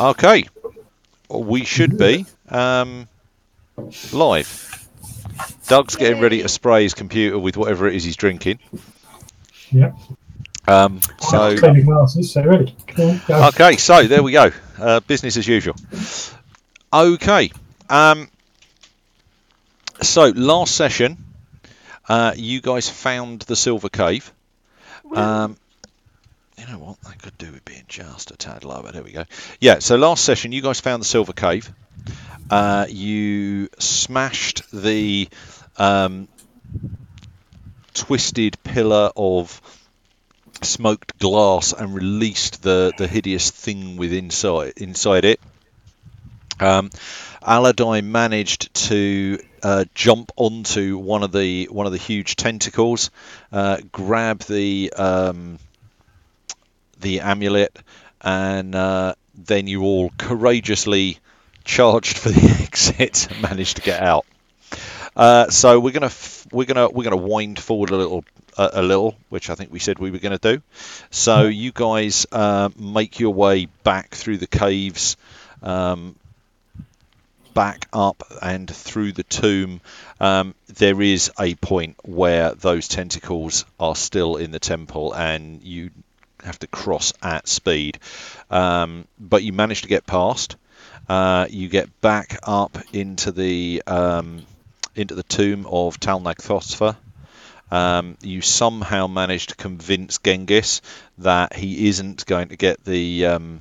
Okay, we should be live. Doug's getting ready to spray his computer with whatever it is he's drinking. Yep. So cleaning glasses, so ready. Go. Okay, so there we go. Business as usual. Okay. So last session, you guys found the Silver Cave. You know what? I could do with being just a tad lower. There we go. Yeah. So last session, you guys found the Silver Cave. You smashed the twisted pillar of smoked glass and released the hideous thing inside it. Allardyce managed to jump onto one of the huge tentacles, grab the amulet, and then you all courageously charged for the exit and managed to get out. So we're gonna wind forward a little, which I think we said we were going to do. So you guys make your way back through the caves, back up and through the tomb. There is a point where those tentacles are still in the temple, and you have to cross at speed. But you manage to get past. You get back up into the tomb of Talnag-Thosfa. You somehow manage to convince Genghis that he isn't going to get the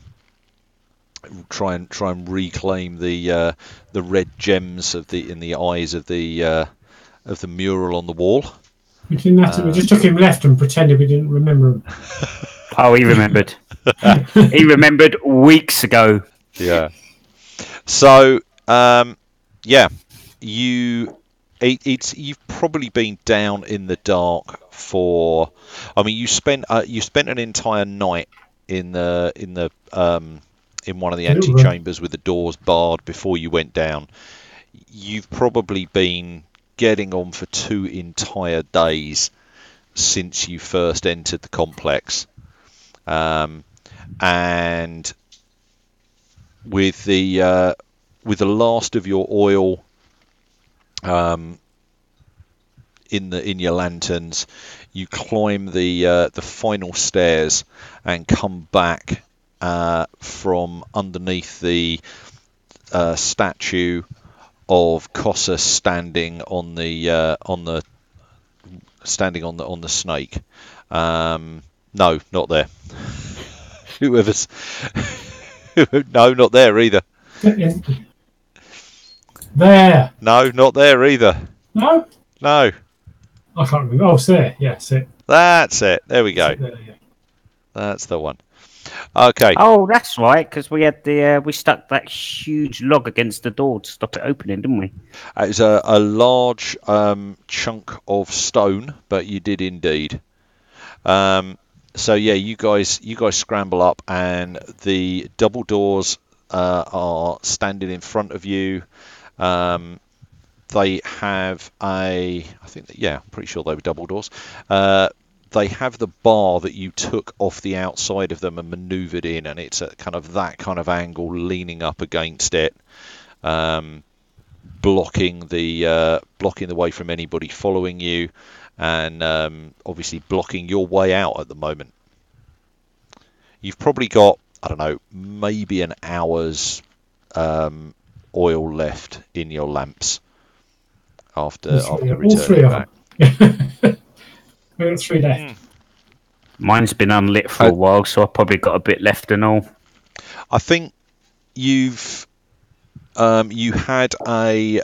try and reclaim the red gems in the eyes of the mural on the wall. We didn't have to. We just took him left and pretended we didn't remember him. Oh, he remembered. He remembered weeks ago. Yeah. So yeah, you've probably been down in the dark for. I mean, you spent an entire night in one of the antechambers with the doors barred before you went down. You've probably been getting on for 2 entire days since you first entered the complex, and with the last of your oil in your lanterns, you climb the final stairs and come back from underneath the statue of Kossa standing on the snake. No, not there. Whoever's no, not there either. There. No, not there either. No. No. I can't remember. Oh, it's there. Yeah, it's it. That's it. There we go. There, yeah. That's the one. Okay. Oh, that's right, because we had we stuck that huge log against the door to stop it opening, didn't we? It was a large chunk of stone, but you did indeed. So yeah, you guys scramble up, and the double doors are standing in front of you. They have I'm pretty sure they were double doors. They have the bar that you took off the outside of them and manoeuvred in, and it's at kind of that kind of angle, leaning up against it, blocking the way from anybody following you, and obviously blocking your way out at the moment. You've probably got, I don't know, maybe an hour's oil left in your lamps after returning back. We've got 3 left. Mine's been unlit for a while, so I've probably got a bit left and all. I think you've you had a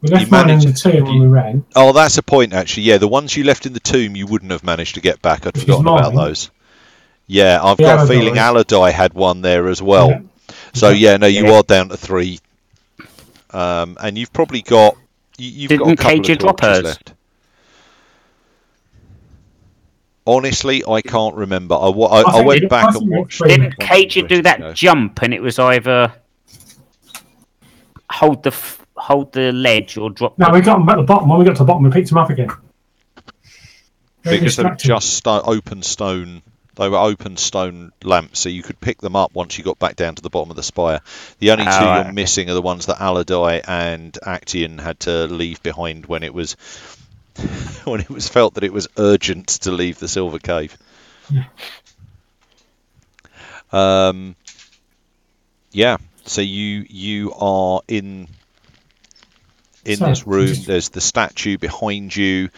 We left mine in the tomb when we ran. Oh, that's a point actually. Yeah, the ones you left in the tomb you wouldn't have managed to get back. I'd forgotten about those. Yeah, I've got a feeling Allardyce had one there as well. Yeah. So yeah, no, you are down to 3, and you've probably got. You've got a couple of torches left. Honestly, I can't remember. I went back and watched. Didn't Cajun do that jump, and it was either hold the ledge or drop? No, we got them at the bottom. When we got to the bottom, we picked them up again. Because they're just open stone They were open stone lamps, so you could pick them up once you got back down to the bottom of the spire. The only two you're missing are the ones that Aladai and Actian had to leave behind when it was felt that it was urgent to leave the Silver Cave. Yeah. So you are in this room. There's the statue behind you.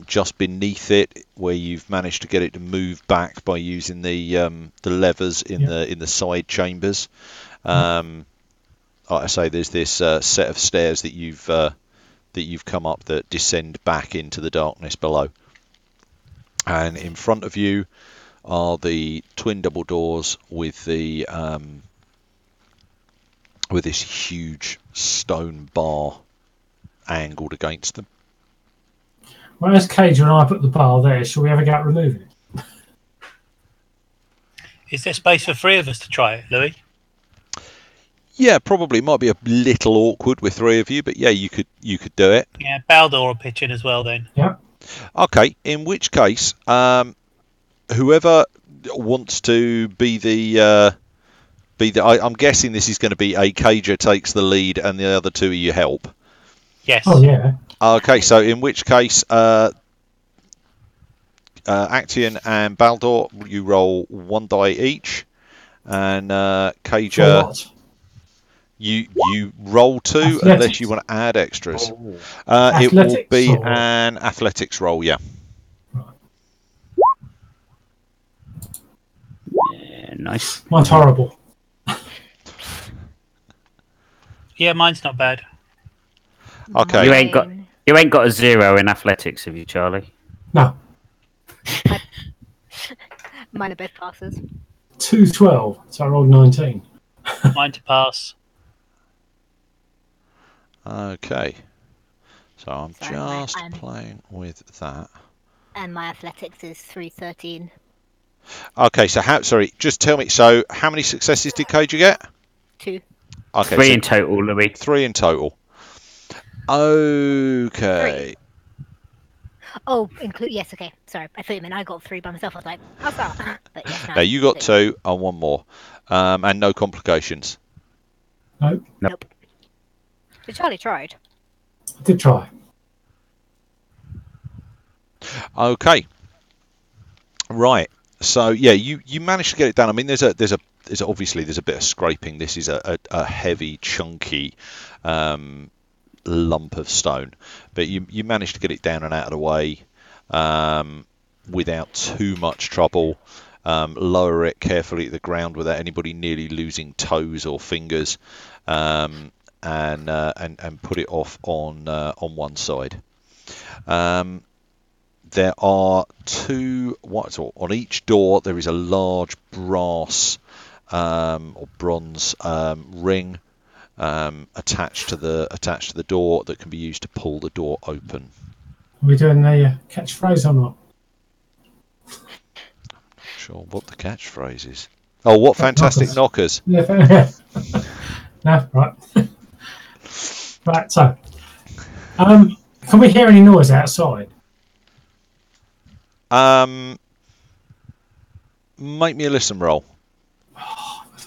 Just beneath it, where you've managed to get it to move back by using the levers in the side chambers. Like I say, there's this set of stairs that you've come up that descend back into the darkness below. And in front of you are the twin double doors with the with this huge stone bar angled against them. Well, as Cage and I put the bar there, shall we have a go at removing it? Is there space for 3 of us to try it, Louis? Yeah, probably. It might be a little awkward with 3 of you, but yeah, you could do it. Yeah, Baldur will pitch in as well then. Yeah. Okay, in which case, whoever wants to be the I'm guessing this is going to be a Cager takes the lead and the other 2 of you help. Yes. Oh, yeah. Okay, so in which case, Actian and Baldur, you roll 1 die each, and Cager, you roll 2 Athletics. unless you want to add extras. It will be an athletics roll, yeah. Yeah, nice. Mine's horrible. Yeah, mine's not bad. Okay. You ain't got a 0 in athletics, have you, Charlie? No. Mine are both passes. 2-12, so I rolled 19. Mine to pass. Okay. So I'm Sorry, just playing with that. And my athletics is 313. Okay, so just tell me, so how many successes did Cager get? 2. Okay, 3 in total, Louis. 3 in total. Okay. 3. Oh, yes, okay. Sorry, I thought you meant I got 3 by myself. I was like, how's that? But yes, No, you got 2 and 1 more. And no complications. Nope. So Charlie tried. I did try. Okay. Right. So yeah, you managed to get it done. I mean, there's obviously a bit of scraping. This is a heavy, chunky lump of stone, but you managed to get it down and out of the way without too much trouble. Lower it carefully at the ground without anybody nearly losing toes or fingers, and put it off on one side. There are 2. On each door there is a large brass or bronze ring attached to the door that can be used to pull the door open. Are we doing the catchphrase or not? Not sure what the catchphrase is. Oh, what fantastic knockers! Yeah. No, right. Right. So, can we hear any noise outside? Make me a listen roll.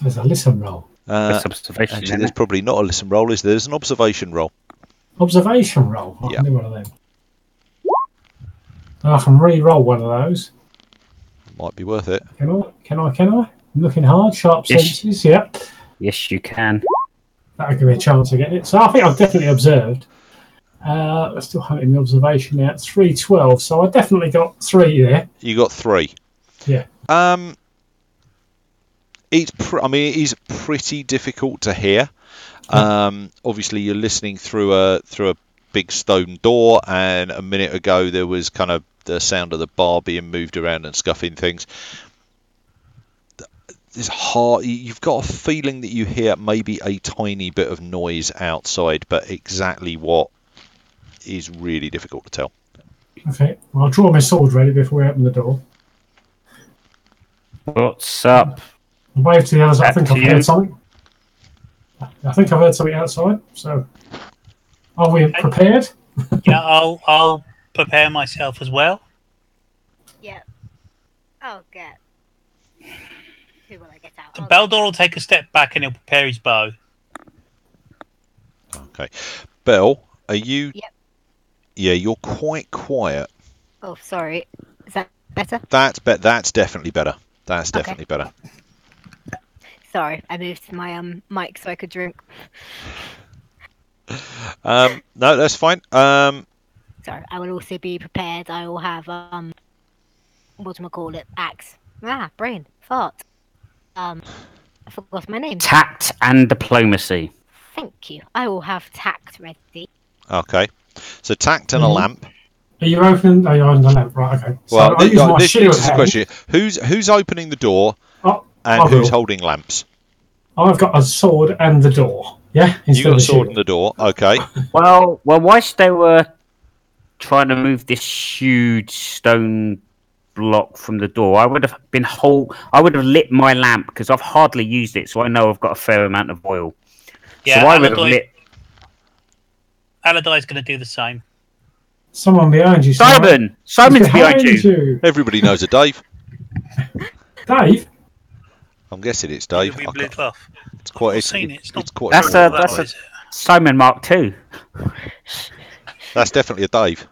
There's a listen roll. That's observation. Actually, there's probably not a listen roll, is there? There's an observation roll. Observation roll. I Yeah. can do one of them. I can re-roll one of those. Might be worth it. Can I? I'm looking hard. Sharp Yes. senses. Yep. Yes, you can. That'll give me a chance to get it. So I think I've definitely observed. I'm still hunting the observation now. 312. So I definitely got 3 there. You got 3. Yeah. It is pretty difficult to hear. Obviously, you're listening through a big stone door, and a minute ago there was kind of the sound of the bar being moved around and scuffing things. It's hard. You've got a feeling that you hear maybe a tiny bit of noise outside, but exactly what is really difficult to tell. Okay. Well, I'll draw my sword ready before we open the door. What's up? I'll wave to the others. I think I've Actian. heard something. I think I've heard something outside. So, are we prepared? Yeah, I'll prepare myself as well. Yeah. I'll get Who will I get out? The Baldor will take a step back and he'll prepare his bow. Okay. Belle, are you... Yep. Yeah, you're quite quiet. Oh, sorry. Is that better? That's definitely better. That's Okay. definitely better. Sorry, I moved my mic so I could drink. No, that's fine. Sorry, I will also be prepared. I will have what do I call it? Axe. Brain fart. I forgot my name. Tact and diplomacy. Thank you. I will have tact ready. Okay. So tact and a Mhm. lamp. Are you opening? Are you on the lamp? Right. Okay. So Well, I'll use my this shield is the hand. question. Who's opening the door Oh, and I who's will. holding lamps? I've got a sword and the door. Yeah. You Instead got of a sword shield. and the door. Okay. Well, whilst they were trying to move this huge stone block from the door, I would have lit my lamp because I've hardly used it, so I know I've got a fair amount of oil. Yeah, so I would have lit. Aladai's going to do the same. Someone behind you. Simon's behind you. Everybody knows a Dave. Dave. I'm guessing it's Dave. You'll be blue cloth. It's quite. I've seen it. It's not. quite. That's small, a Dave. Simon Mark II. That's definitely a Dave.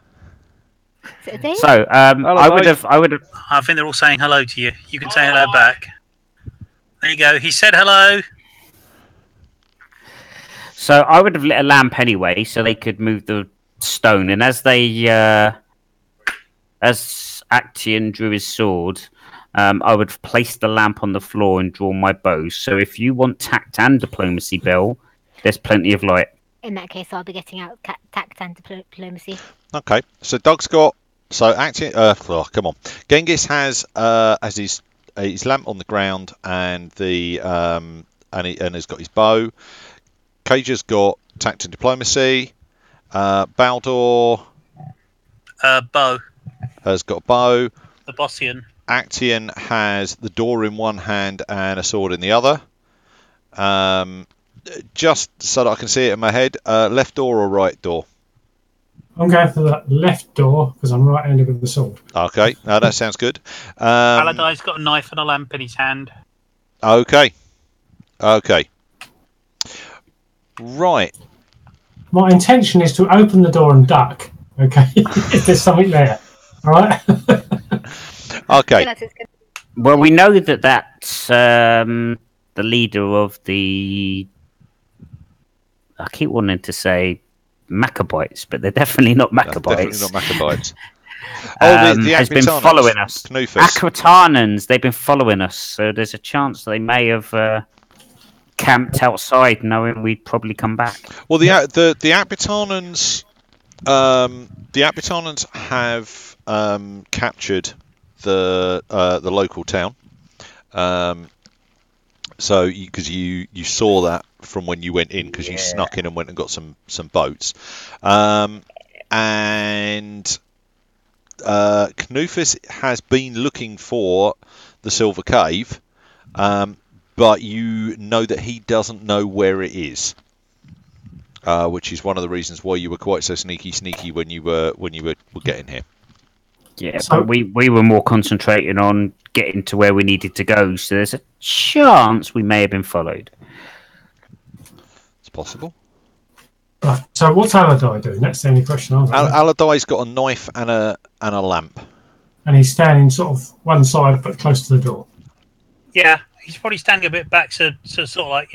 Is it a Dave? So I would have. I think they're all saying hello to you. You can say hello back. There you go. He said hello. So I would have lit a lamp anyway, so they could move the stone. And as Actaeon drew his sword, I would have placed the lamp on the floor and drawn my bow. So if you want tact and diplomacy, Bill, there's plenty of light. In that case, I'll be getting out tact and diplomacy. Okay. So Doug's got. So Actaeon. Come on. Genghis has his lamp on the ground and the and has got his bow. Cage's got tact and diplomacy. Baldur Bow. has got a bow. The Bossian. Actaeon has the door in one hand and a sword in the other. Just so that I can see it in my head, left door or right door? I'm going for the left door because I'm right-handed with the sword. Okay, no, that sounds good. Aladai's got a knife and a lamp in his hand. Okay. Right. My intention is to open the door and duck. Okay, if there's something there. All right. Okay. Well, we know that that's the leader of the. I keep wanting to say Macabites, but they're definitely not Macabites. Definitely not Macabites. The has been Aquitanas, following us. Knuphis. Aquitanans, they've been following us, so there's a chance they may have camped outside, knowing we'd probably come back. Well, the Aquitanans, have captured the local town. So because you saw that from when you went in, because you snuck in and went and got some boats, and Knuphis has been looking for the Silver Cave, but you know that he doesn't know where it is, which is one of the reasons why you were quite so sneaky when you were getting here. Yeah, So- but we were more concentrating on getting to where we needed to go, so there's a chance we may have been followed. It's possible. Right, so what's Aladai doing? That's the only question I've got. Aladai's got a knife and a lamp. And he's standing sort of one side but close to the door. Yeah, he's probably standing a bit back, so sort of like,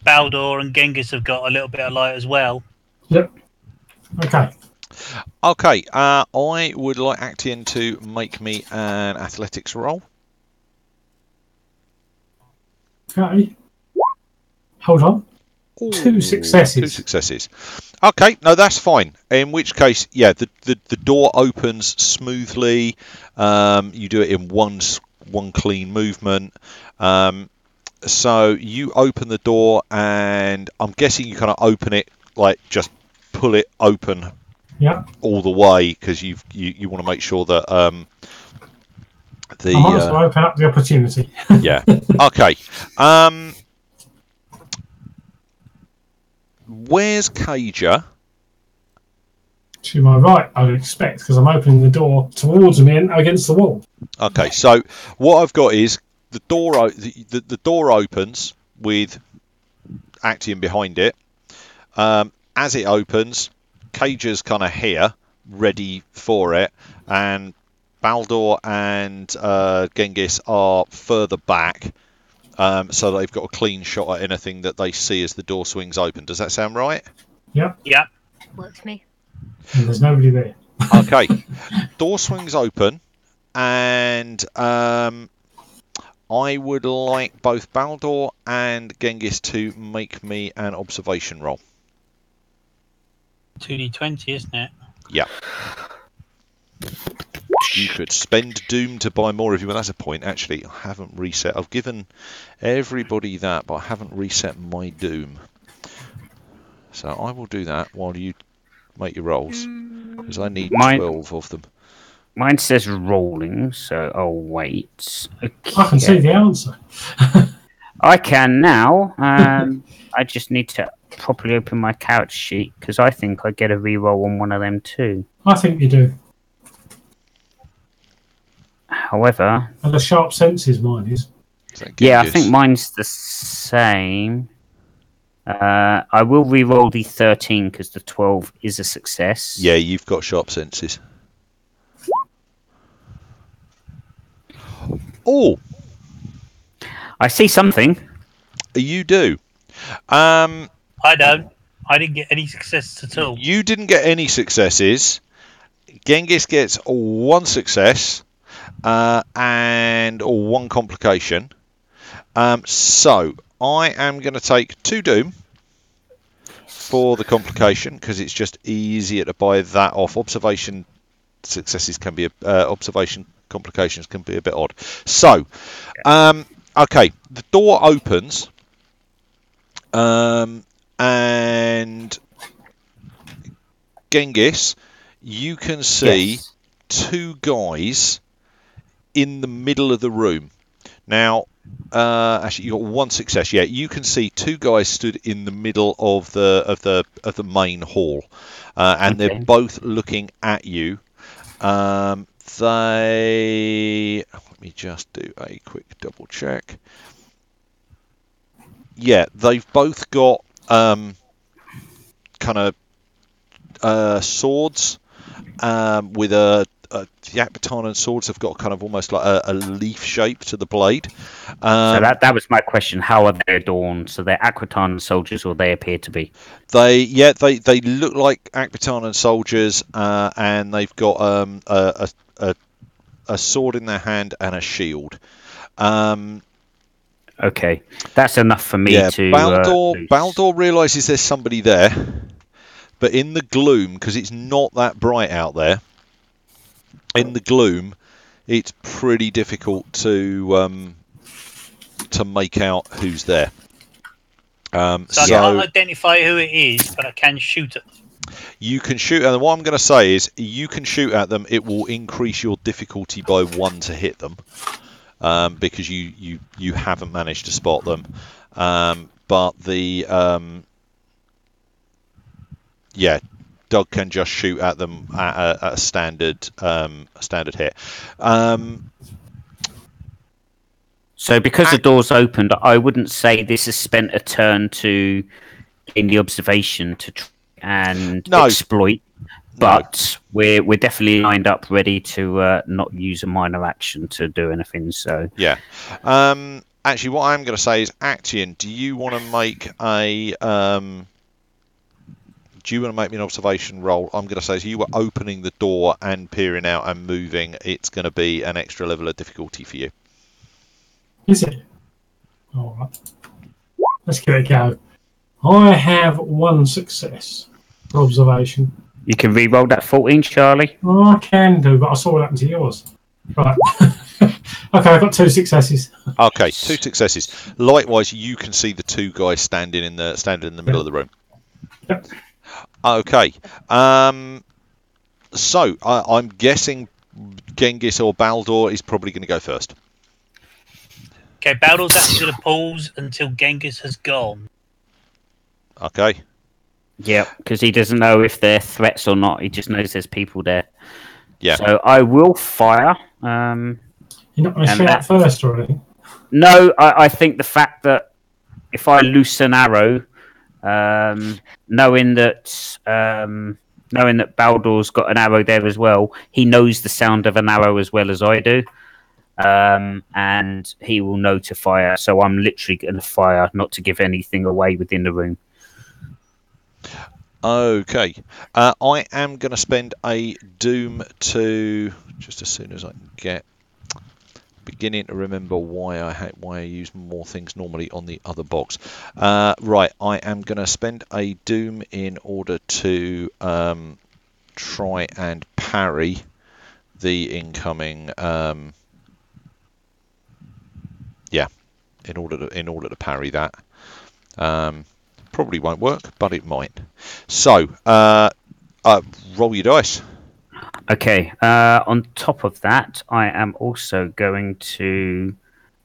Baldur and Genghis have got a little bit of light as well. Yep. Okay. Okay, I would like Actaeon to make me an athletics roll. Okay. Hold on. Ooh, 2 successes. 2 successes. Okay, no, that's fine. In which case, yeah, the door opens smoothly. You do it in one clean movement. So you open the door, and I'm guessing you kind of open it, like just pull it open. Yep. All the way, because you want to make sure that I might as well open up the opportunity. yeah. Okay. Where's Khoraja? To my right, I would expect, because I'm opening the door towards me and against the wall. Okay, so what I've got is the door opens with Actian behind it. As it opens, Cage's kind of here, ready for it, and Baldur and Genghis are further back, so they've got a clean shot at anything that they see as the door swings open. Does that sound right? Yep. Yeah. Works for me. And there's nobody there. Okay. Door swings open, and I would like both Baldur and Genghis to make me an observation roll. 2d20, isn't it? Yeah. You could spend Doom to buy more if you want. That's a point. Actually, I haven't reset. I've given everybody that, but I haven't reset my Doom. So I will do that while you make your rolls, because I need 12 of them. Mine says rolling, so I'll wait. Okay. I can see the answer. I can now. I just need to properly open my character sheet, because I think I get a reroll on one of them too. I think you do. However... And the sharp senses, mine is. Yeah, I think mine's the same. I will re-roll the 13 because the 12 is a success. Yeah, you've got sharp senses. Oh! I see something. You do. I don't. I didn't get any successes at all. You didn't get any successes. Genghis gets 1 success and 1 complication. So I am going to take 2 Doom for the complication, because it's just easier to buy that off. Observation successes can be observation complications can be a bit odd. So, okay, the door opens, and Genghis, you can see 2 guys in the middle of the room. Now, actually, you got 1 success. Yeah, you can see 2 guys stood in the middle of the main hall, and they're both looking at you. Let me just do a quick double check. Yeah, they've both got kind of swords with the Akbatanan swords have got kind of almost like a leaf shape to the blade. So that was my question. How are they adorned? So they're Akbatanan soldiers, or they appear to be? They look like Akbatanan soldiers, and they've got a sword in their hand and a shield. Okay, that's enough for me to... Baldur realises there's somebody there, but in the gloom, because it's not that bright out there, in the gloom, it's pretty difficult to make out who's there. So I can't identify who it is, but I can shoot it. You can shoot at them. What I'm going to say is, you can shoot at them. It will increase your difficulty by 1 to hit them, because you haven't managed to spot them. But the Doug can just shoot at them at a standard hit. So because the door's opened, I wouldn't say this has spent a turn to in the observation to try and exploit, but we're definitely lined up ready to not use a minor action to do anything. So yeah. Actually, what I'm going to say is, Actian, do you want to make a do you want to make me an observation roll? I'm going to say, so you were opening the door and peering out and moving. It's going to be an extra level of difficulty for you. Is it? All right. Let's give it a go. I have 1 success for observation. You can re-roll that 14, Charlie. Oh, I can do, but I saw what happened to yours. Right. Okay, I've got 2 successes. Okay, 2 successes. Likewise, you can see the 2 guys standing in the middle of the room. Yep. Okay. So I'm guessing Genghis or Baldur is probably going to go first. Okay, Baldur's actually going to pause until Genghis has gone. Okay. Yeah, because he doesn't know if they're threats or not. He just knows there's people there. Yeah. So I will fire. You're not going to shoot out first or anything? No, I think the fact that if I loose an arrow, knowing that Baldur's got an arrow there as well, he knows the sound of an arrow as well as I do, and he will know to fire. So I'm literally going to fire, not to give anything away within the room. Okay. I am going to spend a doom to, just as soon as I can get, beginning to remember why I use more things normally on the other box. Right, I am going to spend a doom in order to try and parry the incoming. In order to parry that. Probably won't work, but it might. So, roll your dice. Okay. On top of that, I am also going to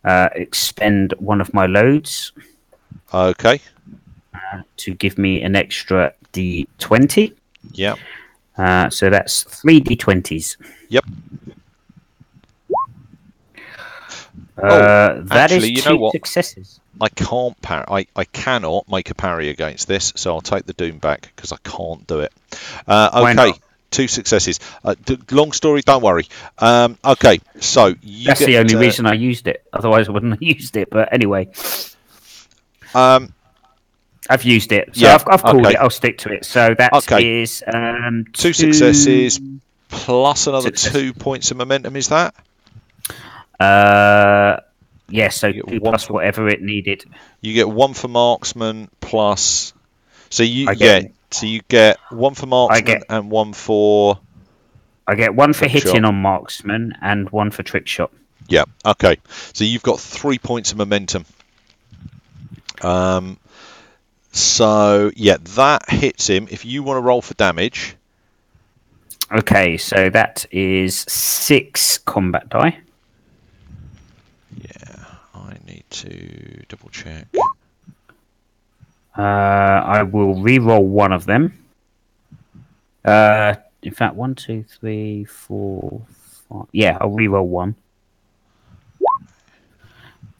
expend one of my loads. Okay. To give me an extra D20. Yeah. So that's 3 D20s. Yep. That actually, is you know 2 what? successes. I can't parry. I cannot make a parry against this, so I'll take the doom back because I can't do it. Why Okay. not? 2 successes. Long story, don't worry. Okay, so That's the only reason I used it. Otherwise, I wouldn't have used it. But anyway, I've used it. So yeah, I've called it. I'll stick to it. So that is 2 successes plus another 2 points of momentum. Is that? Yeah. So 2 plus whatever it needed. You get 1 for marksman plus. So you get 1 for marksman and 1 for. I get 1 for hitting shot. on marksman and 1 for trick shot. Yeah. Okay. So you've got 3 points of momentum. So yeah, that hits him. If you want to roll for damage. Okay. So that is 6 combat die. Yeah. I need to double check. I will re-roll one of them. In fact, 1, 2, 3, 4, 5. Yeah, I'll re-roll 1.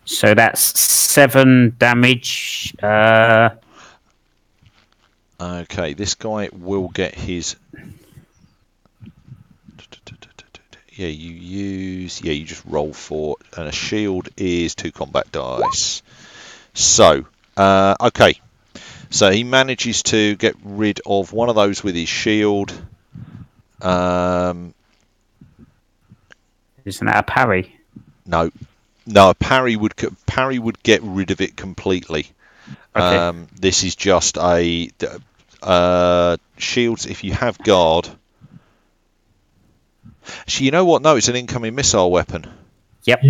So that's 7 damage. Okay, this guy will get his. Yeah, you just roll 4, and a shield is 2 combat dice. So, okay. So he manages to get rid of one of those with his shield. Isn't that a parry? No, a parry would get rid of it completely. Okay. This is just a shields. If you have guard, so you know what? No, it's an incoming missile weapon. Yep.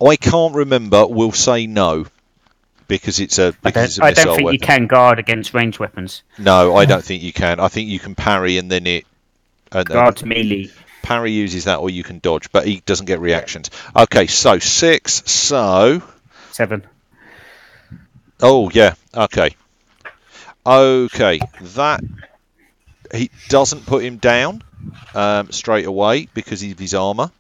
I can't remember. We'll say no. Because it's a missile I don't think weapon. You can guard against ranged weapons. No, I don't think you can. I think you can parry and then it. Guard melee. Parry uses that, or you can dodge, but he doesn't get reactions. Okay, so 6. So 7. Oh yeah. Okay. That he doesn't put him down straight away because of his armor.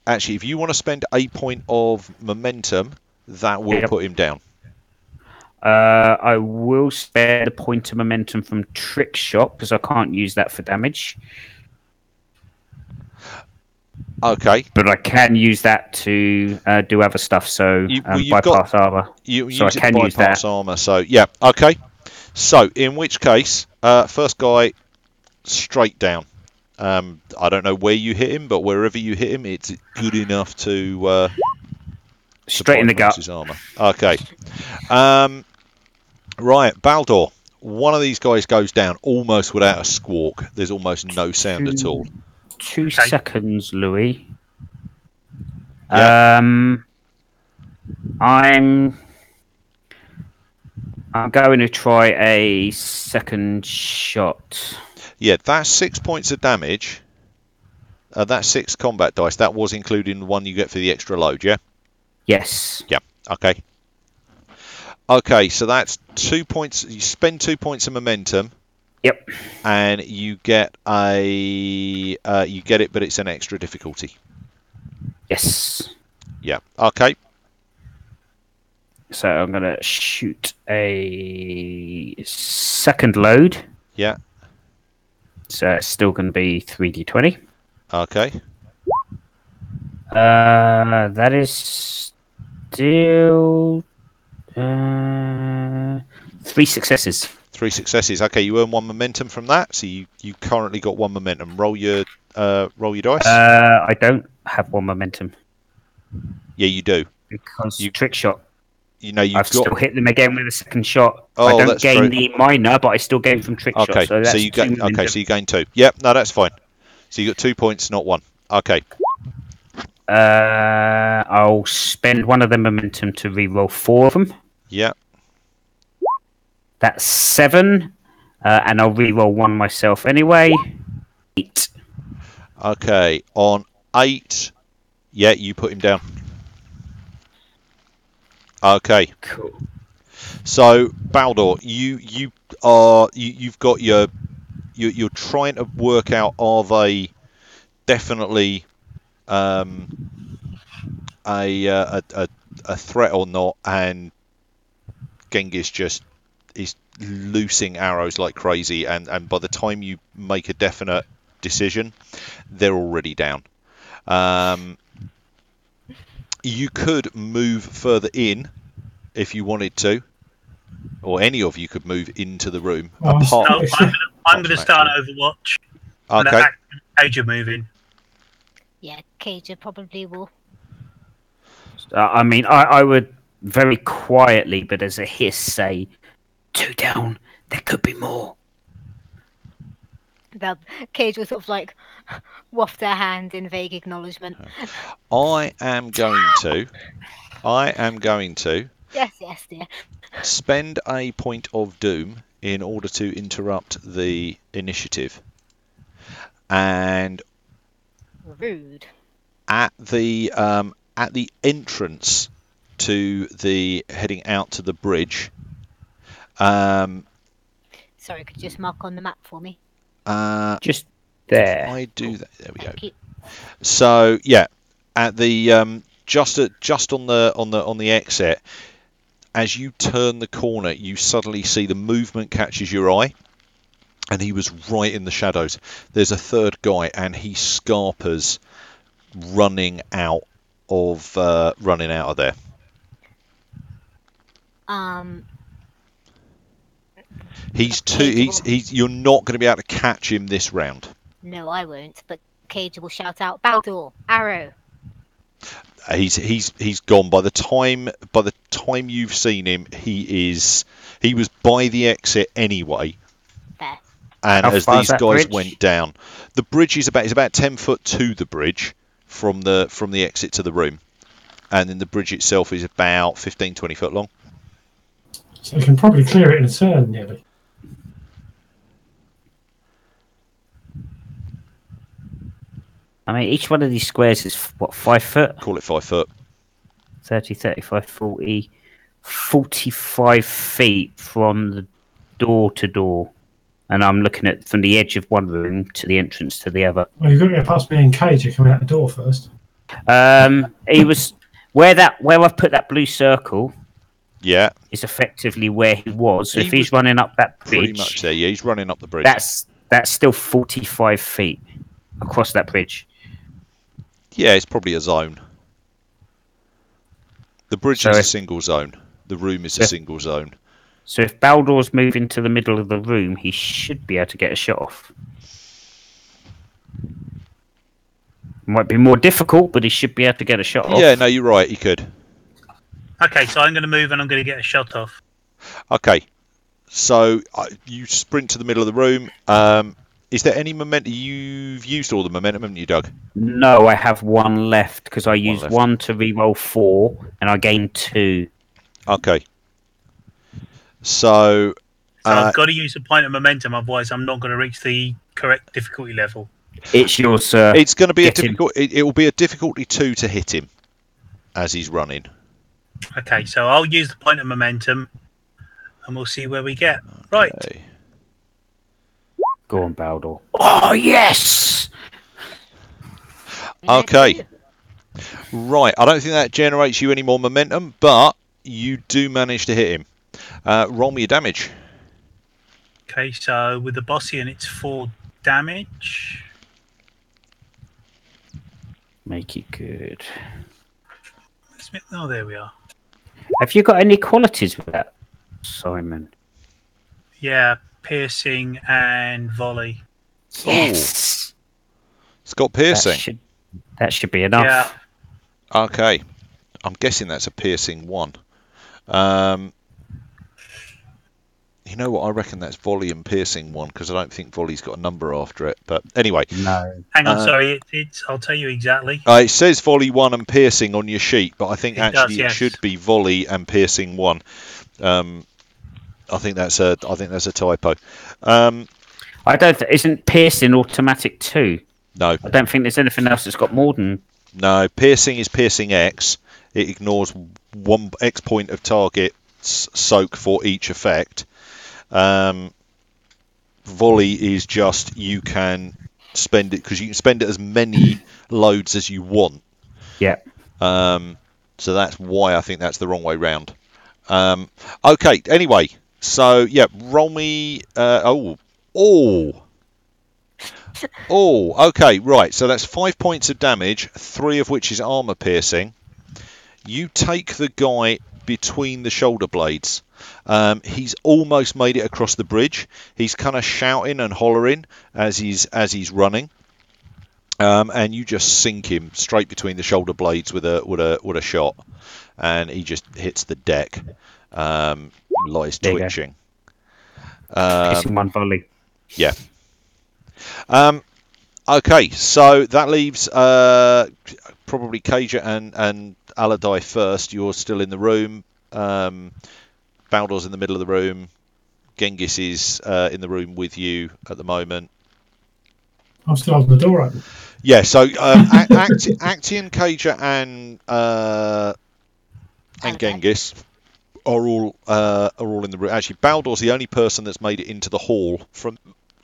Actually, if you want to spend a point of momentum, that will put him down. I will spare the point of momentum from trick shot because I can't use that for damage. Okay. But I can use that to do other stuff. So bypass armor. So I can use that. Armor. So yeah. Okay. So in which case, first guy straight down. I don't know where you hit him, but wherever you hit him, it's good enough to straight in the gut. His armor. Okay. Right, Baldur. One of these guys goes down almost without a squawk. There's almost no sound at all. 2 seconds, Louis. Yeah. I'm going to try a second shot. Yeah, that's 6 points of damage. That's 6 combat dice. That was including the one you get for the extra load, yeah? Yes. Yeah, okay. Okay, so that's 2 points. You spend 2 points of momentum. Yep. And you get you get it, but it's an extra difficulty. Yes. Yeah. Okay. So I'm going to shoot a second load. Yeah. So it's still going to be 3d20. Okay. That is still 3 successes. 3 successes. Okay, you earn 1 momentum from that, so you currently got 1 momentum. Roll your dice. I don't have 1 momentum Yeah, you do. because You- trick shot. You've I've got. still hit them again with a second shot. Oh, I don't that's gain true. the minor, but I still gain from trick shot. Okay, So that's you gain. 2 momentum. Okay, so you gain 2. Yep, no, that's fine. So you got 2 points, not 1. Okay. I'll spend 1 of the momentum to re-roll 4 of them. Yeah. That's 7, and I'll re-roll 1 myself anyway. 8. Okay. On 8. Yeah, you put him down. Okay. Cool. So Baldur, you've got you're trying to work out, are they definitely a threat or not, and Genghis just is loosing arrows like crazy, and by the time you make a definite decision, they're already down. You could move further in if you wanted to, or any of you could move into the room. Well, apart, No, I'm going to start actually. Overwatch. Okay. And Age of moving. Yeah, Cager probably will. I mean, I would very quietly, but as a hiss, say, 2 down. There could be more. The Cage will sort of like waft their hand in vague acknowledgement. I am going to Yes, yes, dear. spend a point of doom in order to interrupt the initiative. And Rude. at the entrance to the heading out to the bridge, Sorry, could you just mark on the map for me? Just there. I do that. There we go. Thank you. So yeah, at the just on the exit, as you turn the corner, you suddenly see the movement catches your eye, and he was right in the shadows. There's a third guy, and he scarpers running out of there. You're not going to be able to catch him this round. No, I won't. But Cage will shout out, Baldur, arrow. He's gone by the time you've seen him. He was by the exit anyway. There. And How as far is these that guys bridge? went down, the bridge is about 10 foot to the bridge from the exit to the room, and then the bridge itself is about 15-20 foot long. So you can probably clear it in a turn, nearly. I mean, each one of these squares is, what, 5 foot? Call it 5 foot. 30, 35, 40, 45 feet from the door to door. And I'm looking at from the edge of one room to the entrance to the other. Well, you've got to get past me and Cage coming out the door first. He was where I've put that blue circle Yeah, is effectively where he was. So He if he's was running up that pretty bridge, much there. Yeah, he's running up the bridge. that's still 45 feet across that bridge. Yeah, it's probably a zone. The bridge So is a if- single zone. The room is a Yeah. single zone. So if Baldur's moving to the middle of the room, he should be able to get a shot off. Might be more difficult, but he should be able to get a shot off. Yeah, no, you're right. He could. Okay, so I'm going to move and I'm going to get a shot off. Okay, so you sprint to the middle of the room. Is there any momentum? You've used all the momentum, haven't you, Doug? No, I have 1 left because I used left. 1 to reroll 4, and I gained 2. Okay. So So I've got to use a point of momentum, otherwise I'm not going to reach the correct difficulty level. It's yours, sir. it's going to be a Get him. difficult. It will be a difficulty 2 to hit him as he's running. Okay, so I'll use the point of momentum and we'll see where we get. Right. Okay. Go on, Baldur. Oh, yes! Okay. Right, I don't think that generates you any more momentum, but you do manage to hit him. Roll me your damage. Okay, so with the Bossian, it's 4 damage. Make it good. Oh, there we are. Have you got any qualities with that, Simon? Yeah, piercing and volley. Yes. It's got piercing. That should be enough. Yeah. Okay, I'm guessing that's a piercing 1. You know what? I reckon that's volley and piercing 1 because I don't think volley's got a number after it. But anyway, No. Hang on, sorry. I'll tell you exactly. it says volley 1 and piercing on your sheet, but I think It it should be volley and piercing 1. I think that's a typo. I don't. Isn't piercing automatic too? No, I don't think there's anything else that's got more than. no. Piercing is piercing X. It ignores 1 X point of target's soak for each effect. Volley is just you can spend it because you can spend it as many loads as you want. Yeah. So that's why I think that's the wrong way round. Okay. Anyway, so yeah, roll me. Okay, right. So that's 5 points of damage, 3 of which is armor piercing. You take the guy between the shoulder blades. He's almost made it across the bridge. He's kind of shouting and hollering as he's running, and you just sink him straight between the shoulder blades with a shot, and he just hits the deck. Lies twitching. Piercing 1 volley. Yeah. Okay, so that leaves probably Khoraja and Aladai first. You're still in the room. Baldor's in the middle of the room. Genghis is in the room with you at the moment. I'm still holding the door open. Yeah, so Actian, Khoraja, and Genghis are all in the room. Actually, Baldor's the only person that's made it into the hall from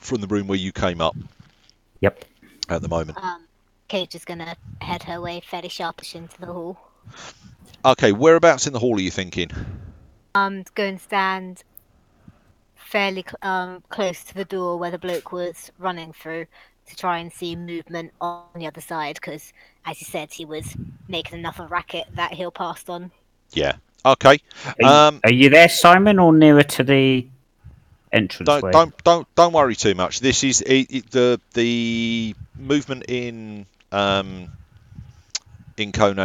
the room where you came up. Yep. At the moment. Kate's just gonna head her way fairly sharpish into the hall. Okay, whereabouts in the hall are you thinking? To go and stand fairly close to the door where the bloke was running through to try and see movement on the other side, because, as you said, he was making enough of a racket that he'll pass on. Yeah. Okay. Are you there, Simon, or nearer to the entrance? Don't worry too much. This is the movement in Conan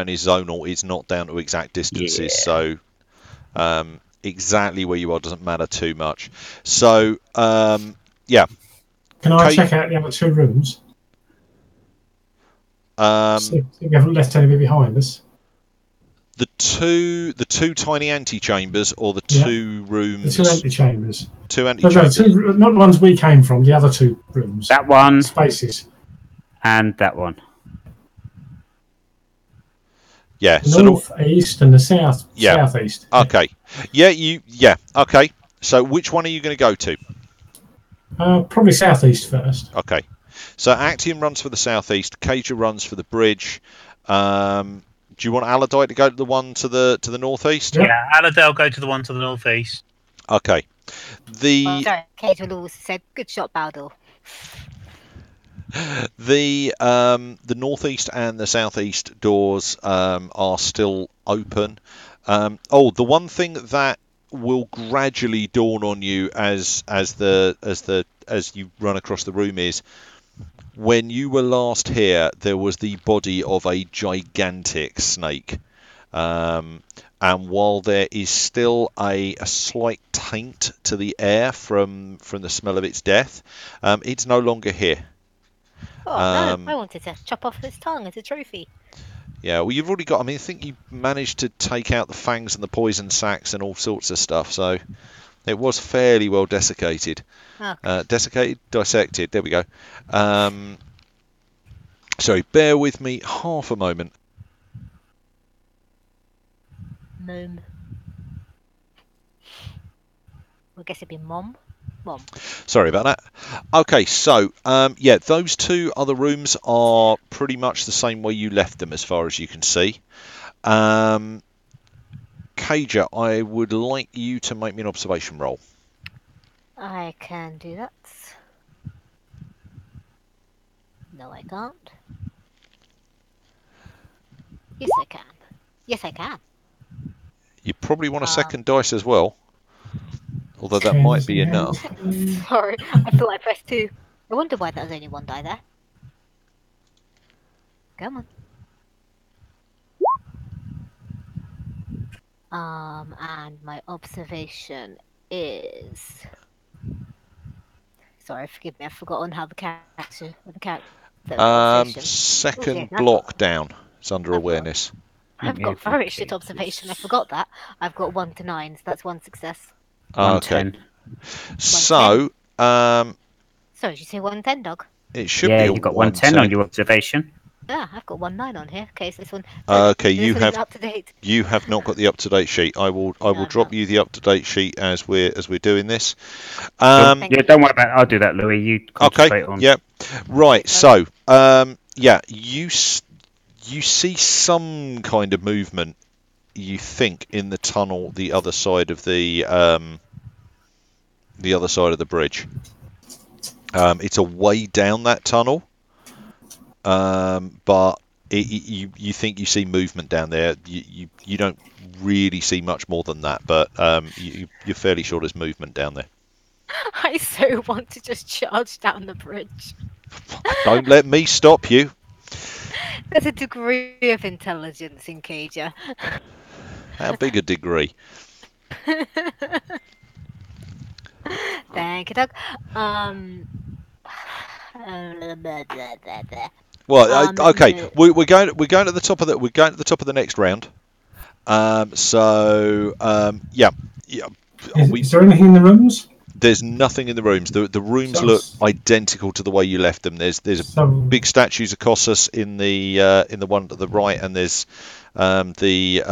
is zonal. It's not down to exact distances, so exactly where you are doesn't matter too much. So yeah. Can I check out the other 2 rooms? See if we haven't left anybody behind us. The two tiny antechambers, or the 2 rooms. The 2 antechambers. 2 antechambers. No, not the ones we came from. The other 2 rooms. That one. Spaces. And that one. Yeah. The north, east, and the south. Yeah. Southeast. Okay. Yeah. Okay. So which one are you going to go to? Probably southeast first. Okay. So Actium runs for the southeast. Khoraja runs for the bridge. Do you want Aladai to go to the one to the northeast? Yeah, Aladai will go to the one to the northeast. Okay. Sorry, Kate will also said, "Good shot, Baldur." The northeast and the southeast doors are still open. The one thing that will gradually dawn on you as you run across the room is, when you were last here, there was the body of a gigantic snake. And while there is still a slight taint to the air from the smell of its death, it's no longer here. Oh, no, I wanted to chop off its tongue as a trophy. Yeah, well, you've already got... I think you managed to take out the fangs and the poison sacs and all sorts of stuff, so it was fairly well desiccated. Okay. Dissected, there we go. Sorry, bear with me half a moment. Mom. I guess it'd be Mom. Well, Sorry about that. Okay, so yeah, those two other rooms are pretty much the same way you left them, as far as you can see. Cager, I would like you to make me an observation roll. I can do that. No, I can't. Yes, I can. Yes, I can. You probably want a second dice as well, although that might be enough. Sorry, I thought I pressed 2. I wonder why there's only 1 die there. Come on. And my observation is. Sorry, forgive me. I've forgotten how the character. Second block down. It's under awareness. I've got very shit observation. I forgot that. I've got 1 to 9, so that's 1 success. Okay. 110. So, Sorry, did you say 110, dog? it should Yeah, be a you got 110 on your observation. Yeah, I've got 1-9 on here. Okay, so this one. Okay, this you one have is up to date. you have not got the up to date sheet. I will I've drop not. you the up to date sheet as we're doing this. Yeah, don't worry about it. I'll do that, Louis. You concentrate on. Yeah. Right. So, yeah, you see some kind of movement. You think in the tunnel, the other side of the bridge. It's a way down that tunnel, but you think you see movement down there. You don't really see much more than that, but you're fairly sure there's movement down there. I so want to just charge down the bridge. Don't let me stop you. There's a degree of intelligence in Cager. How big a degree? Thank you, Doug. Well, okay. We're going to the top of the next round. Yeah. Is there anything in the rooms? There's nothing in the rooms. The rooms look identical to the way you left them. There's big statues of Colossus in the one to the right, and there's the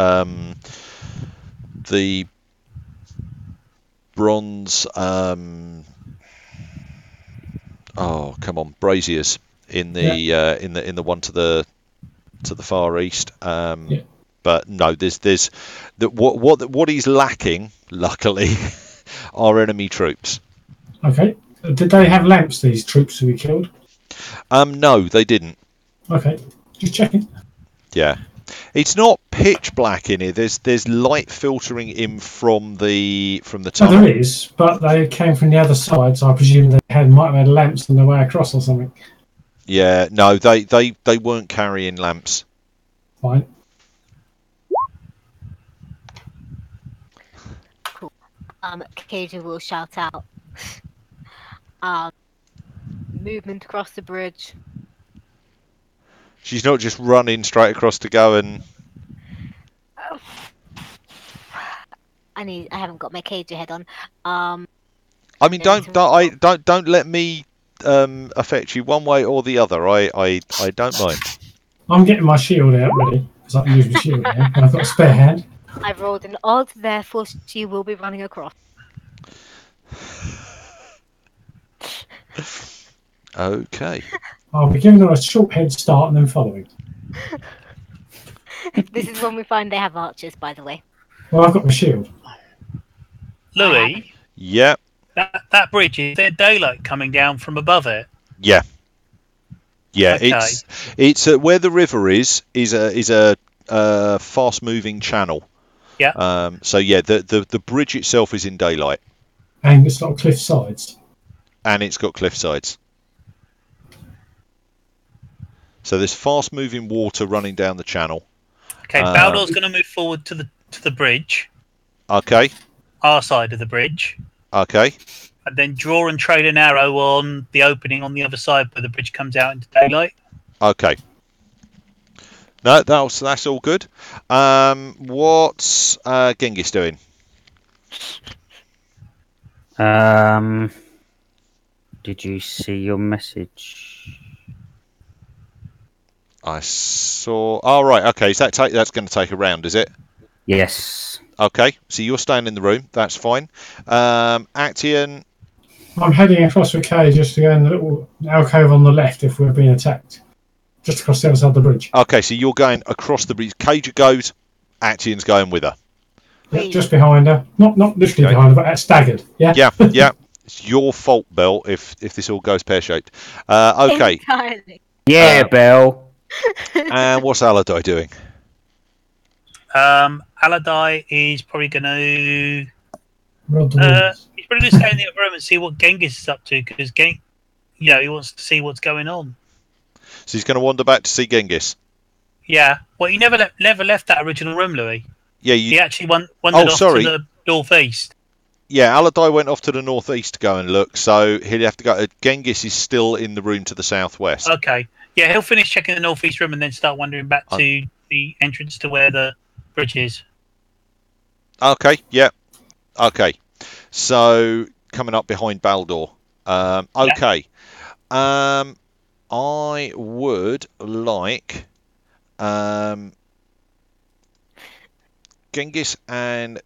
bronze braziers in the one to the far east. But no, there's what he's lacking, luckily, are enemy troops. Okay. Did they have lamps, these troops who we killed? No, they didn't. Okay. Just checking. Yeah. It's not pitch black in here. There's light filtering in from the tunnel. Oh, there is, but they came from the other side, so I presume they might have had lamps on their way across or something. Yeah, no, they weren't carrying lamps. Fine. Cool. Cager will shout out. Movement across the bridge. She's not just running straight across to go and. I haven't got my Cager head on. I mean, don't let me affect you one way or the other. I don't mind. I'm getting my shield out ready because I can use my shield now. I've got a spare hand. I've rolled an odd, therefore she will be running across. Okay. I'll be giving her a short head start and then following. This is when we find they have archers, by the way. Well, I've got my shield. Louis, Yeah. that bridge, is there daylight coming down from above it? Yeah. Yeah. Okay. It's where the river is a fast moving channel. Yeah. So yeah, the bridge itself is in daylight. And it's got cliff sides. And it's got cliff sides. So there's fast-moving water running down the channel. Okay, Baldor's going to move forward to the bridge. Okay. Our side of the bridge. Okay. And then draw and trade an arrow on the opening on the other side where the bridge comes out into daylight. Okay. No, that's all good. What's Genghis doing? Did you see your message? I saw. Oh, right. Okay. Is that's going to take a round, is it? Yes. Okay. So you're staying in the room. That's fine. Actian. I'm heading across the cage just to go in the little alcove on the left if we're being attacked. Just across the other side of the bridge. Okay, so you're going across the bridge. Cager goes, Action's going with her. Yep, just behind her. Not literally behind her, but staggered. Yeah? Yeah. It's your fault, Belle, if this all goes pear-shaped. Okay. Entirely. Yeah, Belle. And what's Aladai doing? Aladai is probably going to. Rod the walls. He's probably going to stay in the other room and see what Genghis is up to because he wants to see what's going on. So he's going to wander back to see Genghis. Yeah. Well, he never left that original room, Louis. Yeah. He actually wandered off to the northeast. Yeah, Aladai went off to the northeast to go and look, so he'll have to go. Genghis is still in the room to the southwest. Okay. Yeah, he'll finish checking the northeast room and then start wandering back to the entrance to where the bridge is. Okay, yeah. Okay. So, coming up behind Baldur. Okay. I would like Genghis and...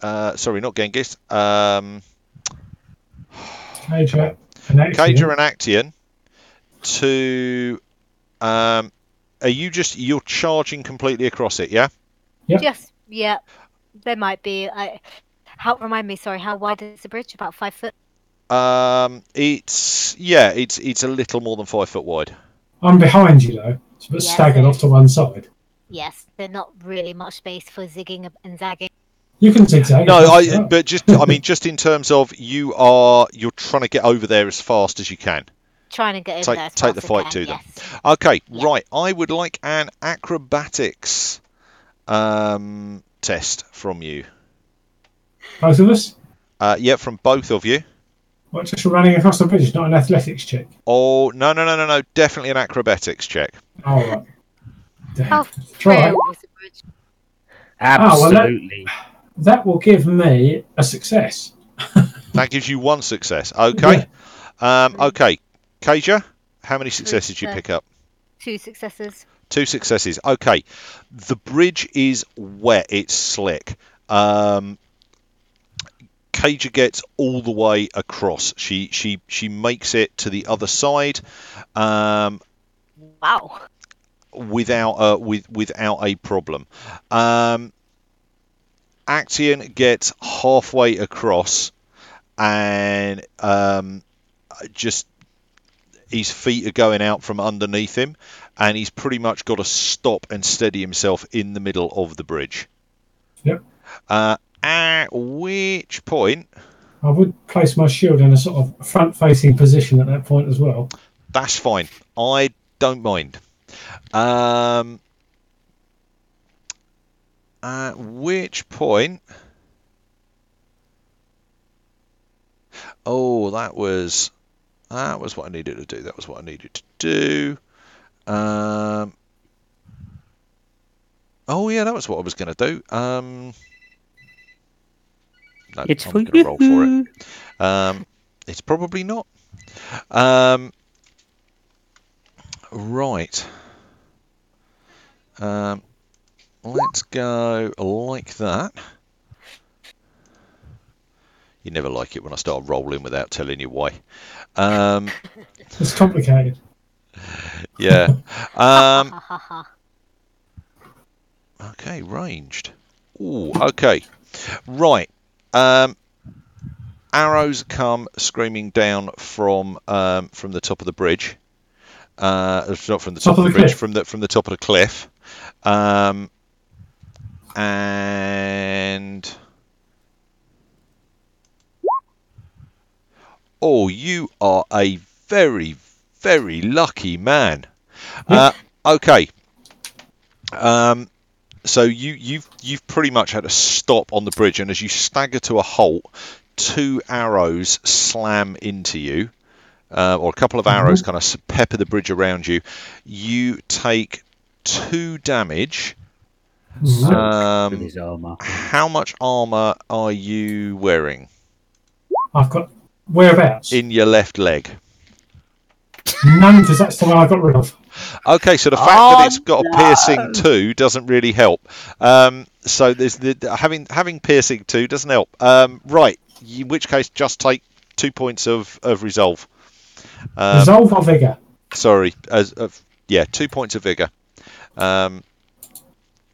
sorry, not Genghis. Cager and Actian to... are you you're charging completely across it, yeah? Yep. Just, yeah. There might be... remind me, sorry, how wide is the bridge? About 5 foot? It's a little more than 5 foot wide. I'm behind you though, so it's staggered off to one side. Yes, there's not really much space for zigging and zagging. You can zigzag. No, but just just in terms of you're trying to get over there as fast as you can. Trying to get over there. Take the fight to them. Yes. Okay, right. I would like an acrobatics test from you. Both of us? Yeah, from both of you. What, just running across the bridge, not an athletics check? Oh, no. Definitely an acrobatics check. All right. Damn. How Try frail it. was the bridge? Absolutely. That will give me a success. That gives you one success. Okay. Yeah. Okay. Kaja, how many successes did you pick up? 2 successes. 2 successes. Okay. The bridge is wet. It's slick. Kaja gets all the way across. She makes it to the other side. Wow. Without a problem. Actian gets halfway across and just his feet are going out from underneath him and he's pretty much got to stop and steady himself in the middle of the bridge. Yep. At which point... I would place my shield in a sort of front-facing position at that point as well. That's fine. I don't mind. At which point... Oh, that was what I needed to do. That was what I needed to do. Oh, yeah, that was what I was going to do. No, It's I'm for going to roll for you. it. It's probably not. Right. Let's go like that. You never like it when I start rolling without telling you why. It's complicated. Yeah. Okay, ranged. Ooh, okay. Right. Arrows come screaming down from the top of the bridge. Not from the top of the bridge, from the top of the cliff. And oh, you are a very, very lucky man. Okay. So you've pretty much had to stop on the bridge, and as you stagger to a halt, 2 arrows slam into you, or a couple of arrows kind of pepper the bridge around you. You take 2 damage. With his armor. How much armor are you wearing? I've got whereabouts? In your left leg. None, because that's the one I got rid of. Okay, so the fact that it's got a piercing 2 doesn't really help. So there's having piercing 2 doesn't help. Right, in which case just take 2 points of resolve. Resolve or vigor? Sorry, 2 points of vigor.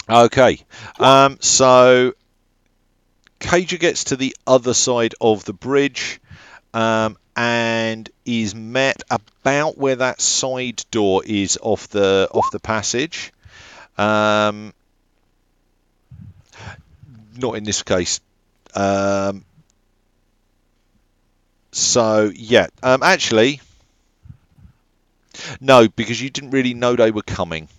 Okay, so Khoraja gets to the other side of the bridge and is met about where that side door is off the passage. Not in this case. So yeah, actually, no, because you didn't really know they were coming.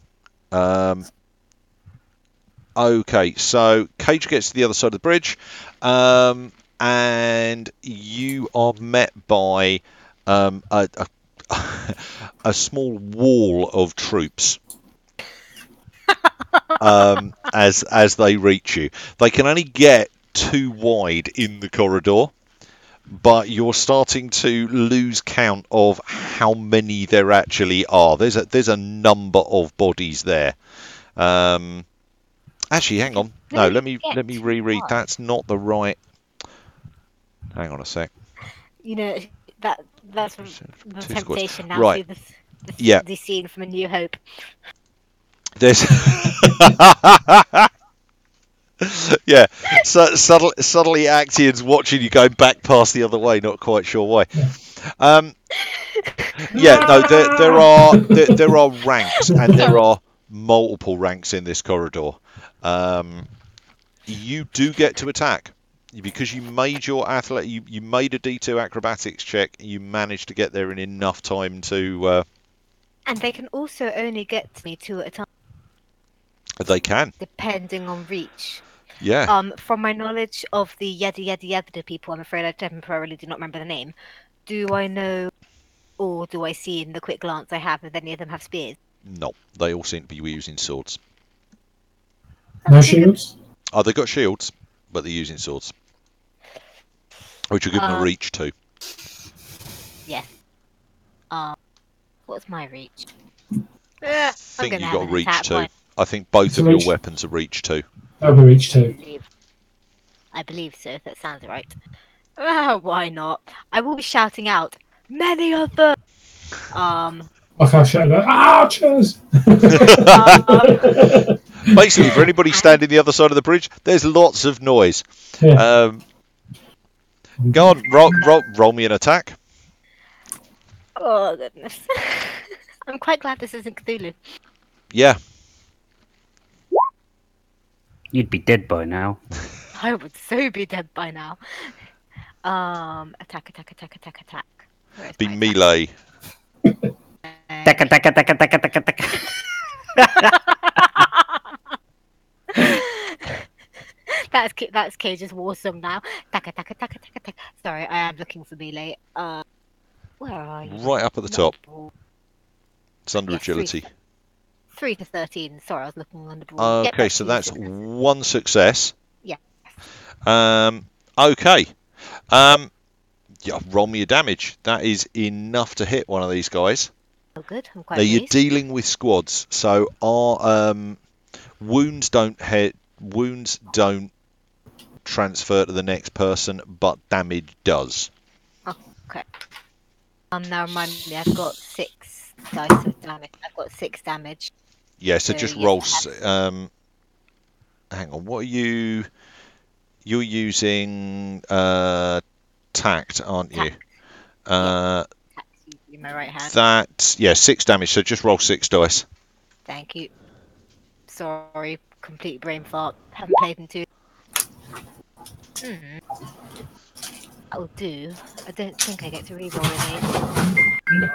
Okay, so Khoraja gets to the other side of the bridge, and you are met by a small wall of troops. As they reach you, they can only get 2 wide in the corridor, but you're starting to lose count of how many there actually are. There's a number of bodies there. Actually, hang on. No, let me reread. That's not the right. Hang on a sec. You know that's the temptation now. Right. See this scene from A New Hope. There's yeah. So suddenly Actian's watching you going back past the other way, not quite sure why. Yeah, no, there are ranks, and there are multiple ranks in this corridor. You do get to attack because you made your you made a D2 acrobatics check. You managed to get there in enough time to. And they can also only get to me 2 at a time. They can, depending on reach. Yeah. From my knowledge of the Yada people, I'm afraid I temporarily do not remember the name. Do I know, or do I see in the quick glance I have if any of them have spears? No, they all seem to be using swords. No shields? Oh, they've got shields, but they're using swords. Which will give them a reach too. Yes. What's my reach? I think you got a reach 2. I think both of your weapons are reach 2. That'll be reach 2. I believe so, if that sounds right. Why not? I will be shouting out, many of them! I can't shout out, archers! Basically, for anybody standing the other side of the bridge, there's lots of noise. Yeah. Go on, roll me an attack. Oh, goodness. I'm quite glad this isn't Cthulhu. Yeah. You'd be dead by now. I would so be dead by now. Attack. Be melee. Attack. That's Cage's war song now. Attack. Sorry, I am looking for melee. Where are you? Right up at the top. It's under agility. 3 to 13. Sorry, I was looking on the board. Okay, so that's 1 success. Yeah. Okay. Yeah, roll me a damage. That is enough to hit one of these guys. Oh, good. I'm quite Now you're pleased. dealing with squads, so our wounds don't transfer to the next person, but damage does. Okay. Now remind me, I've got 6 dice of damage. I've got 6 damage. Yeah, so just yes, roll. Hang on, what are you? You're using tact, aren't you? Tact. In my right hand. That's 6 damage. So just roll 6 dice. Thank you. Sorry, complete brain fart. Haven't played in 2. That'll do. I don't think I get to reroll any.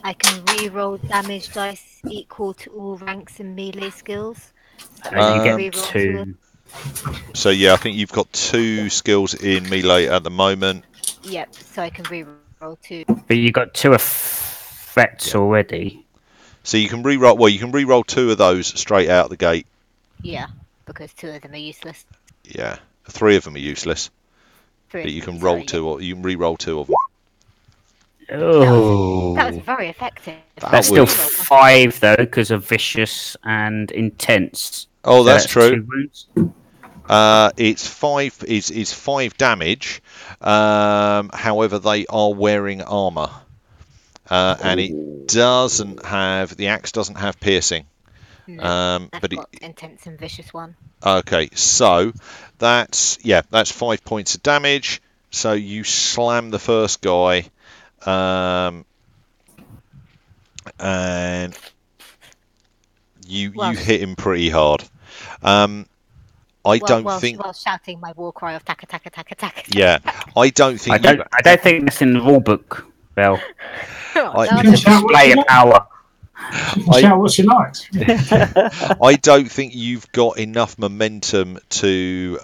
I can reroll damage dice equal to all ranks and melee skills. So you get 2. So yeah, I think you've got 2 skills in melee at the moment. Yep, so I can reroll 2. But you got 2 effects already. So you can reroll. Well, you can reroll 2 of those straight out the gate. Yeah, because 2 of them are useless. Yeah, 3 of them are useless. 3 But you can roll 2, or you can reroll 2 of them. Oh, That was very effective. that's would- still 5 though, because of vicious and intense. Oh, So that's true. 2 wounds. It's 5 is 5 damage. However, they are wearing armor, and it doesn't have the axe doesn't have piercing. No, I've But got intense and vicious one. okay, so that's 5 points of damage. So you slam the first guy, and you hit him pretty hard. I don't think. While shouting my war cry of taka taka taka taka. Yeah, I don't think. I don't think that's in the rule book, Belle. I- That You was can a- shout what Display you of like. power. She can shout what she likes. I don't think you've got enough momentum to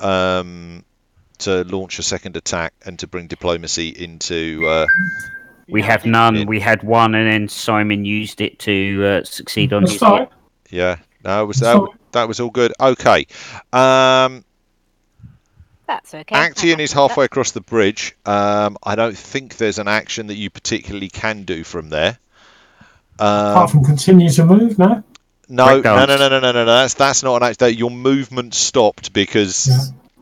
launch a second attack and to bring diplomacy into. We have none. We had one, and then Simon used it to succeed on That's his fine. hit. Yeah, no, That's fine. that was all good. Okay, That's okay. Actian is halfway across the bridge. I don't think there's an action that you particularly can do from there. Apart from continue to move, no? No. Breakdance. That's not an action. Your movement stopped because Yeah.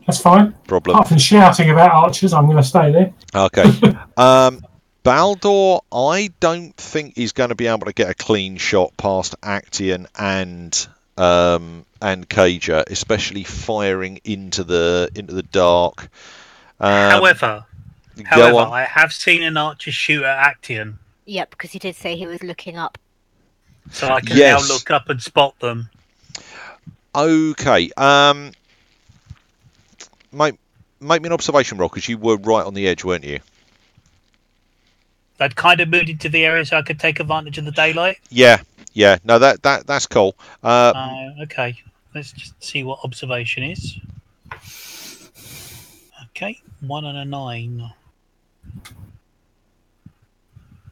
That's fine. problem. Apart from shouting about archers, I'm going to stay there. Okay. Baldur, I don't think he's going to be able to get a clean shot past Actian and Khoraja, especially firing into the dark. However, go on. I have seen an archer shoot at Actian, Yep, because he did say he was looking up. so I can Yes. now look up and spot them. Okay. Make me an observation roll because you were right on the edge, weren't you? I'd kind of moved into the area so I could take advantage of the daylight. Yeah. No, that's cool. Okay, let's just see what observation is. Okay, 1 and a 9.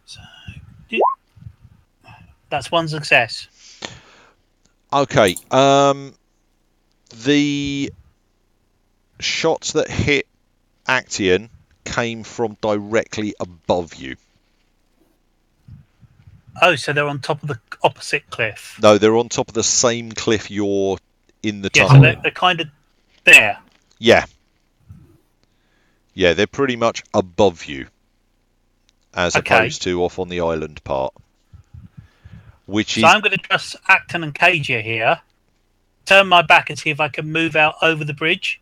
So, that's one success. Okay. The shots that hit Actian came from directly above you. Oh, so they're on top of the opposite cliff. No, they're on top of the same cliff you're in the Yeah, tunnel. so they're kind of there. Yeah, they're pretty much above you, as Okay. opposed to off on the island part. Which is So I'm going to trust Acton and Khoraja here. Turn my back and see if I can move out over the bridge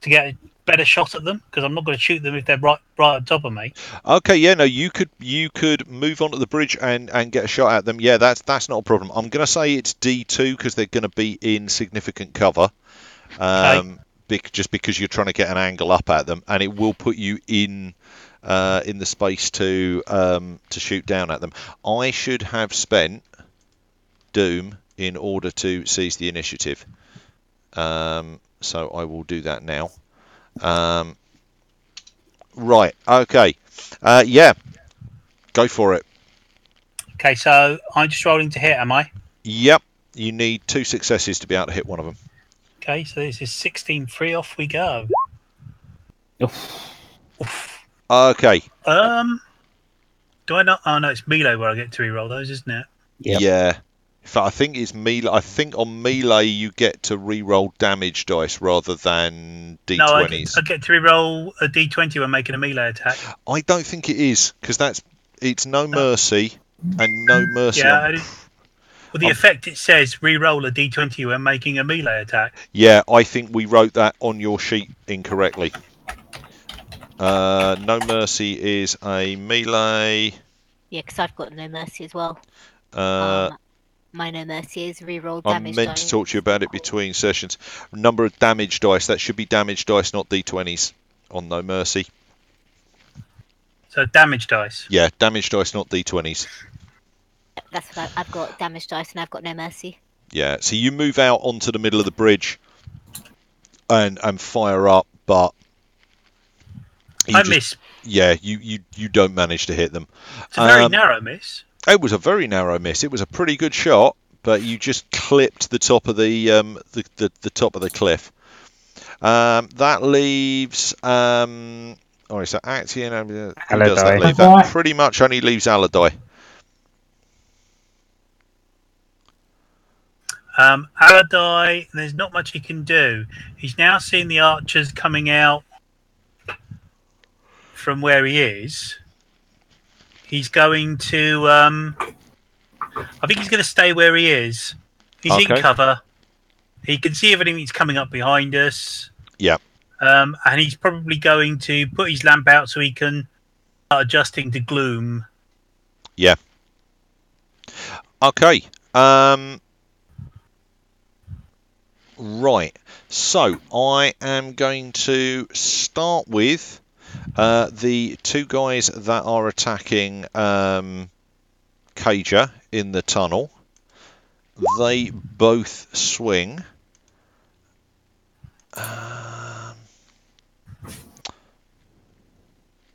to get a better shot at them, because I'm not going to shoot them if they're right on top of me. okay. Yeah, no, you could move onto the bridge and get a shot at them. Yeah, that's not a problem. I'm going to say it's D2 because they're going to be in significant cover. Just because you're trying to get an angle up at them, and it will put you in the space to shoot down at them. I should have spent Doom in order to seize the initiative, so I will do that now. Right, okay, yeah, go for it. Okay, so I'm just rolling to hit, am I? Yep, you need 2 successes to be able to hit one of them. Okay, so this is 16 free, off we go. Okay. Do I not? Oh no, it's melee where I get to reroll those, isn't it? Yep. Yeah. In fact, I think it's melee. I think on melee you get to re-roll damage dice rather than d20s. No, I get to reroll a d20 when making a melee attack. I don't think it is because it's no mercy and no mercy. Yeah, I did. Well, the effect it says re-roll a d20 when making a melee attack. Yeah, I think we wrote that on your sheet incorrectly. No mercy is a melee. Yeah, because I've got no mercy as well. My no mercy is reroll I damage. meant to talk to you about it between sessions. Number of damage dice. That should be damage dice, not d20s on no mercy. So damage dice. Yeah, damage dice, not d20s. That's what I've got damage dice and I've got no mercy. Yeah, so you move out onto the middle of the bridge and fire up, but I miss. Yeah, you don't manage to hit them. It's a very narrow miss. It was a very narrow miss. It was a pretty good shot, but you just clipped the top of the top of the cliff. That leaves All right, so Actian, who Allardyce. does that leave? That pretty much only leaves Allardyce. Allardyce, there's not much he can do. He's now seen the archers coming out from where he is. He's going to. I think he's going to stay where he is. He's in cover. He can see everything that's coming up behind us. Yeah. And he's probably going to put his lamp out so he can start adjusting to gloom. Yeah. Okay. Right. So I am going to start with the two guys that are attacking Khoraja in the tunnel. They both swing.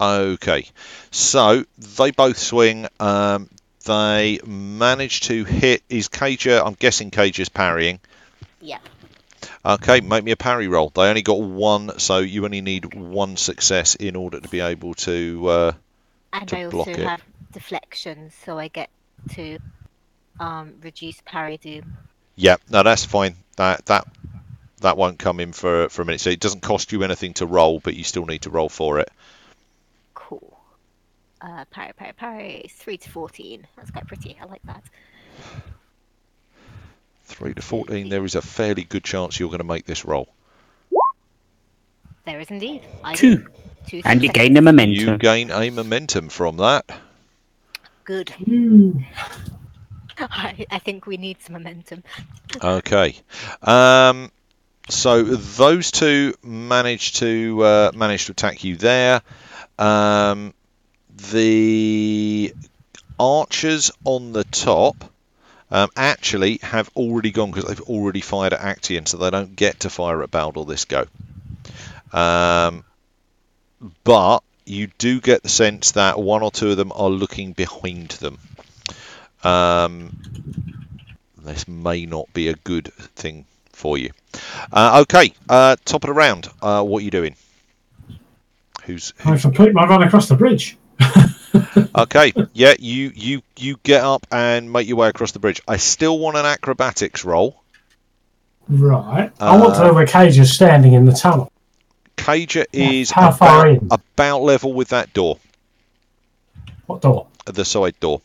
Okay, so they both swing. They manage to hit. Is Khoraja? I'm guessing Khoraja's parrying. Yeah. Okay, make me a parry roll. They only got one, so you only need one success in order to be able to And to I block also it. have deflection, so I get to reduce parry doom. Yeah, no, that's fine. That won't come in for a minute. So it doesn't cost you anything to roll, but you still need to roll for it. Cool. Parry. 3 to 14. That's quite pretty. I like that. 3 to 14. There is a fairly good chance you're going to make this roll. There is indeed. I 2. do. 2 And you successes. gain the momentum. You gain a momentum from that. Good. I think we need some momentum. Okay. So those two manage to attack you there. The archers on the top actually have already gone because they've already fired at Actian, so they don't get to fire at Baldur this go. But you do get the sense that one or two of them are looking behind them. This may not be a good thing for you. Okay, top of the round. What are you doing? I complete my run across the bridge. Okay, yeah, you get up and make your way across the bridge. I still want an acrobatics roll. Right. I want to know where Cage is standing in the tunnel. Khoraja is How far in? about level with that door. What door? The side door.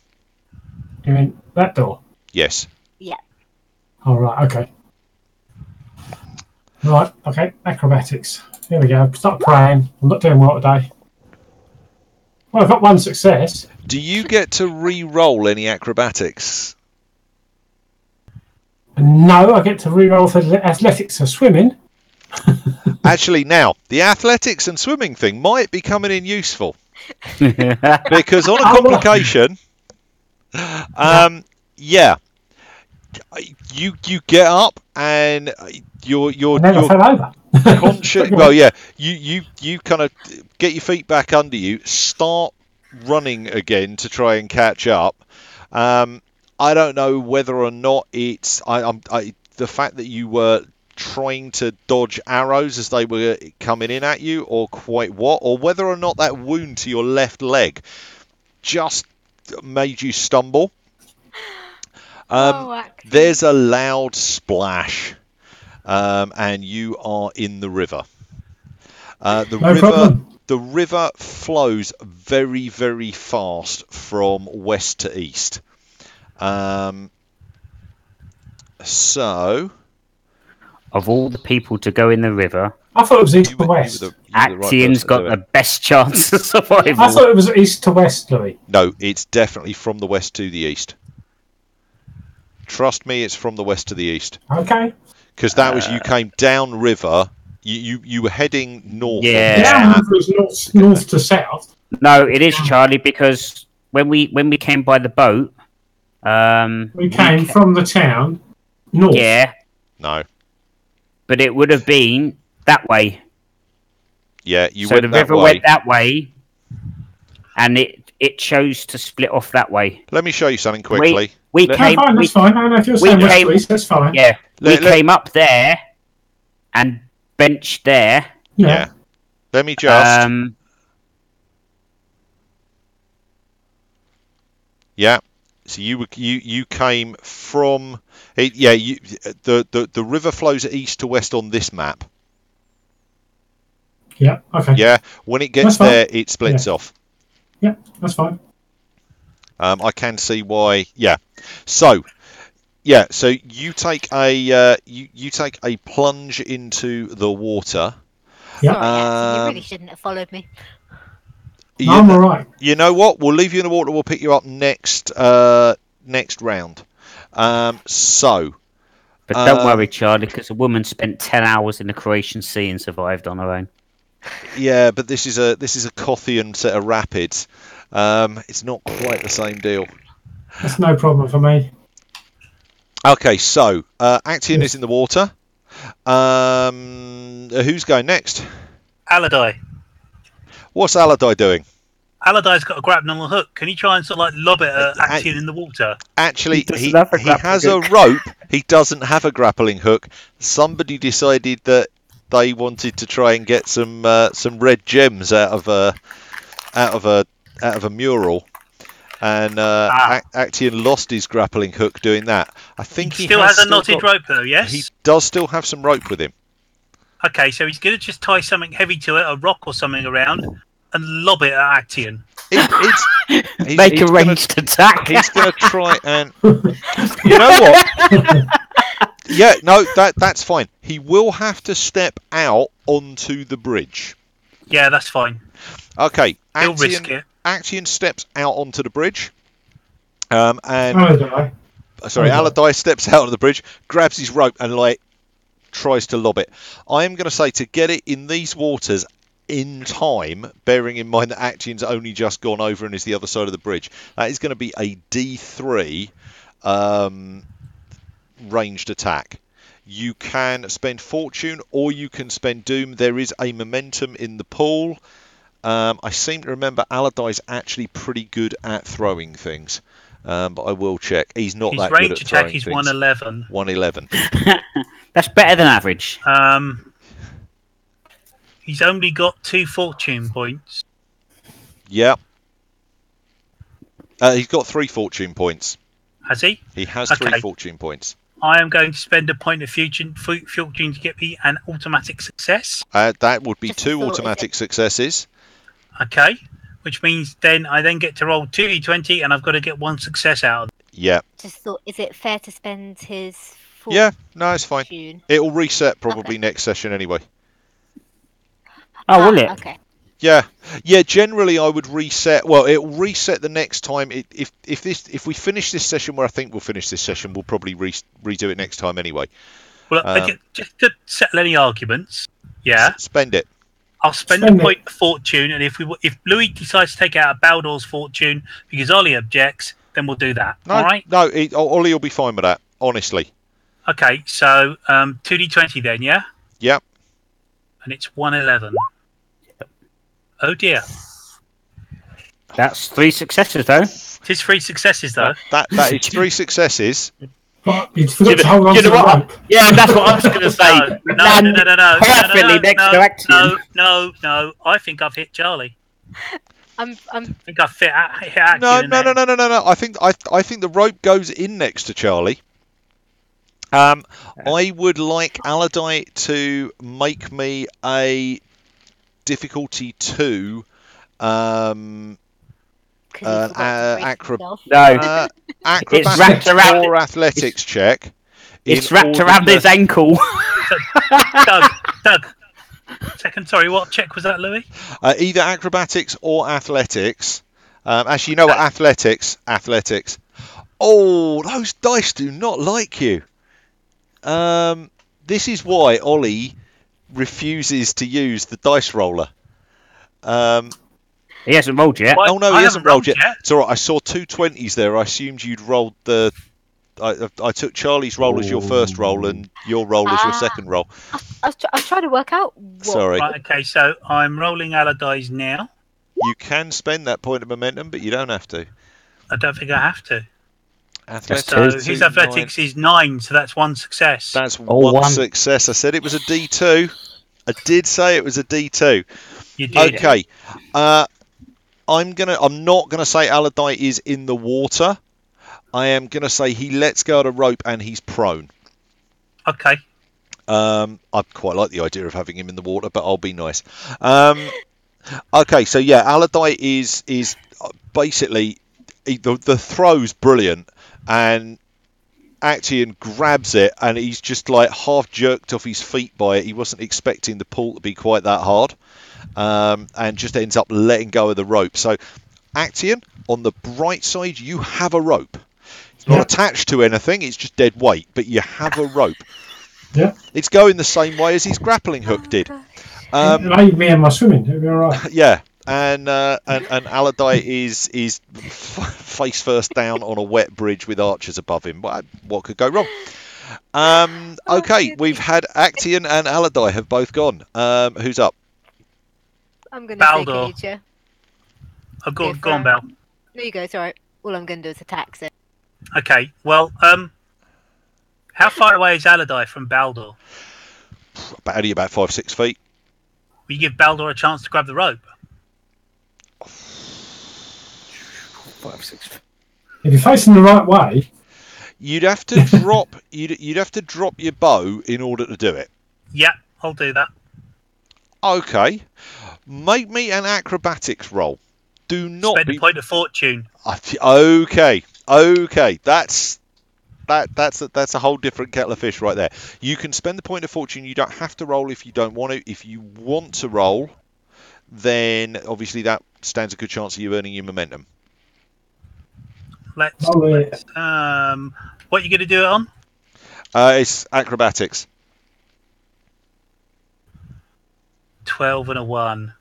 You mean that door? Yes. Yeah. All right. Okay. Right. Okay. Acrobatics. Here we go. Start praying. I'm not doing well today. Well, I've got one success. Do you get to re-roll any acrobatics? No, I get to re-roll for athletics or swimming. Actually, now, the athletics and swimming thing might be coming in useful. Because on a complication, yeah, you get up and you're fell over. conscious. Well, yeah, you kind of get your feet back under you, start running again to try and catch up. I don't know whether or not it's the fact that you were trying to dodge arrows as they were coming in at you, or quite what, or whether or not that wound to your left leg just made you stumble. There's a loud splash, and you are in the river. The river flows very, very fast from west to east. So, of all the people to go in the river, I thought it was east to west. Actian's got the best chance of survival. I thought it was east to west, Louis. No, it's definitely from the west to the east. Trust me, it's from the west to the east. Okay. Because that was, you came down river, you were heading north. Yeah. Down was north to south. No, it is, Charlie, because when we came by the boat, we came from the town north. Yeah. No. But it would have been that way. Yeah, you so went the that river way. went that way, and it chose to split off that way. Let me show you something quickly. We came. That's fine. I know if you're saying west to east, that's fine. Yeah, we came up there and benched there. Yeah. Let me just Yeah. So you came from it. Yeah. The river flows east to west on this map. Yeah. Okay. Yeah. When it gets there, it splits off. Yeah, that's fine. I can see why. Yeah. So. Yeah, so you take a you take a plunge into the water. Yeah. Sorry, Axie, you really shouldn't have followed me. No, I'm all right. You know what? We'll leave you in the water. We'll pick you up next next round. So. But don't worry, Charlie, because a woman spent 10 hours in the Croatian Sea and survived on her own. Yeah, but this is a Kothian set of rapids. It's not quite the same deal. That's no problem for me. Okay, so Actian is in the water. Who's going next? Aladai. What's Aladai doing? Aladai's got a grappling hook. Can he try and sort of like lob it at Actian in the water? Actually, he has hook. a rope. He doesn't have a grappling hook. Somebody decided that they wanted to try and get some red gems out of a mural. And Actian lost his grappling hook doing that. I think he still has a knotted rope though, yes? He does still have some rope with him. Okay, so he's going to just tie something heavy to it, a rock or something around, and lob it at Actian. Make a ranged attack. He's going to try and... You know what? Yeah, no, that's fine. He will have to step out onto the bridge. Yeah, that's fine. Okay. He'll risk it. Actian steps out onto the bridge. Aladai steps out on the bridge, grabs his rope and tries to lob it. I am going to say to get it in these waters in time, bearing in mind that Actian's only just gone over and is the other side of the bridge, that is going to be a D3 ranged attack. You can spend fortune or you can spend doom. There is a momentum in the pool. I seem to remember Aladai's actually pretty good at throwing things, but I will check. He's not that good at throwing things. His range attack is 111. 111. That's better than average. He's only got 2 fortune points. Yeah. He's got 3 fortune points. Has he? He has 3 fortune points. I am going to spend a point of fortune to get me an automatic success. That would be 2 automatic successes. Okay, which means then I get to roll 2d20 and I've got to get 1 success out of it. Yeah. Just thought, is it fair to spend his fortune? Yeah, no, it's fine. It'll reset probably next session anyway. Oh, will it? Okay. Yeah, generally I would reset. Well, it'll reset the next time. If we finish this session where I think we'll finish this session, we'll probably redo it next time anyway. Well, just to settle any arguments, yeah. Spend it. I'll spend a point of fortune, and if Louis decides to take out Baldor's fortune because Ollie objects, then we'll do that. No, all right? No, Ollie will be fine with that. Honestly. Okay, so 2d20 then, yeah. Yep. And it's 111. Oh dear. That's 3 successes though. It is 3 successes though. That is 3 successes. But you forgot to hold on to the rope. Yeah, that's what I was going to say. No. Perfectly next to Actian. No. I think I've hit Charlie. I think I've hit Actian. No. I think the rope goes in next to Charlie. I would like Aladai to make me a difficulty 2 acrobatics or athletics check. It's wrapped around his ankle. Doug. Second, sorry, what check was that, Louis? Either acrobatics or athletics. Actually, you know what? Athletics. Oh, those dice do not like you. This is why Ollie refuses to use the dice roller. He hasn't rolled yet. Oh no, he hasn't rolled yet. It's all right. I saw 2 20s there. I assumed you'd rolled the. I took Charlie's roll as your first roll and your roll as your second roll. I was trying to work out. Sorry. Right, okay, so I'm rolling Aladai's now. You can spend that point of momentum, but you don't have to. I don't think I have to. Athletics, so his athletics is 9, so that's 1 success. That's one success. I said it was a D2. I did say it was a D2. You did. Okay. I'm not gonna say Aladai is in the water. I am gonna say he lets go of the rope and he's prone. Okay. I quite like the idea of having him in the water, but I'll be nice. Okay, so yeah, Aladai is basically the throw's brilliant, and Actaeon grabs it, and he's just like half jerked off his feet by it. He wasn't expecting the pull to be quite that hard, and just ends up letting go of the rope. So, Actaeon, on the bright side, you have a rope. It's not attached to anything; it's just dead weight, but you have a rope. Yeah. It's going the same way as his grappling hook did. Me and my swimming, it'll be all right. Yeah, and Aladai is face first down on a wet bridge with archers above him. What could go wrong? Okay, we've had Actaeon and Aladai have both gone. Who's up? I'm going to say Baldur. Khoraja. Oh, go on, Bal. There you go, it's alright. All I'm going to do is attack, so... Okay, well, how far away is Aladai from Baldur? Only about 5-6 feet. Will you give Baldur a chance to grab the rope? 5-6. If you're facing the right way, You'd have to drop. You'd have to drop your bow in order to do it. Yeah, I'll do that. Okay, make me an acrobatics roll. Do not Spend a point of fortune. Okay. That's a whole different kettle of fish right there. You can spend the point of fortune. You don't have to roll if you don't want to. If you want to roll, then obviously that stands a good chance of you earning your momentum. What are you going to do it on? It's acrobatics. 12 and a 1.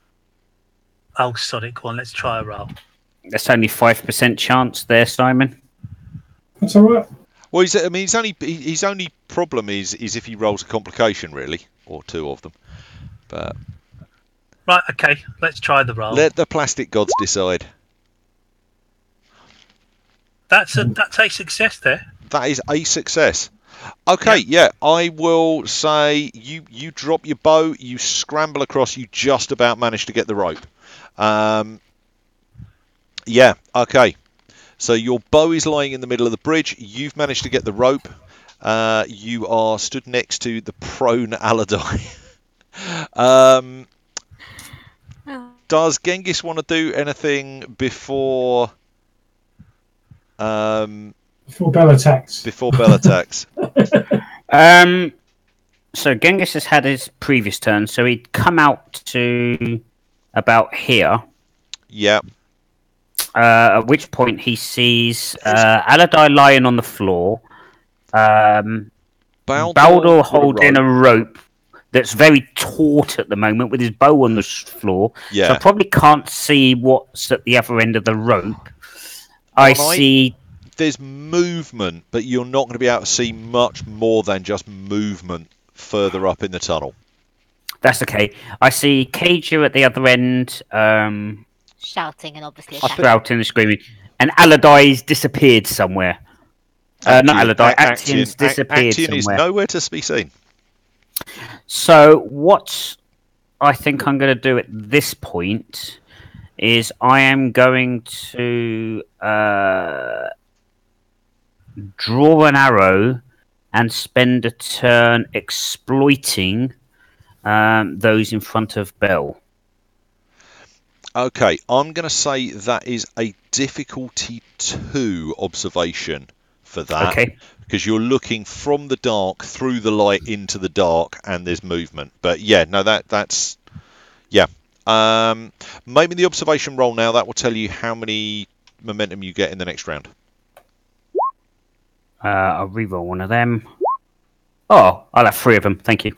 Oh, Sonic one. Let's try a roll. That's only 5% chance there, Simon. that's all right. Well, his only problem is if he rolls a complication, really, or two of them. But Right, okay. Let's try the roll. let the plastic gods decide. That's a success there. That is a success. Okay, yeah, I will say you drop your bow, you scramble across, you just about manage to get the rope. Yeah, okay. So your bow is lying in the middle of the bridge. You've managed to get the rope. You are stood next to the prone Aladai. Does Genghis want to do anything before Bell attacks? Before Bell attacks. So Genghis has had his previous turn, so he'd come out to about here. Yeah. At which point he sees Aladai lying on the floor. Baldur holding a rope that's very taut at the moment with his bow on the floor. Yeah. So I probably can't see what's at the other end of the rope. I see... There's movement, but you're not going to be able to see much more than just movement further up in the tunnel. That's okay. I see Khoraja at the other end... shouting and obviously shouting and screaming. And Aladai's disappeared somewhere. Not Aladai, Actaeon's disappeared Actaeon somewhere. is nowhere to be seen. So what I think I'm going to do at this point is I am going to draw an arrow and spend a turn exploiting those in front of Bell. Okay, I'm going to say that is a difficulty 2 observation for that. Okay. Because you're looking from the dark through the light into the dark, and there's movement. But yeah, no, that's yeah. Make me the observation roll now. That will tell you how many momentum you get in the next round. I'll reroll one of them. Oh, I'll have 3 of them. Thank you.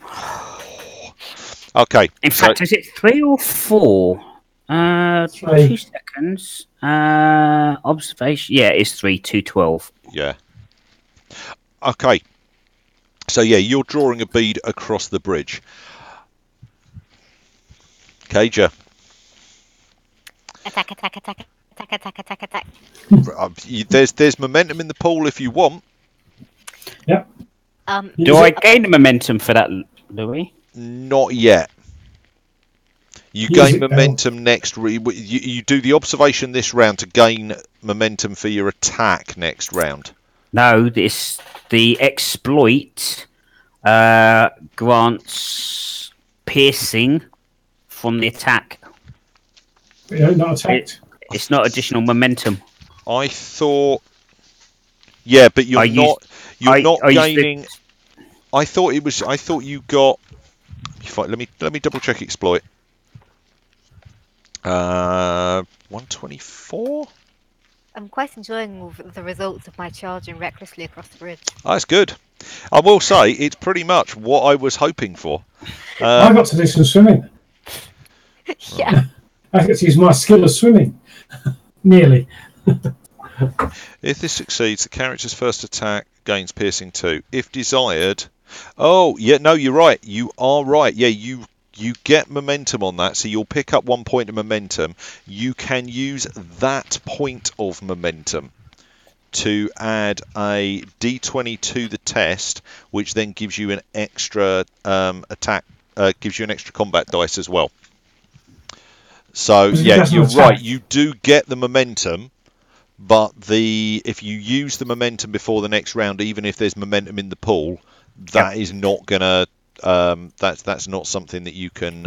Okay. In fact, is it 3 or 4? 2 seconds. Observation. Yeah, it's 3. 212. Yeah. Okay. So yeah, you're drawing a bead across the bridge. Khoraja. attack. There's momentum in the pool if you want. Yep. Do I gain momentum for that, Louis? Not yet. You gain momentum next. You do the observation this round to gain momentum for your attack next round. No, this the exploit grants piercing from the attack. But you're not attacked. It's not additional momentum. I thought. Yeah, but you're not gaining. I thought it was. I thought you got. Let me double check exploit. 124. I'm quite enjoying the results of my charging recklessly across the bridge. That's good. I will say it's pretty much what I was hoping for. I got to do some swimming. Yeah. I get to use my skill of swimming. Nearly. If this succeeds, the character's first attack gains piercing 2. If desired... Oh, yeah, no, you're right. You are right. Yeah, you get momentum on that, so you'll pick up 1 point of momentum. You can use that point of momentum to add a d20 to the test, which then gives you an extra attack, gives you an extra combat dice as well. So, yeah, you're right. You do get the momentum, but if you use the momentum before the next round, even if there's momentum in the pool, that is not gonna. That's not something that you can.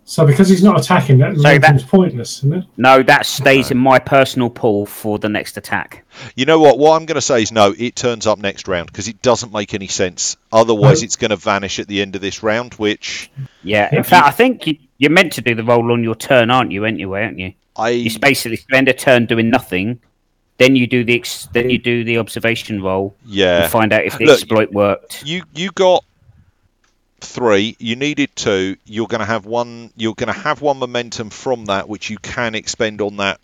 So because he's not attacking, that momentum's pointless, isn't it? No, that stays in my personal pool for the next attack. You know what? What I'm going to say is no. It turns up next round because it doesn't make any sense. Otherwise, it's going to vanish at the end of this round. Which. Yeah. In fact, I think you're meant to do the roll on your turn, aren't you? Anyway, aren't you? You basically spend a turn doing nothing. Then you do the observation roll. Yeah. And find out if the exploit worked. You got 3. You needed 2. You're going to have 1. You're going to have 1 momentum from that, which you can expend on that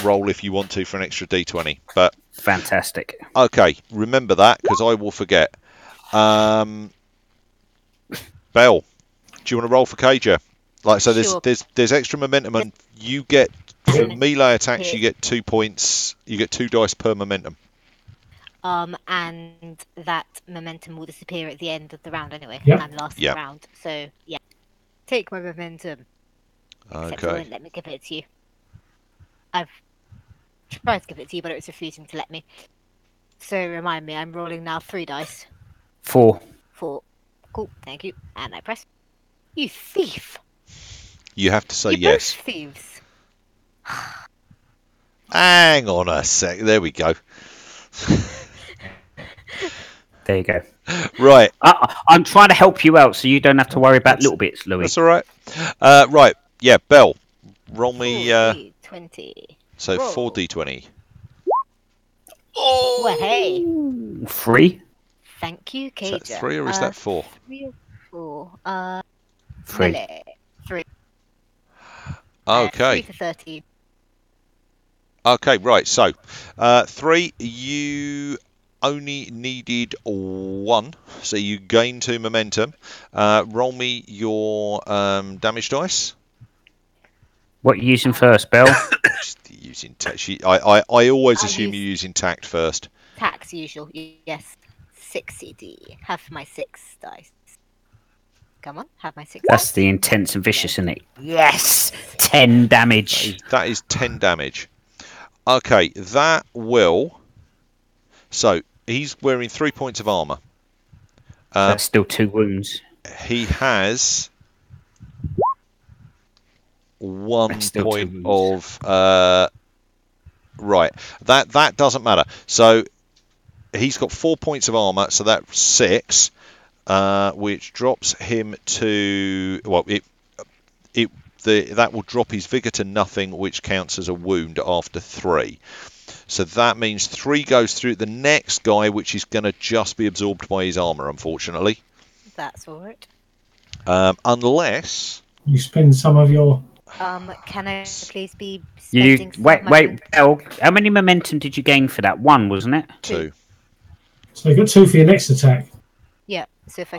roll if you want to for an extra d20. But fantastic. Okay, remember that because I will forget. Belle, do you want to roll for Khoraja? Like so, Sure. there's extra momentum, and you get for melee attacks. You get 2 points. You get 2 dice per momentum. And that momentum will disappear at the end of the round anyway, Yep. and last Yep. round. So yeah, take my momentum. Except it Okay. won't let me give it to you. I've tried to give it to you, but it's refusing to let me. So remind me, I'm rolling now 3 dice. 4. 4. Cool, thank you. And I press. You thief! You have to say You're yes. both thieves. Hang on a sec. There we go. There you go. Right. I'm trying to help you out so you don't have to worry about little bits, Louis. That's all right. Right. Yeah, Belle. Roll me. 4d20. So Roll. 4d20. Well, hey. 3. Thank you, Is Khoraja. that 3 or is that 4? 3 or 4? 3. Melee. 3. 3 Okay. to 13. Okay, right. So, 3, you only needed 1, so you gain 2 momentum. Roll me your damage dice. What are you using first, Belle? Just using I always I assume use- you're using tact first. Tax usual, yes. 6 CD. Have my 6 dice. Come on, have my 6 That's dice. the intense and vicious, isn't it? Yes! 10 damage. That is 10 damage. Okay, that will... So, he's wearing 3 points of armour. That's still 2 wounds. He has 1 That's still point 2 wounds. of... right, that doesn't matter. So, he's got 4 points of armour, so that's 6, which drops him to... Well, that will drop his vigour to nothing, which counts as a wound after 3. So that means 3 goes through the next guy, which is going to just be absorbed by his armour, unfortunately. That's alright. Unless... You spend some of your... Can I please be You spending some of my wait, Belle. How many momentum did you gain for that? 1, wasn't it? 2. So you've got 2 for your next attack. Yeah, so if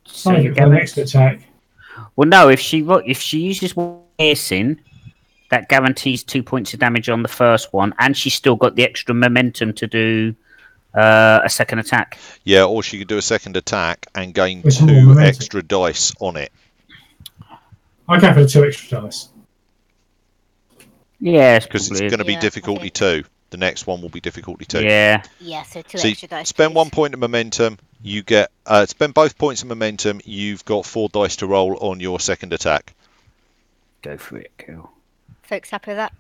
So you get the next attack. Well, no. If she uses piercing, that guarantees 2 points of damage on the first one, and she's still got the extra momentum to do a second attack. Yeah, or she could do a second attack and gain With 2 more momentum. extra dice on it. I go for the 2 extra dice. Yeah, Because it's going to be difficulty 2. The next one will be difficulty 2. Yeah. Yeah, so 2 So extra dice. spend please. 1 point of momentum. You get spend both points of momentum. You've got 4 dice to roll on your second attack. Go for it, cool. Folks happy with that?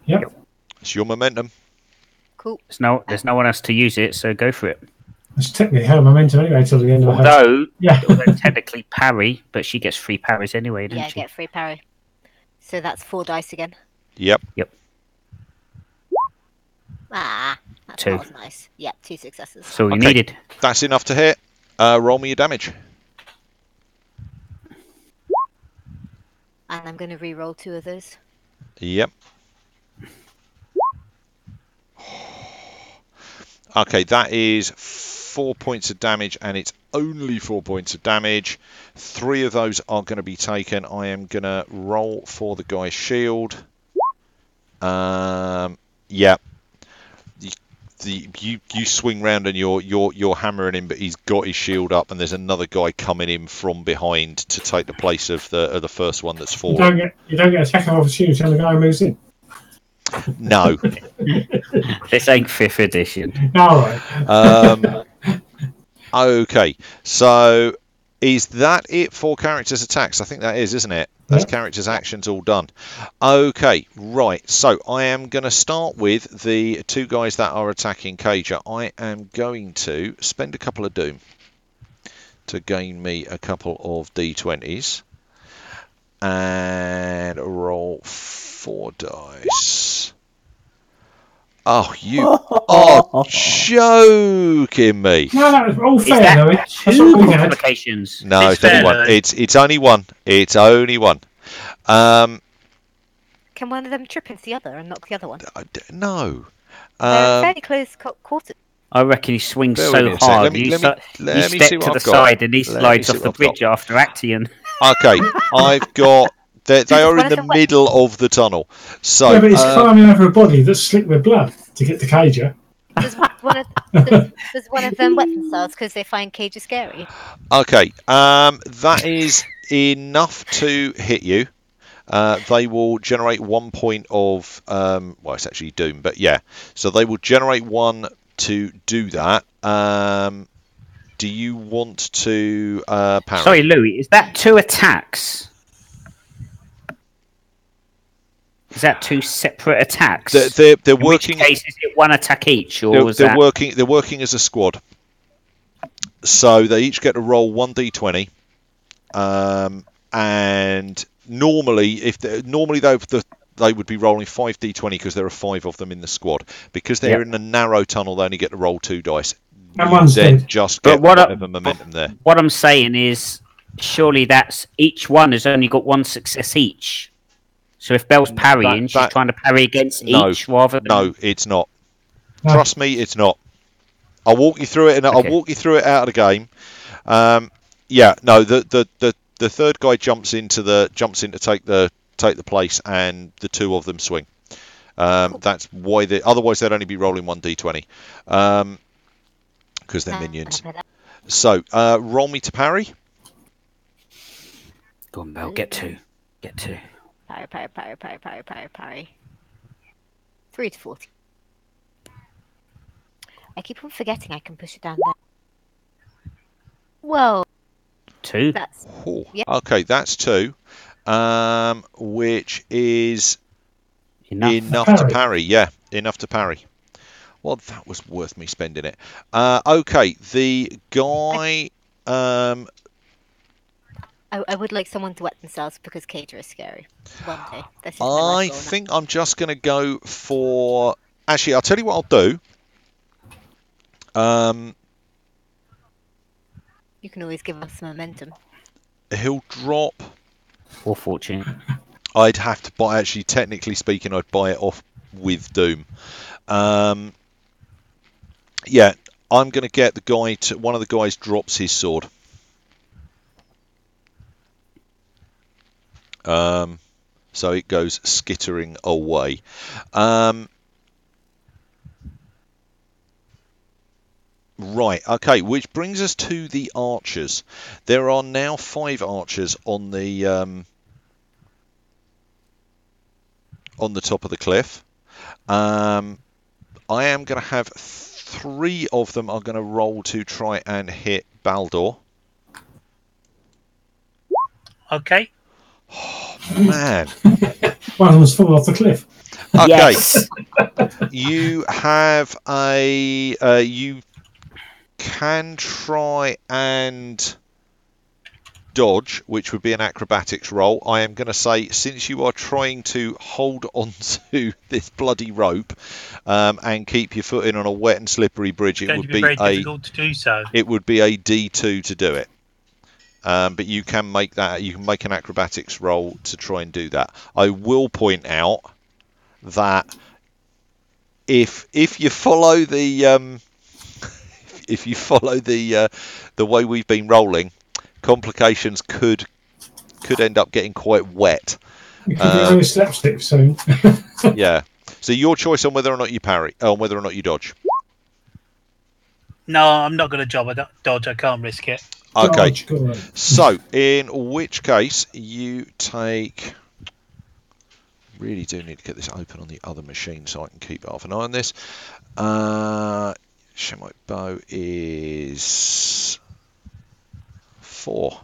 Yep. It's your momentum. Cool. There's no one else to use it, so go for it. It's technically her momentum anyway till the end of the Although Yeah. technically parry, but she gets 3 parries anyway, doesn't Yeah, she? get free parry. So that's 4 dice again. Yep. Ah, that's 2. not nice. Yep, 2 successes. That's all you Okay. needed. That's enough to hit. Roll me your damage. And I'm going to re-roll 2 of those. Yep. Okay, that is 4 points of damage, and it's only 4 points of damage. 3 of those are going to be taken. I am going to roll for the guy's shield. Yeah. You swing round and you're hammering him, but he's got his shield up, and there's another guy coming in from behind to take the place of the first one that's fallen. You don't get attack of opportunity when the guy moves in. No. This ain't 5th edition. All right. Okay, so is that it for characters' attacks? I think that is, isn't it? That's characters' actions all done. Okay, right. So I am going to start with the 2 guys that are attacking Khoraja. I am going to spend a couple of doom to gain me a couple of d20s and roll 4 dice. Oh, you are joking me. No, that was all Is fair, that Louis. That's 2 what we had. complications? No, It's it's only fair, one. though. It's only one. It's only one. Can one of them trip into the other and knock the other one? No. They're fairly close quarters. I reckon he swings Bear with so me a sec. hard. Let me you step to what the I've got. side and he Let me slides see off what the I've got. bridge after Actian. Okay, I've got. They are one in of the them wet? middle of the tunnel. So Yeah, but he's climbing over a body that's slick with blood to get to Khoraja. Does one of them wet themselves because they find Cager scary? okay, that is enough to hit you. They will generate 1 point of. Well, it's actually doom, but yeah. So they will generate 1 to do that. Do you want to parry? Sorry, Louis, is that 2 attacks? Is that 2 separate attacks? They're In working. which case, is it 1 attack each, or was They're that... working. They're working as a squad. So they each get to roll 1d20, and normally, they would be rolling 5d20 because there are 5 of them in the squad. Because they're in a narrow tunnel, they only get to roll 2 dice. And one's dead. Just But get whatever momentum there. What I'm saying is, surely that's each one has only got 1 success each. So if Belle's parrying, she's trying to parry against each rather than... No, it's not. No. Trust me, it's not. I'll walk you through it, and I'll walk you through it out of the game. Yeah, no. The third guy jumps in to take the place, and the 2 of them swing. That's why otherwise they'd only be rolling 1d20 because they're minions. So roll me to parry. Go on, Belle, get 2. Get 2. Parry. 3 to 40. I keep on forgetting I can push it down there. Whoa. 2? That's... Oh, yeah. okay, that's 2, which is enough to parry. Yeah, enough to parry. Well, that was worth me spending it. Okay, the guy... I would like someone to wet themselves because Cager is scary. One day. That's just my I life goal now. think I'm just going to go for... Actually, I'll tell you what I'll do. You can always give us momentum. He'll drop... Or fortune. I'd have to buy... Actually, technically speaking, I'd buy it off with Doom. Yeah, I'm going to get the guy to... One of the guys drops his sword. So it goes skittering away. Right, okay, which brings us to the archers. There are now 5 archers on the on the top of the cliff. I am going to have 3 of them are going to roll to try and hit Baldur. Okay. Oh, man. One of them's fallen off the cliff. Okay. Yes. You have you can try and dodge, which would be an acrobatics roll. I am going to say, since you are trying to hold onto this bloody rope and keep your foot in on a wet and slippery bridge, It's going to be very difficult to do so. It would be a D2 to do it. But you can make that. You can make an acrobatics roll to try and do that. I will point out that if you follow the the way we've been rolling, complications could end up getting quite wet. You could be on a slapstick soon. Yeah. So your choice on whether or not you parry, on whether or not you dodge. No, I'm not going to dodge. I can't risk it. Okay. Dodge, So in which case you take. Really do need to get this open on the other machine so I can keep half an eye on this. Shemite bow is 4.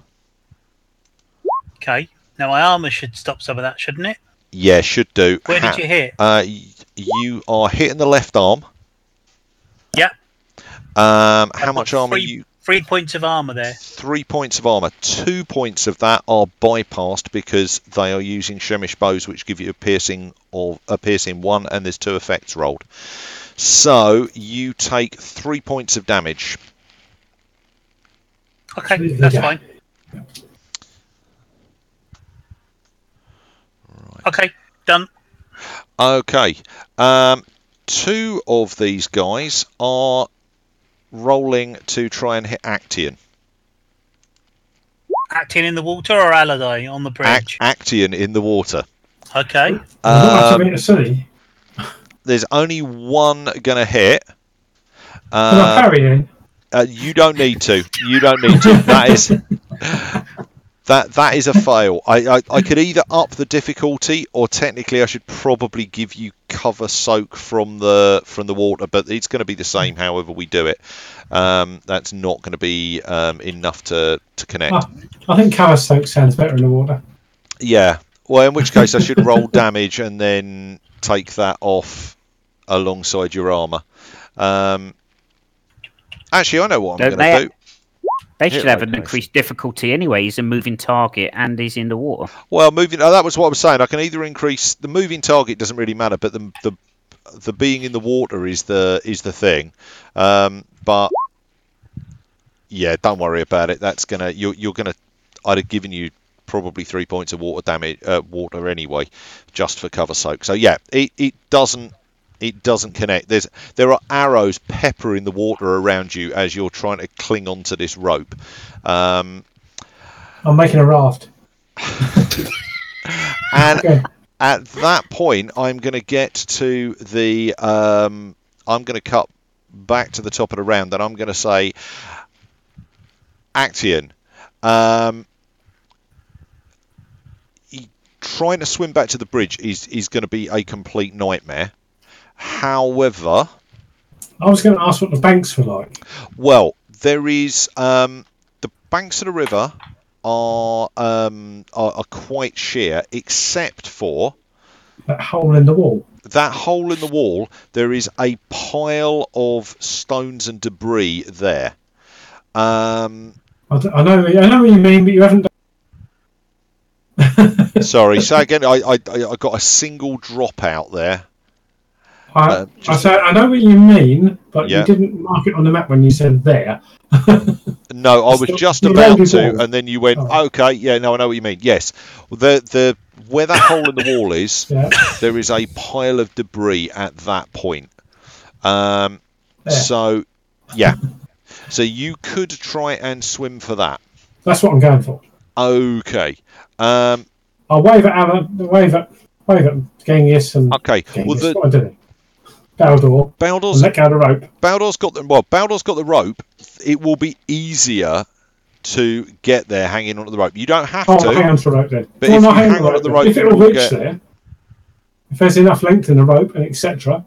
Okay. Now my armour should stop some of that, shouldn't it? Yeah, should do. Where did you hit? You are hitting the left arm. Yeah. How much armour you? 3 points of armour there. 3 points of armour. 2 points of that are bypassed because they are using Shemish bows, which give you a piercing 1, and there's 2 effects rolled. So you take 3 points of damage. Okay, that's fine. Right. Okay, done. Okay. 2 of these guys are rolling to try and hit Actian. Acting in the water or Aladai on the bridge? Actian in the water. Okay. to see. There's only one going to hit. Can I parry then? You don't need to. You don't need to. That is a fail. I could either up the difficulty, or technically I should probably give you cover soak from the water, but it's going to be the same however we do it. That's not going to be enough to connect. I think cover soak sounds better in the water. Yeah. Well, in which case I should roll damage and then take that off alongside your armour. Actually, I know what I'm going to do. They should have an increased difficulty anyway. He's a moving target and he's in the water. Well, that was what I was saying. I can either increase the moving target, doesn't really matter, but the being in the water is the thing. But yeah, don't worry about it. That's gonna you're gonna. I'd have given you probably 3 points of water damage, water anyway, just for cover soak. So yeah, it doesn't connect. There are arrows peppering the water around you as you're trying to cling onto this rope. I'm making a raft. And okay. At that point, I'm going to get to the. I'm going to cut back to the top of the round, and I'm going to say, Actian. Trying to swim back to the bridge is going to be a complete nightmare. However, I was going to ask what the banks were like. Well, there is the banks of the river are quite sheer, except for that hole in the wall. That hole in the wall. There is a pile of stones and debris there. I know what you mean, but you haven't. Sorry, say again. I got a single drop out there. I know what you mean, but you didn't mark it on the map when you said there. No, I was just about to, and then you went, okay, yeah, no, I know what you mean. Yes, the where that hole in the wall is, there is a pile of debris at that point. So, yeah. So you could try and swim for that. That's what I'm going for. Okay. I'll wave at Genghis and okay. Genghis. Well, what I do? Baldur's let go of the rope. Baldur's got the rope. It will be easier to get there hanging onto the rope. You don't have to. Hang on to the rope then. But if you hang on to the rope, if it will reach there, If there's enough length in the rope and etc.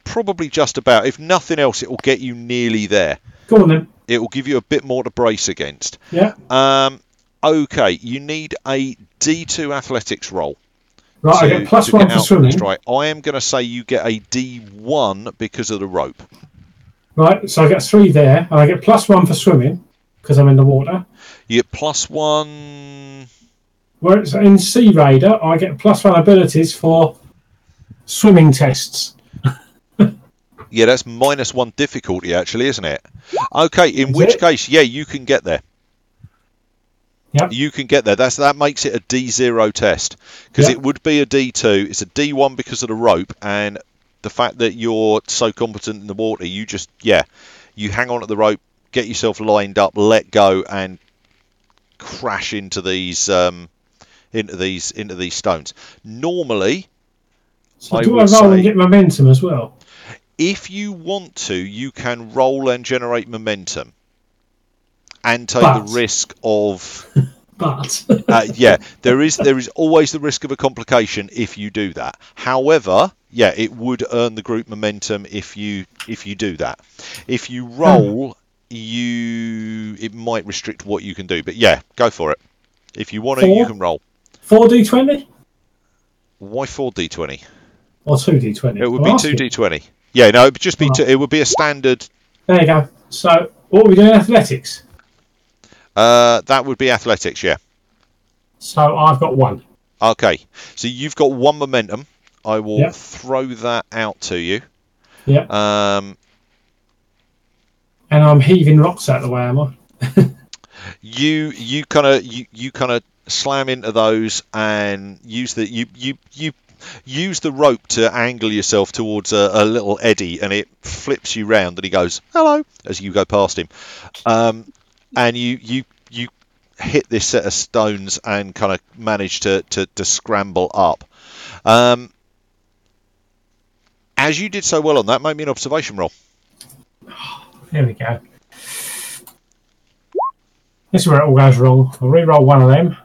Probably just about. If nothing else, it will get you nearly there. Go on then. It will give you a bit more to brace against. Yeah. Okay, you need a D2 athletics roll. Right, I get +1 for swimming. I am going to say you get a D1 because of the rope. Right, so I get 3 there, and I get +1 for swimming because I'm in the water. You get +1. Where it's in Sea Raider, I get +1 abilities for swimming tests. Yeah, that's -1 difficulty, actually, isn't it? Okay, in which case, yeah, you can get there. Yep. You can get there. That makes it a D0 test because it would be a D2. It's a D1 because of the rope and the fact that you're so competent in the water. You just you hang on to the rope, get yourself lined up, let go, and crash into these stones. Normally, so do I roll and get momentum as well? If you want to, you can roll and generate momentum. And take the risk of, there is always the risk of a complication if you do that. However, it would earn the group momentum if you do that. If you roll, it might restrict what you can do. But go for it. If you want to, you can roll. 4d20. Why 4d20? Or 2d20? It would be 2d20. Yeah, no, it would just be. It would be a standard. There you go. So, what are we doing? Athletics. That would be athletics, yeah. So I've got 1. Okay, so you've got 1 momentum. I will throw that out to you. Yeah. And I'm heaving rocks out the way, am I? you kind of slam into those and use the rope to angle yourself towards a little eddy, and it flips you round, and he goes hello as you go past him. And you hit this set of stones and kind of manage to scramble up. As you did so well on that, make me an observation roll. There we go. This is where it all goes wrong. I'll re-roll one of them.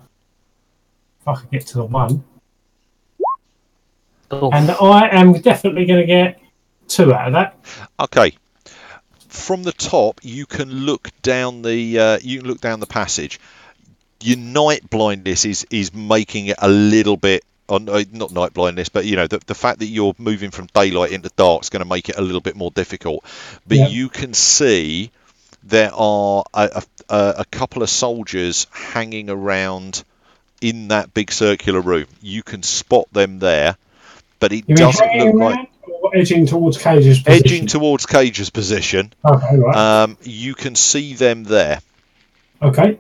If I can get to the 1. Oh. And I am definitely going to get 2 out of that. Okay. From the top, you can look down the passage. Your night blindness is making it a little bit, not night blindness, but the fact that you're moving from daylight into dark is going to make it a little bit more difficult. But you can see there are a couple of soldiers hanging around in that big circular room. You can spot them there, but it doesn't look like. Edging towards Cage's position. Edging towards Cage's position. Okay, right. You can see them there. Okay.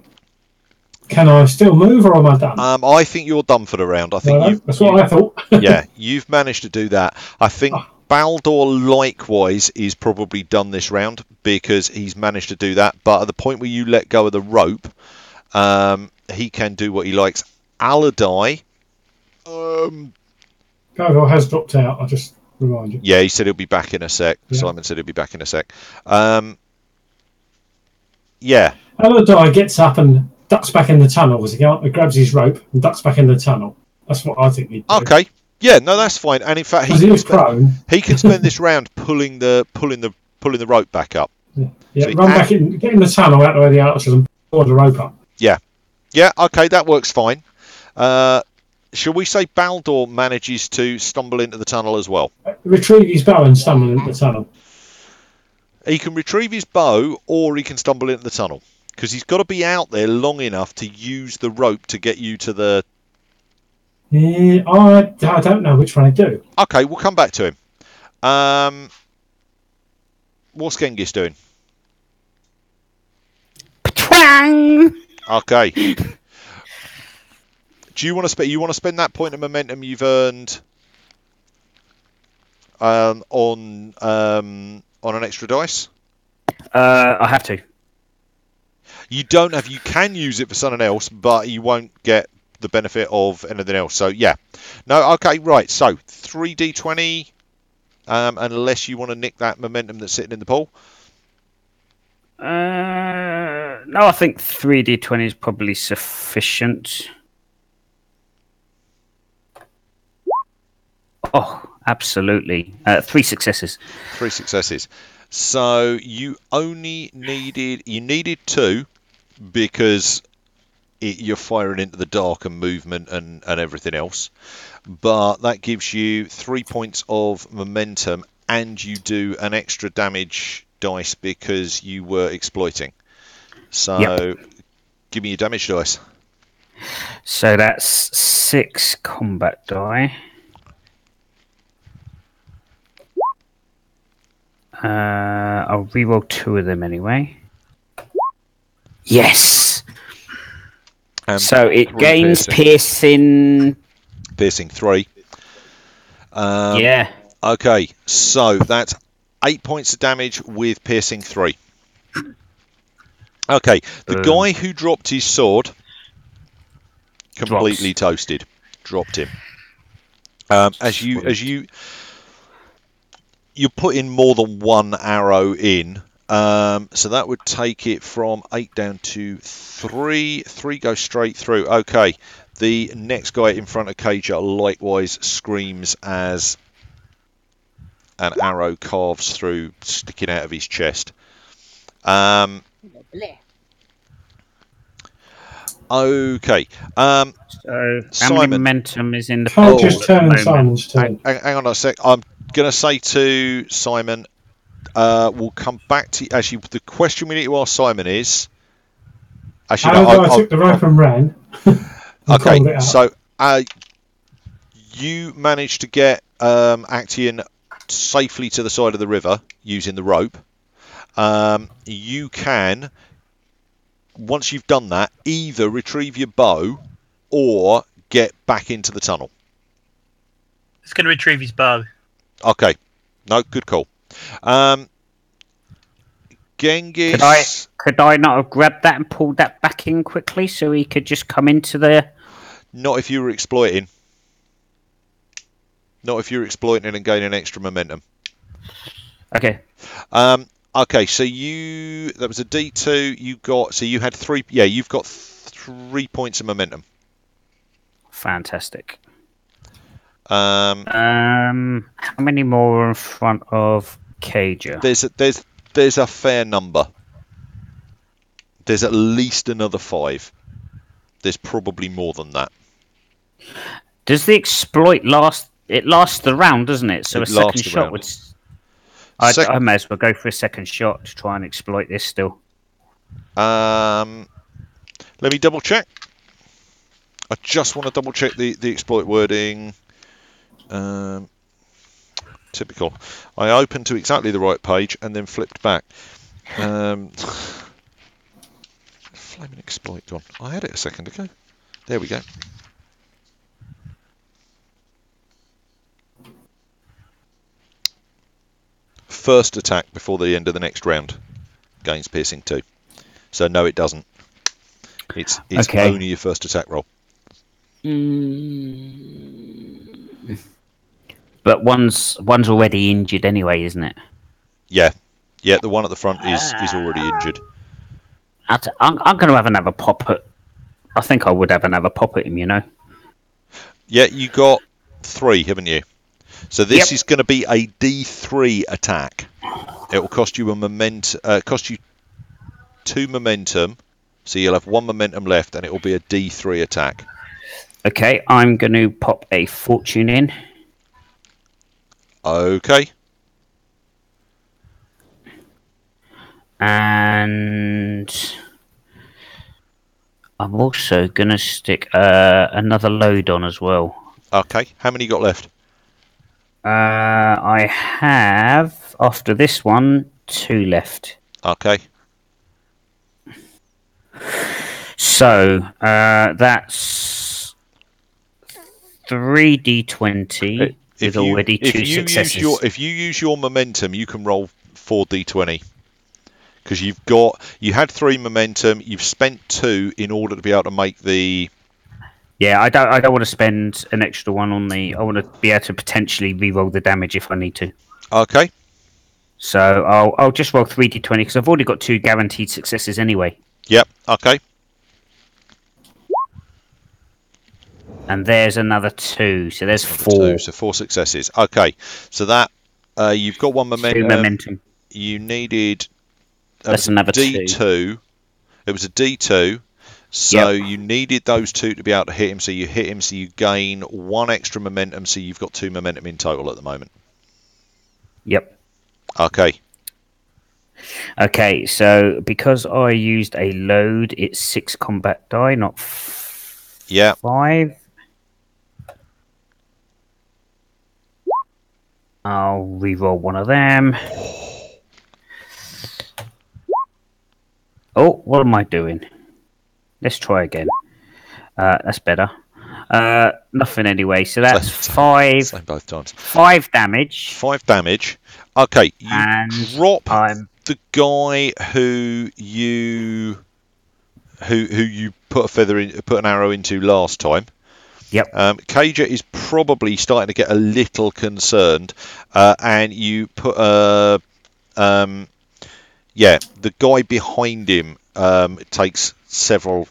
Can I still move, or am I done? I think you're done for the round. I think that's what I thought. Yeah, you've managed to do that. I think Baldur likewise is probably done this round because he's managed to do that. But at the point where you let go of the rope, he can do what he likes. Aladai. Baldur has dropped out. I just. Remind you. Yeah, he said he'll be back in a sec. Yeah. Simon said he'll be back in a sec. Yeah. Aladai gets up and ducks back in the tunnel as he grabs his rope and ducks back in the tunnel. That's what I think he'd do. Okay. Yeah, no, that's fine. And in fact, he can spend this round pulling the rope back up. Yeah, so run back in, get in the tunnel out the way of the archers and pull the rope up. Yeah. Yeah, okay, that works fine. Shall we say Baldur manages to stumble into the tunnel as well? Retrieve his bow and stumble into the tunnel. He can retrieve his bow, or he can stumble into the tunnel. Because he's got to be out there long enough to use the rope to get you to the... Yeah, I don't know which one I do. Okay, we'll come back to him. What's Genghis doing? Twang! Okay. Do you want to spend that point of momentum you've earned on an extra dice? I have to. You don't have. You can use it for something else, but you won't get the benefit of anything else. So yeah, no. Okay, right. So 3d20, unless you want to nick that momentum that's sitting in the pool. No, I think 3d20 is probably sufficient. Oh, absolutely. 3 successes. 3 successes. So you needed 2 because you're firing into the dark and movement and everything else. But that gives you 3 points of momentum, and you do an extra damage dice because you were exploiting. So give me your damage dice. So that's 6 combat die. I'll reroll 2 of them anyway. Yes! So it gains piercing. Piercing 3. Yeah. Okay, so that's 8 points of damage with piercing 3. Okay, the guy who dropped his sword completely toasted. Dropped him. As you're putting more than one arrow in, so that would take it from 8 down to 3. 3 goes straight through. Okay, the next guy in front of Khoraja likewise screams as an arrow carves through, sticking out of his chest. Okay. So Simon, how many momentum is in the Can't just turn Simon's turn. Hang on a sec. I'm going to say to Simon, we'll come back to... Actually, the question we need to ask Simon is... Actually, I took the rope and ran. Okay, so you managed to get Actian safely to the side of the river using the rope. You can... Once you've done that, either retrieve your bow or get back into the tunnel. It's going to retrieve his bow. Okay. No, good call. Genghis... Could I not have grabbed that and pulled that back in quickly so he could just come into the... Not if you were exploiting. Not if you're exploiting and gaining extra momentum. Okay. Okay, so that was a D2. You had 3. Yeah, you've got 3 points of momentum. Fantastic. How many more are in front of Khoraja? There's a fair number. There's at least another 5. There's probably more than that. Does the exploit last? It lasts the round, doesn't it? So a second shot would. I may as well go for a second shot to try and exploit this still. Let me double check. I just want to double check the exploit wording. Typical. I opened to exactly the right page and then flipped back. Flaming exploit gone. I had it a second ago. There we go. First attack before the end of the next round gains piercing 2. So no, it doesn't. It's okay. Only your first attack roll. But one's already injured anyway, isn't it? Yeah. The one at the front is already injured. I'm going to have another pop at... I think I would have another pop at him, you know. Yeah, you got 3, haven't you? So this is going to be a D3 attack. It will cost you cost you 2 momentum, so you'll have 1 momentum left, and it will be a D3 attack. Okay, I'm going to pop a fortune in. Okay. And I'm also going to stick another load on as well. Okay, how many you got left? I have, after this one, 2 left. Okay. So, that's 3d20 with already 2 successes. If you use your momentum, you can roll 4d20. Because you had 3 momentum, you've spent 2 in order to be able to make the... Yeah, I don't want to spend an extra one on the... I want to be able to potentially re-roll the damage if I need to. Okay. So I'll just roll 3d20 because I've already got 2 guaranteed successes anyway. Yep, okay. And there's another 2, so there's Another 4. 2, so 4 successes. Okay, so that you've got 1 momentum. 2 momentum. You needed. That's another D2. 2. It was a D2. So you needed those 2 to be able to hit him. So you hit him. So you gain 1 extra momentum. So you've got 2 momentum in total at the moment. Yep. Okay. Okay, so because I used a load, it's 6 combat die, not 5. I'll re-roll one of them. Oh, what am I doing? Let's try again. That's better. Nothing anyway. So that's 5. Same both times. 5 damage. 5 damage. Okay, you And drop the guy who you put an arrow into last time. Yep. Khoraja is probably starting to get a little concerned, and you put the guy behind him takes several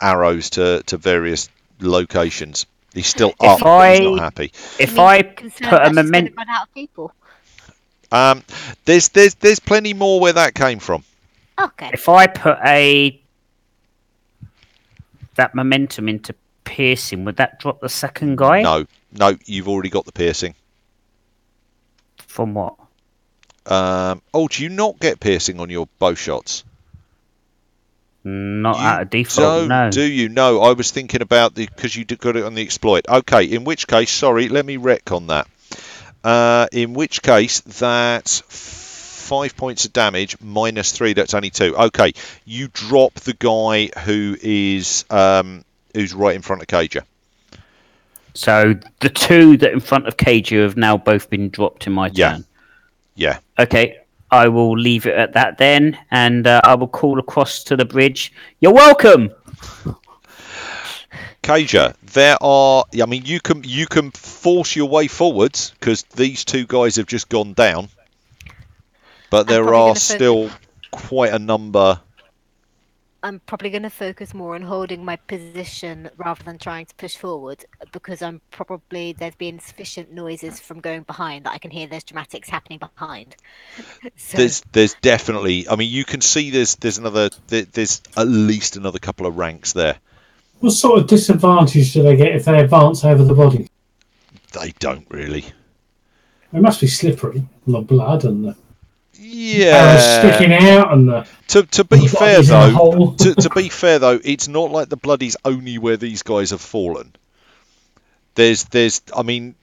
arrows to various locations. He's still up, but he's not happy. If I put a momentum, run out of people. There's plenty more where that came from. Okay. If I put that momentum into piercing, would that drop the second guy? No, you've already got the piercing. From what? Do you not get piercing on your bow shots? Not out of default, no. Do you? No, I was thinking about because you got it on the exploit. Okay, in which case, sorry, let me retcon that. In which case, that's 5 points of damage minus 3. That's only 2. Okay, you drop the guy who's right in front of Khoraja. So the 2 that in front of Khoraja have now both been dropped in my turn. Yeah. Okay, I will leave it at that then, and I will call across to the bridge. You're welcome. Khoraja, you can force your way forwards because these 2 guys have just gone down, but there are still quite a number. I'm probably going to focus more on holding my position rather than trying to push forward, because there's been sufficient noises from going behind that I can hear there's dramatics happening behind. So... There's definitely. I mean, you can see there's at least another couple of ranks there. What sort of disadvantage do they get if they advance over the body? They don't really. It must be slippery, and the blood and the arrows sticking out and the. To be fair though, it's not like the blood is only where these guys have fallen. I mean.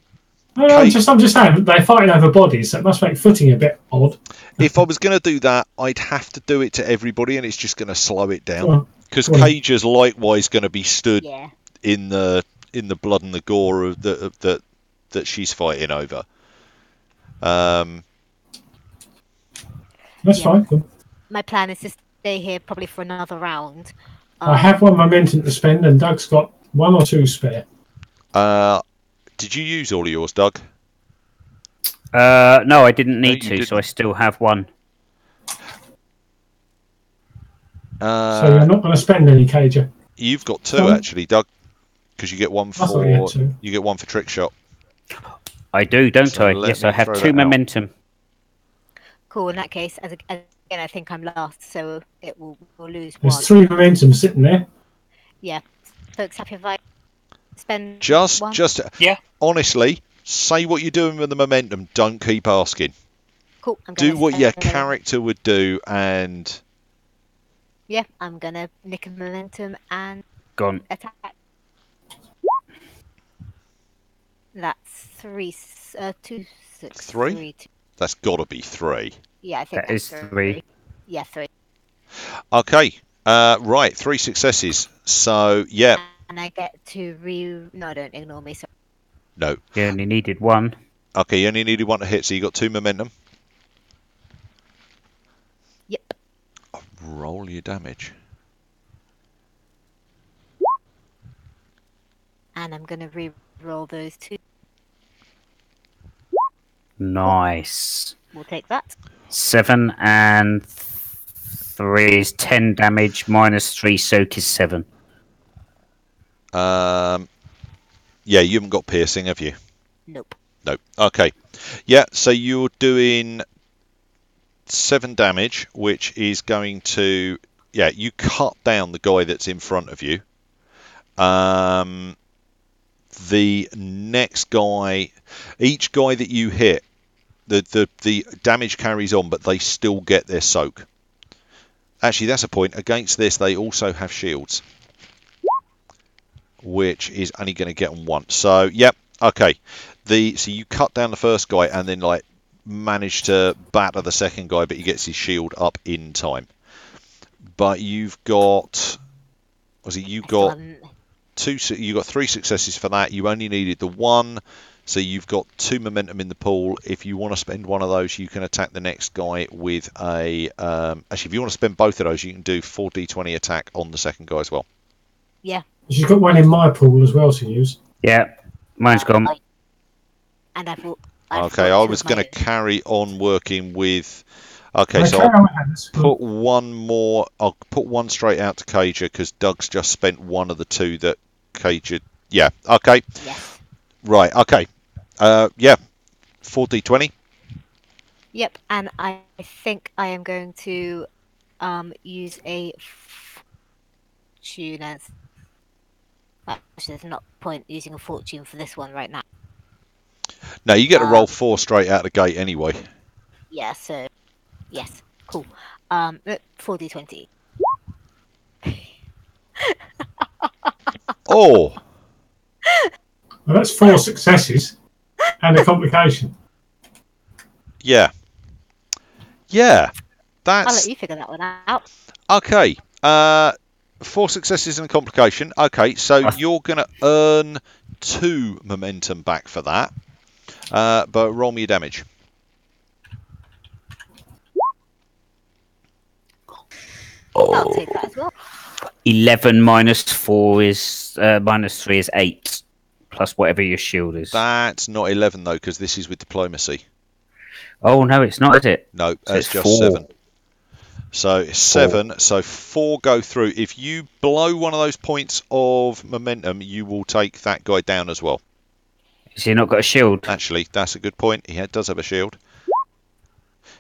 I'm just saying they're fighting over bodies, so it must make footing a bit odd. If I was going to do that, I'd have to do it to everybody, and it's just going to slow it down. Because Khoraja's likewise going to be stood in the blood and the gore of that she's fighting over. That's fine. Cool. My plan is to stay here probably for another round. I have 1 momentum to spend, and Doug's got 1 or 2 spare. Did you use all of yours, Doug? No, I didn't need to, so I still have 1. So you're not going to spend any, Khoraja? You've got 2 actually, Doug, because you get 1 for trick shot. I do, don't I? Yes, I have 2 momentum. Cool. In that case, again, I think I'm last, so we'll lose 1. There's 3 momentum sitting there. Yeah. Folks, happy if I spend just 1? Honestly, say what you're doing with the momentum. Don't keep asking. Cool. Do what your character would do, and I'm gonna nick a momentum and attack. That's 3, 2, 6, 3. That's got to be 3. Yeah, I think that is 3. Yeah, 3. Okay. Right, 3 successes. So And I get to No, don't ignore me. Sorry. No. You only needed 1. Okay, you only needed 1 to hit, so you got 2 momentum. Yep. Roll your damage. And I'm gonna re-roll those 2. Nice. We'll take that. 7 and 3 is 10 damage, minus 3 soak is 7. Yeah, you haven't got piercing, have you? Nope. No. Okay. Yeah, so you're doing 7 damage, which is going to... Yeah, you cut down the guy that's in front of you. The next guy... Each guy that you hit, the damage carries on, but they still get their soak. Actually, that's a point. Against this, they also have shields, which is only going to get on 1. So, yep, okay. So you cut down the first guy and then like manage to batter the second guy, but he gets his shield up in time. But you've got, you got 3 successes for that. You only needed the 1, so you've got 2 momentum in the pool. If you want to spend one of those, you can attack the next guy with a. Actually, if you want to spend both of those, you can do 4d20 attack on the second guy as well. Yeah. She's got one in my pool as well to use. Yeah, mine's gone. And I was going to carry on working with. Okay, so put one more. I'll put one straight out to Khoraja because Doug's just spent one of the 2 that Khoraja. Yeah. Okay. Yes. Right. Okay. Yeah. 4d20. Yep. And I think I am going to use a fortune as. Actually, there's not point using a fortune for this one right now. No, you get to roll 4 straight out the gate anyway. Yeah. So. Yes, cool. 4d20. Oh! Well, that's 4 successes and a complication. Yeah. Yeah. That's... I'll let you figure that one out. Okay. 4 successes and a complication. Okay, so you're going to earn 2 momentum back for that. But roll me your damage. I'll take that as well. 11 minus 4 is minus 3 is 8, plus whatever your shield is. That's not 11 though, because this is with diplomacy. Oh no, it's not, is it? No, so it's just 4. 7. So it's 7. So 4 go through. If you blow one of those points of momentum, you will take that guy down as well. Has he not got a shield? Actually, that's a good point. He does have a shield.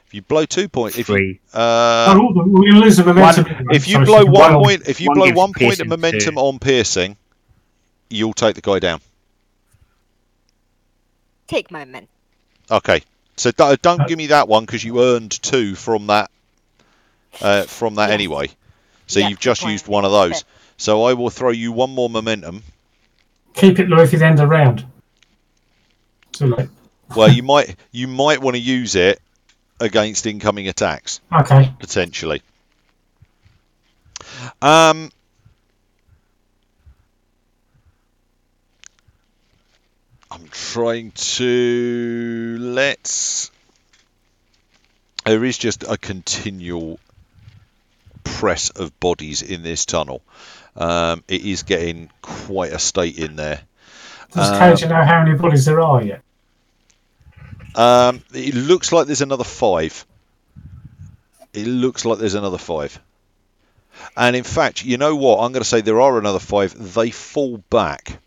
If you blow 2 points, if 3. We lose the momentum. If you blow 1 point, if you blow 1 point of momentum on piercing, you'll take the guy down. Take moment. Okay, so don't give me that one because you earned 2 from that. Anyway, so you've just used one of those. So I will throw you 1 more momentum. Keep it low if you end the round. Too late. Well, you might want to use it against incoming attacks. Okay. Potentially. I'm trying to there is just a continual press of bodies in this tunnel. It is getting quite a state in there. Does Khoraja know how many bodies there are yet? It looks like there's another 5. It looks like there's another 5. And in fact, you know what? I'm going to say there are another 5. They fall back.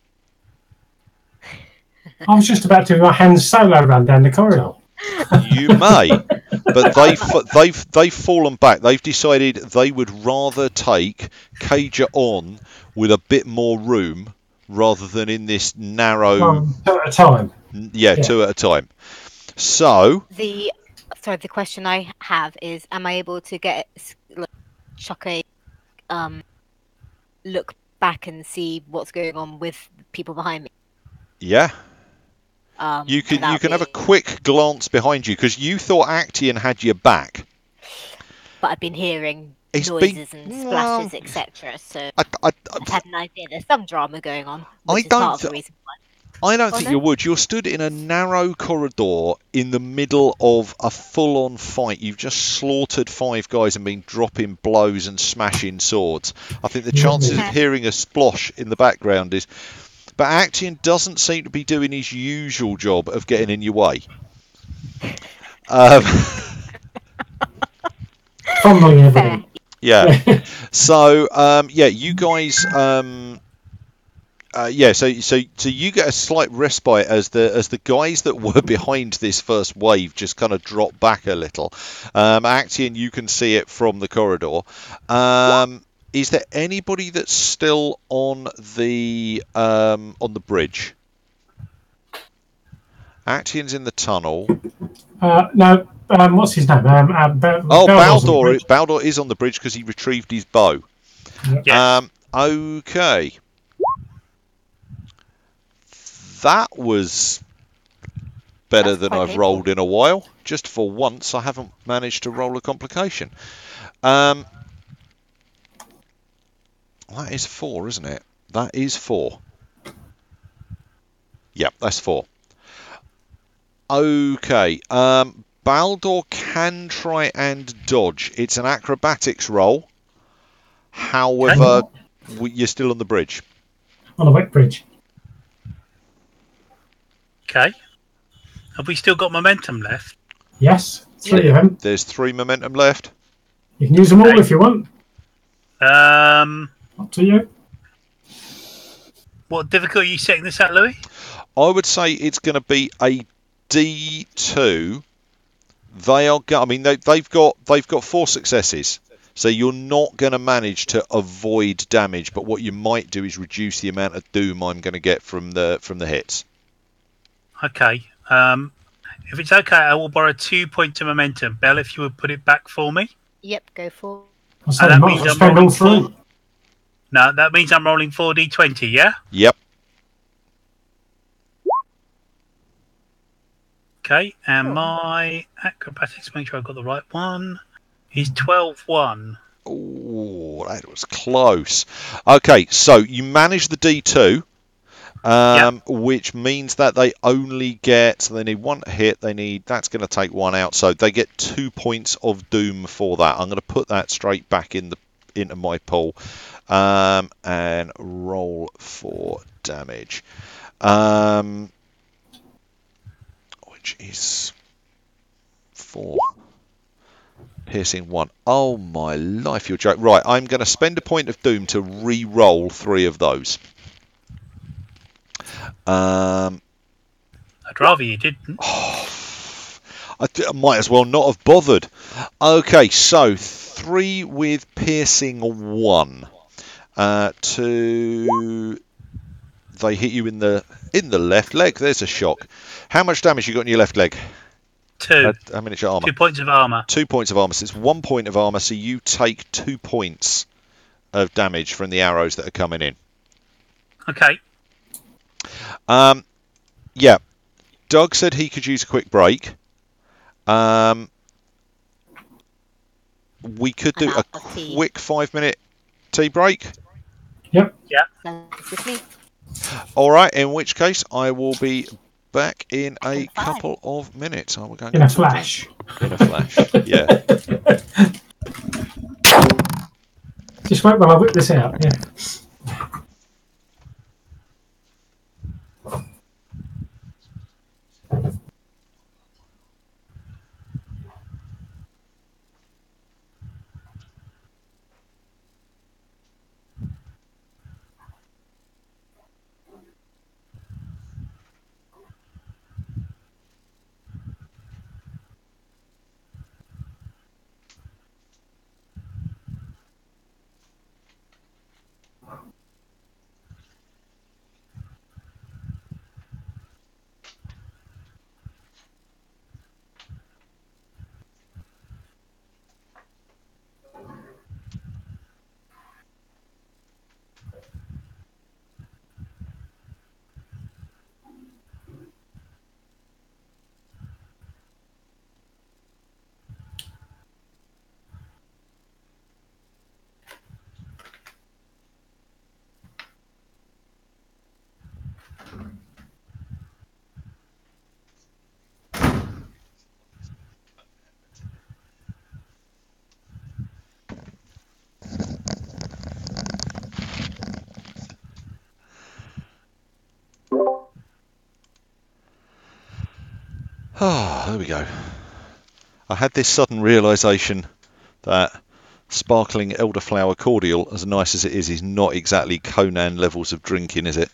I was just about to do my hand solo run down the corridor. You may, but they've fallen back. They've decided they would rather take Khoraja on with a bit more room rather than in this narrow. 2 at a time. Yeah, 2 at a time. So the question I have is: am I able to chuck a look back and see what's going on with people behind me? Yeah. You can have a quick glance behind you because you thought Actian had your back. But I've been hearing noises and splashes, etc. So I've had an idea there's some drama going on. I don't think you would. You're stood in a narrow corridor in the middle of a full-on fight. You've just slaughtered 5 guys and been dropping blows and smashing swords. I think the chances of hearing a splosh in the background is... But Actian doesn't seem to be doing his usual job of getting in your way. Fumbling everything. Yeah. So, you guys Yeah, so you get a slight respite as the guys that were behind this first wave just kind of drop back a little. Actian, you can see it from the corridor. Is there anybody that's still on the bridge? Actian's in the tunnel. No, what's his name? Baldur is on the bridge because he retrieved his bow. Yes. Okay. That was better That's than quite I've painful. rolled in a while. Just for once, I haven't managed to roll a complication. That is 4, isn't it? That is 4. Yep, that's 4. Okay. Baldur can try and dodge. It's an acrobatics roll. However, you're still on the bridge. On the wet bridge. Okay. Have we still got momentum left? Yes, 3 of them. There's 3 momentum left. You can use them all if you want. Up to you. What difficulty are you setting this at, Louis? I would say it's going to be a D2. They are. I mean, they've got 4 successes, so you're not going to manage to avoid damage. But what you might do is reduce the amount of doom I'm going to get from the hits. Okay. If it's okay, I will borrow 2 points of momentum. Belle, if you would put it back for me. Yep, go for. So that you might means as well I'm spend all rolling 3. No, that means I'm rolling 4d20, yeah? Yep. Okay, and my acrobatics, make sure I've got the right one, is 12-1. Oh, that was close. Okay, so you manage the D2, which means that they only get. So they need 1 hit. That's going to take 1 out. So they get 2 points of doom for that. I'm going to put that straight back into my pool, and roll for damage. Which is 4. Piercing 1. Oh my life, you're joking. Right, I'm going to spend a point of doom to re-roll 3 of those. I'd rather you didn't. I might as well not have bothered. Okay, so 3 with piercing 1. 2. They hit you in the left leg. There's a shock. How much damage you got in your left leg? 2. How many armor? 2 points of armor. 2 points of armor. So it's 1 point of armor. So you take 2 points of damage from the arrows that are coming in. Okay. Yeah. Doug said he could use a quick break. We could do a quick 5-minute tea break. Yep. Yeah. Sounds good to me. All right. In which case, I will be back in a couple of minutes. I will go In a flash. In a flash. Yeah. Just wait while I whip this out. Yeah. Oh, there we go. I had this sudden realisation that sparkling elderflower cordial, as nice as it is not exactly Conan levels of drinking, is it?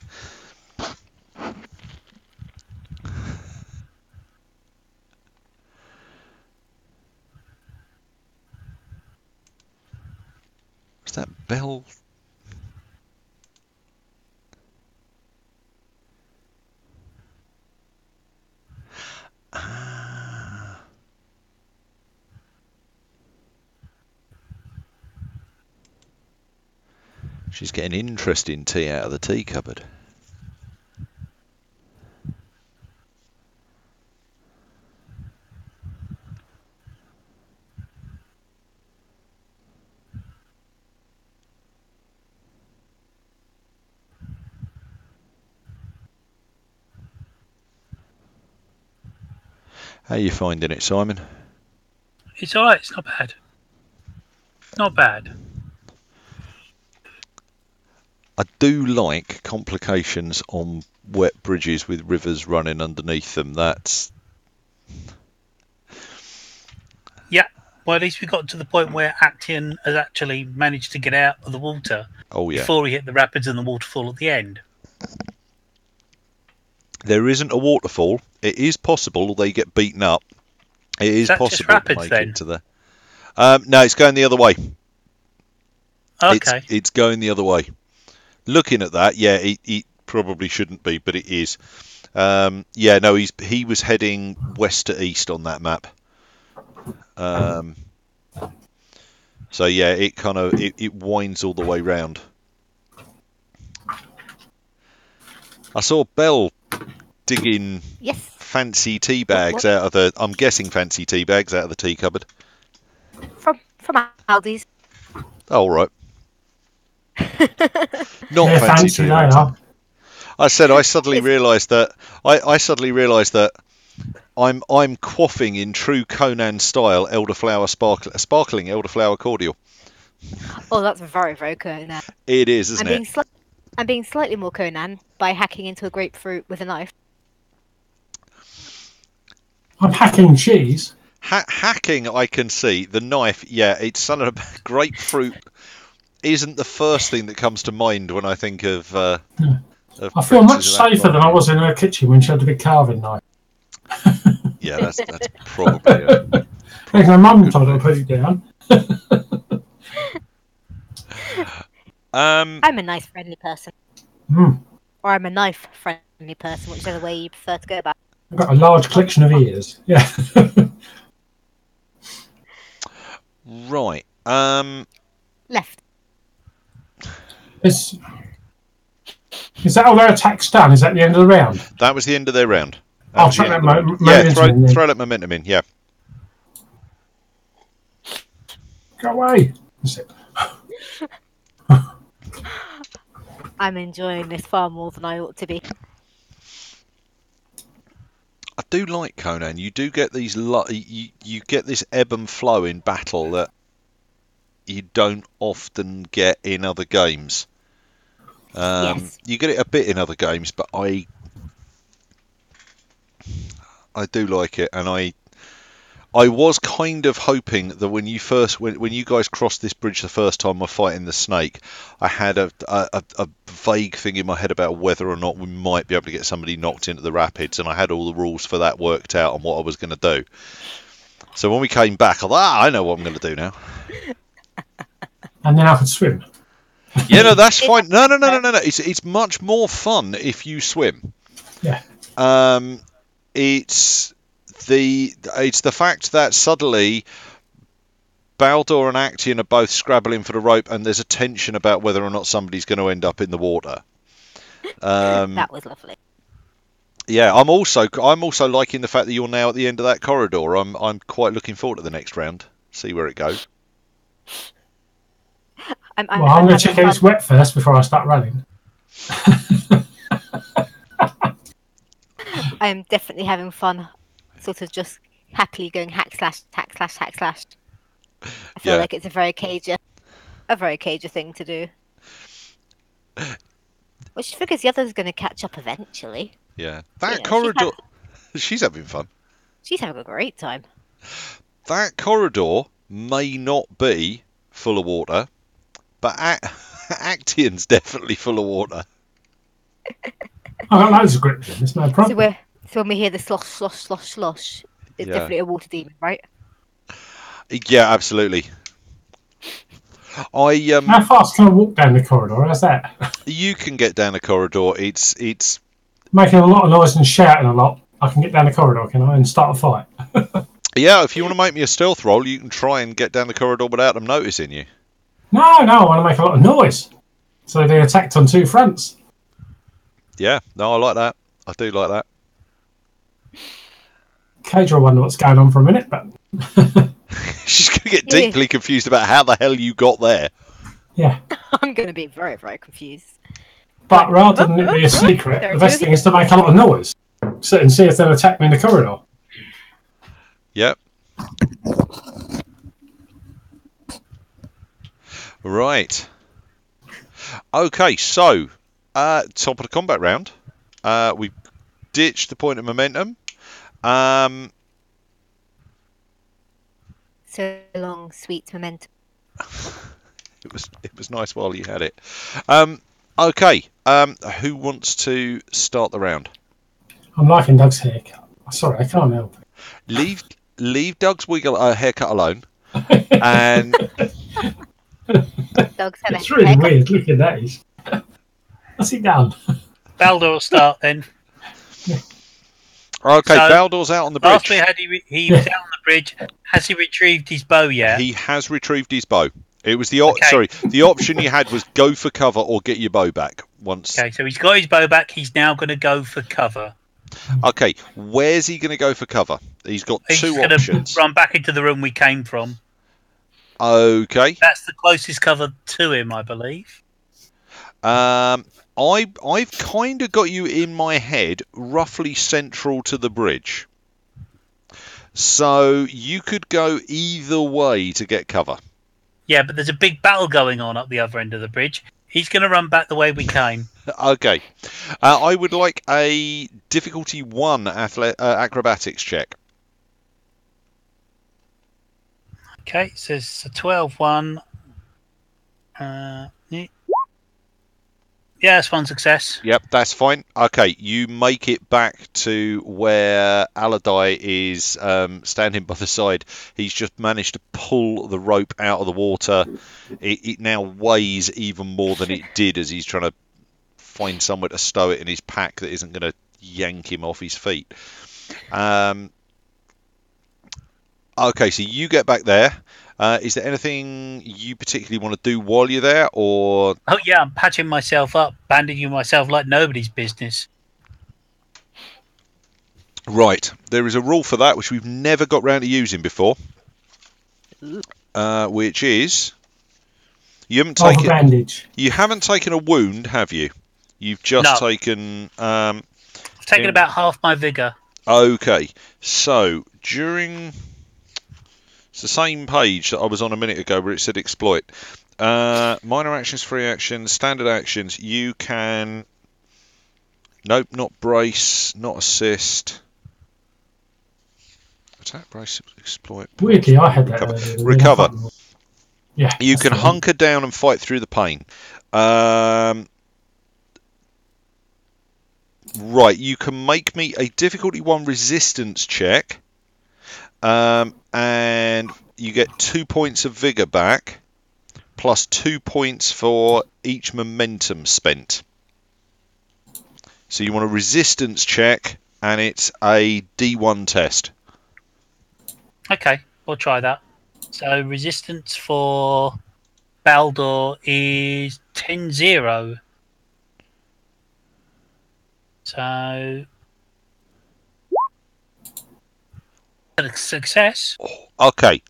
What's that bell? She's getting interesting tea out of the tea cupboard. How are you finding it, Simon? It's all right. It's not bad. Not bad. I do like complications on wet bridges with rivers running underneath them. That's... Yeah. Well, at least we got to the point where Actian has actually managed to get out of the water before he hit the rapids and the waterfall at the end. There isn't a waterfall. It is possible they get beaten up. It is possible just rapids, to make it to the... no, it's going the other way. Okay. It's going the other way. Looking at that, yeah, it probably shouldn't be, but it is. Yeah, no, he was heading west to east on that map. So yeah, it kind of it winds all the way round. I saw Belle digging fancy tea bags out of the... I'm guessing fancy tea bags out of the tea cupboard. From Aldi's. Oh, right. Not fancy tea bags. I said I suddenly realised that I'm quaffing in true Conan style sparkling elderflower cordial. Oh, that's very, very Conan. It is, isn't it? I'm being slightly more Conan by hacking into a grapefruit with a knife. I'm hacking cheese. Hacking, I can see. The knife, yeah, it's son of a grapefruit. Isn't the first thing that comes to mind when I think of. I feel much safer than I was in her kitchen when she had a big carving knife. Yeah, that's probably it. My mum told her to put it down. I'm a nice, friendly person. Or I'm a knife-friendly person, whichever way you prefer to go about. I've got a large collection of ears. Yeah. Right. Left. Is that all their attacks done? Is that the end of the round? That was the end of their round. I'll chuck that momentum in. Throw that momentum in, yeah. Go away. That's it. I'm enjoying this far more than I ought to be. I do like Conan. You do get these you get this ebb and flow in battle that you don't often get in other games. Yes. You get it a bit in other games, but I do like it, and I was kind of hoping that when you guys crossed this bridge the first time we're fighting the snake, I had a vague thing in my head about whether or not we might be able to get somebody knocked into the rapids, and I had all the rules for that worked out on what I was going to do. So when we came back, I thought, I know what I'm going to do now. And then I could swim. Yeah, no, that's fine. No. It's much more fun if you swim. Yeah. It's the fact that suddenly Baldur and Actian are both scrabbling for the rope, and there's a tension about whether or not somebody's going to end up in the water. That was lovely. Yeah, I'm also liking the fact that you're now at the end of that corridor. I'm quite looking forward to the next round. See where it goes. I'm going to check out it's wet first before I start running. I am definitely having fun, sort of just happily going hack slash. I feel like it's a very Cager thing to do. Which figures the other's going to catch up eventually. Yeah, that corridor. She's having fun. She's having a great time. That corridor may not be full of water, but Actian's definitely full of water. I've got loads of grip. There's no problem. So when we hear the slosh, slosh, slosh, slosh, it's Yeah. definitely a water demon, right? Yeah, absolutely. How fast can I walk down the corridor? How's that? You can get down the corridor. It's Making a lot of noise and shouting a lot. I can get down the corridor, can I, and start a fight? yeah. If you want to make me a stealth roll, you can try and get down the corridor without them noticing you. No, I want to make a lot of noise. So they attacked on two fronts. Yeah, no, I like that. I do like that. Cage will wonder what's going on for a minute, but She's going to get deeply confused about how the hell you got there. yeah. I'm going to be very, very confused. But rather than it be a secret, the best thing is to make a lot of noise. So, and see if they'll attack me in the corridor. Yep. Right. Okay, so top of the combat round. We've ditched the point of momentum. So long, sweet momentum. It was nice while you had it. Okay. Who wants to start the round? I'm liking Doug's haircut. Sorry, I can't help it. Leave Doug's haircut alone. And Dogs have It's really weird. Look at that. What's he done? Baldur will start then. okay, So, Baldur's out on the bridge. Last we had, he was out on the bridge. Has he retrieved his bow yet? He has retrieved his bow. It was the the option you had was go for cover or get your bow back. Okay, so he's got his bow back. He's now going to go for cover. Okay, where's he going to go for cover? He's got two options. He's going to run back into the room we came from. Okay. That's the closest cover to him, I believe. I've kind of got you in my head roughly central to the bridge. So you could go either way to get cover. Yeah, but there's a big battle going on up the other end of the bridge. He's going to run back the way we came. Okay. I would like a difficulty 1 acrobatics check. Okay, so it's a 12-1. Yeah, that's one success. Yep, that's fine. Okay, you make it back to where Aladai is standing by the side. He's just managed to pull the rope out of the water. It now weighs even more than it did as he's trying to find somewhere to stow it in his pack that isn't going to yank him off his feet. Okay, so you get back there. Is there anything you particularly want to do while you're there, or? Oh yeah, I'm patching myself up, bandaging myself like nobody's business. Right, there is a rule for that which we've never got round to using before, which is you haven't taken a wound, have you? You've just taken. I've taken about half my vigor. Okay, so during. It's the same page that I was on a minute ago where it said exploit. Minor actions, free actions, standard actions. You can... Nope, not brace, not assist. Attack, brace, exploit. Weirdly, I had that. Recover. Yeah. You can hunker down and fight through the pain. Right, you can make me a difficulty 1 resistance check. And you get 2 points of vigor back, plus 2 points for each momentum spent. So you want a resistance check, and it's a D1 test. Okay, we'll try that. So resistance for Baldur is 10-0. So... success. Okay,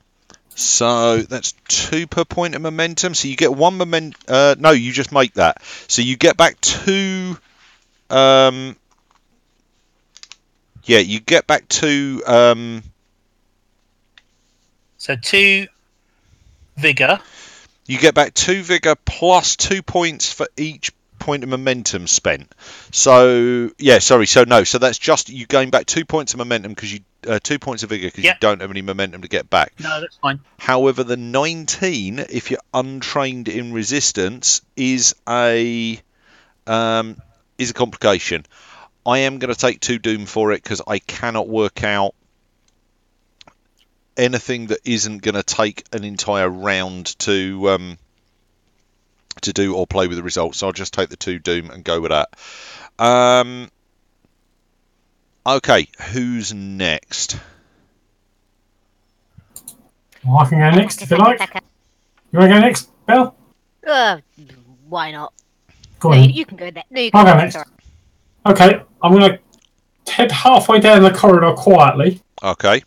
so that's 2 per point of momentum. So you get 1 momentum. No, you just make that. So you get back 2. Yeah, you get back 2. So 2 vigor. You get back 2 vigor plus 2 points for each point of momentum spent. So yeah, sorry. So no. So that's just you going back 2 points of momentum because you 2 points of vigor because you don't have any momentum to get back. No, that's fine. However, the 19, if you're untrained in resistance, is a complication. I am going to take 2 doom for it because I cannot work out anything that isn't going to take an entire round to do or play with the results. So I'll just take the 2 doom and go with that. Okay, who's next? Well, I can go next if you like. You want to go next, Belle? Why not? Go No, on. you can go there. No, you can I'll go go next. next. Okay, I'm going to head halfway down the corridor quietly. Okay.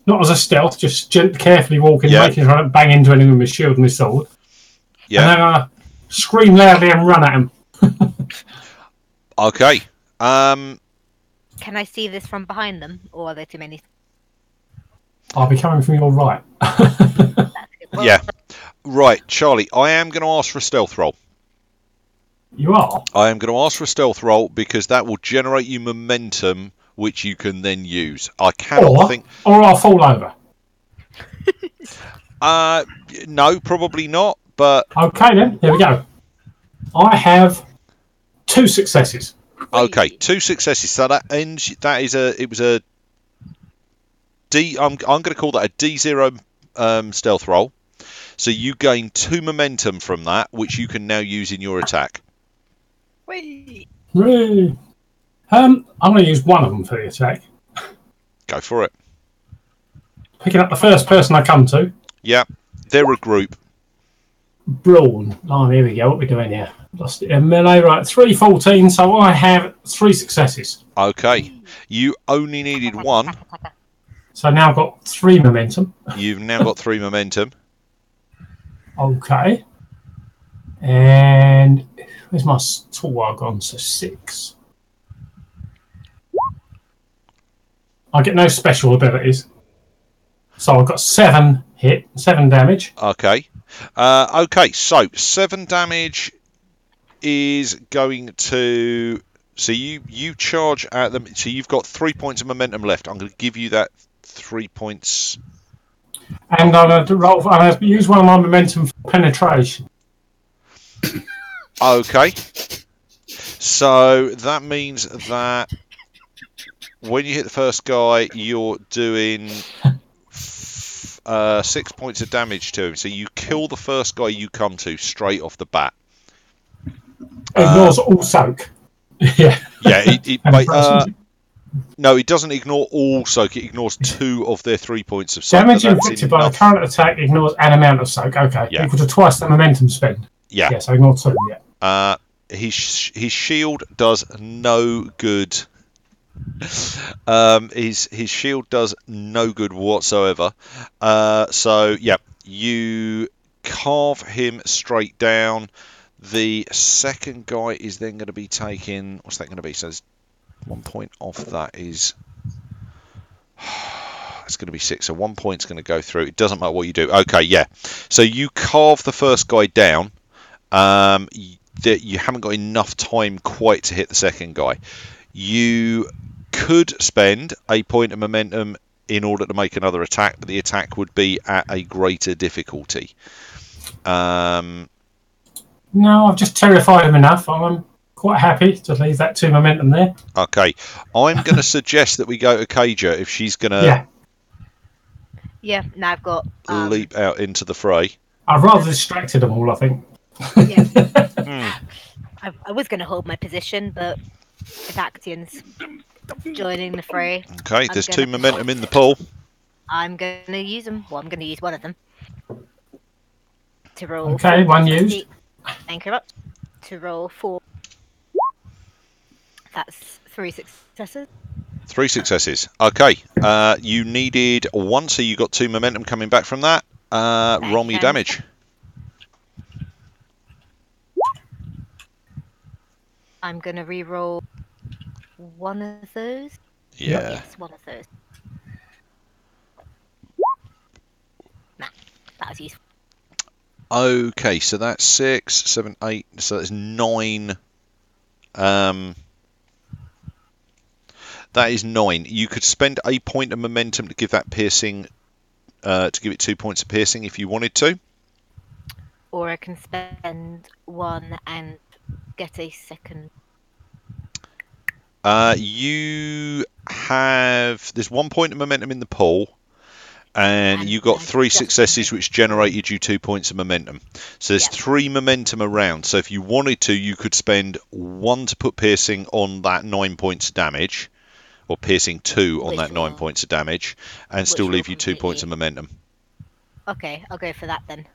Not as a stealth, just carefully walking, making sure I don't bang into anyone with my shield and my sword. Yeah. And then I'm going to scream loudly and run at him. Okay. Can I see this from behind them, or are there too many? I'll be coming from your right. Well, yeah. Right, Charlie, I am going to ask for a stealth roll. You are? I am going to ask for a stealth roll because that will generate you momentum, which you can then use. I cannot think... Or I'll fall over. No, probably not, but... Okay then, here we go. I have 2 successes. Okay, 2 successes. So that ends... That is a... It was a... D... I'm going to call that a D0 stealth roll. So you gain 2 momentum from that, which you can now use in your attack. wait. Hooray. I'm going to use one of them for the attack. Go for it. Picking up the first person I come to. Yeah, they're a group. Brawn. Oh, here we go. What are we doing here? Lost it in melee. Right, 3-14, so I have 3 successes. Okay. You only needed 1. So now I've got 3 momentum. You've now got 3 momentum. Okay. And where's my toolbar gone? So 6. I get no special abilities. So I've got 7 damage. Okay. Okay, so 7 damage is going to... So you charge at them. So you've got 3 points of momentum left. I'm going to give you that 3 points. And I'm going to use one of my momentum for penetration. Okay. So that means that when you hit the first guy, you're doing 6 points of damage to him. So you kill the first guy you come to straight off the bat. Ignores all soak. Yeah. Yeah. No, it doesn't ignore all soak. It ignores 2 of their 3 points of soak. Damage inflicted by the current attack ignores an amount of soak. Okay. Yeah. Equal to twice the momentum spend. Yeah. Yeah, so ignore 2, yeah. His shield does no good. His shield does no good whatsoever. So yeah, you carve him straight down. The second guy is then going to be taking... What's that going to be? So 1 point off that is... It's going to be 6. So 1 point's going to go through. It doesn't matter what you do. Okay, yeah. So you carve the first guy down. You haven't got enough time quite to hit the second guy. You could spend a point of momentum in order to make another attack, but the attack would be at a greater difficulty. No, I've just terrified him enough. I'm quite happy to leave that 2 momentum there. Okay. I'm going to suggest that we go to Khoraja if she's going to... Yeah. Yeah, now I've got... leap out into the fray. I've rather distracted them all, I think. Yeah. I was going to hold my position, but if Action's joining the fray... Okay, there's 2 momentum in the pool. I'm going to use them. Well, I'm going to use one of them. To roll... Okay, 1 used. Thank you very much. To roll 4. That's 3 successes. 3 successes. Okay. You needed 1, so you got 2 momentum coming back from that. Roll me damage. I'm going to re-roll one of those. Yeah. Yes, one of those. Nah, that was useful. Okay, so that's 6, 7, 8. So that's 9. That is 9. You could spend a point of momentum to give that piercing, to give it 2 points of piercing if you wanted to. Or I can spend 1 and get a second. You have. There's 1 point of momentum in the pool, and you got 3 successes, which generated you 2 points of momentum. So there's 3 momentum around. So if you wanted to, you could spend 1 to put piercing on that 9 points of damage, or piercing 2 on that 9 points of damage, and still leave you 2 points of momentum. Okay, I'll go for that then.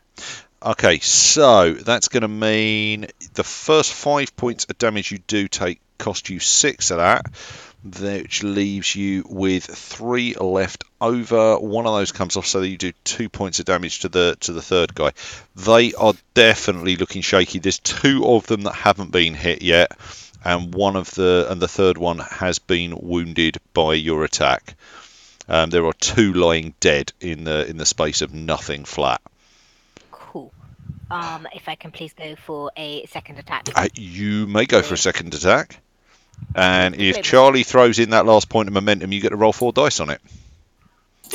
Okay, so that's going to mean the first 5 points of damage you do take cost you 6 of that, which leaves you with 3 left over. One of those comes off, so that you do 2 points of damage to the third guy. They are definitely looking shaky. There's 2 of them that haven't been hit yet, and the third one has been wounded by your attack. There are 2 lying dead in the space of nothing flat. Cool. If I can please go for a second attack. You may go for a second attack. And if Charlie throws in that last point of momentum, you get to roll 4 dice on it.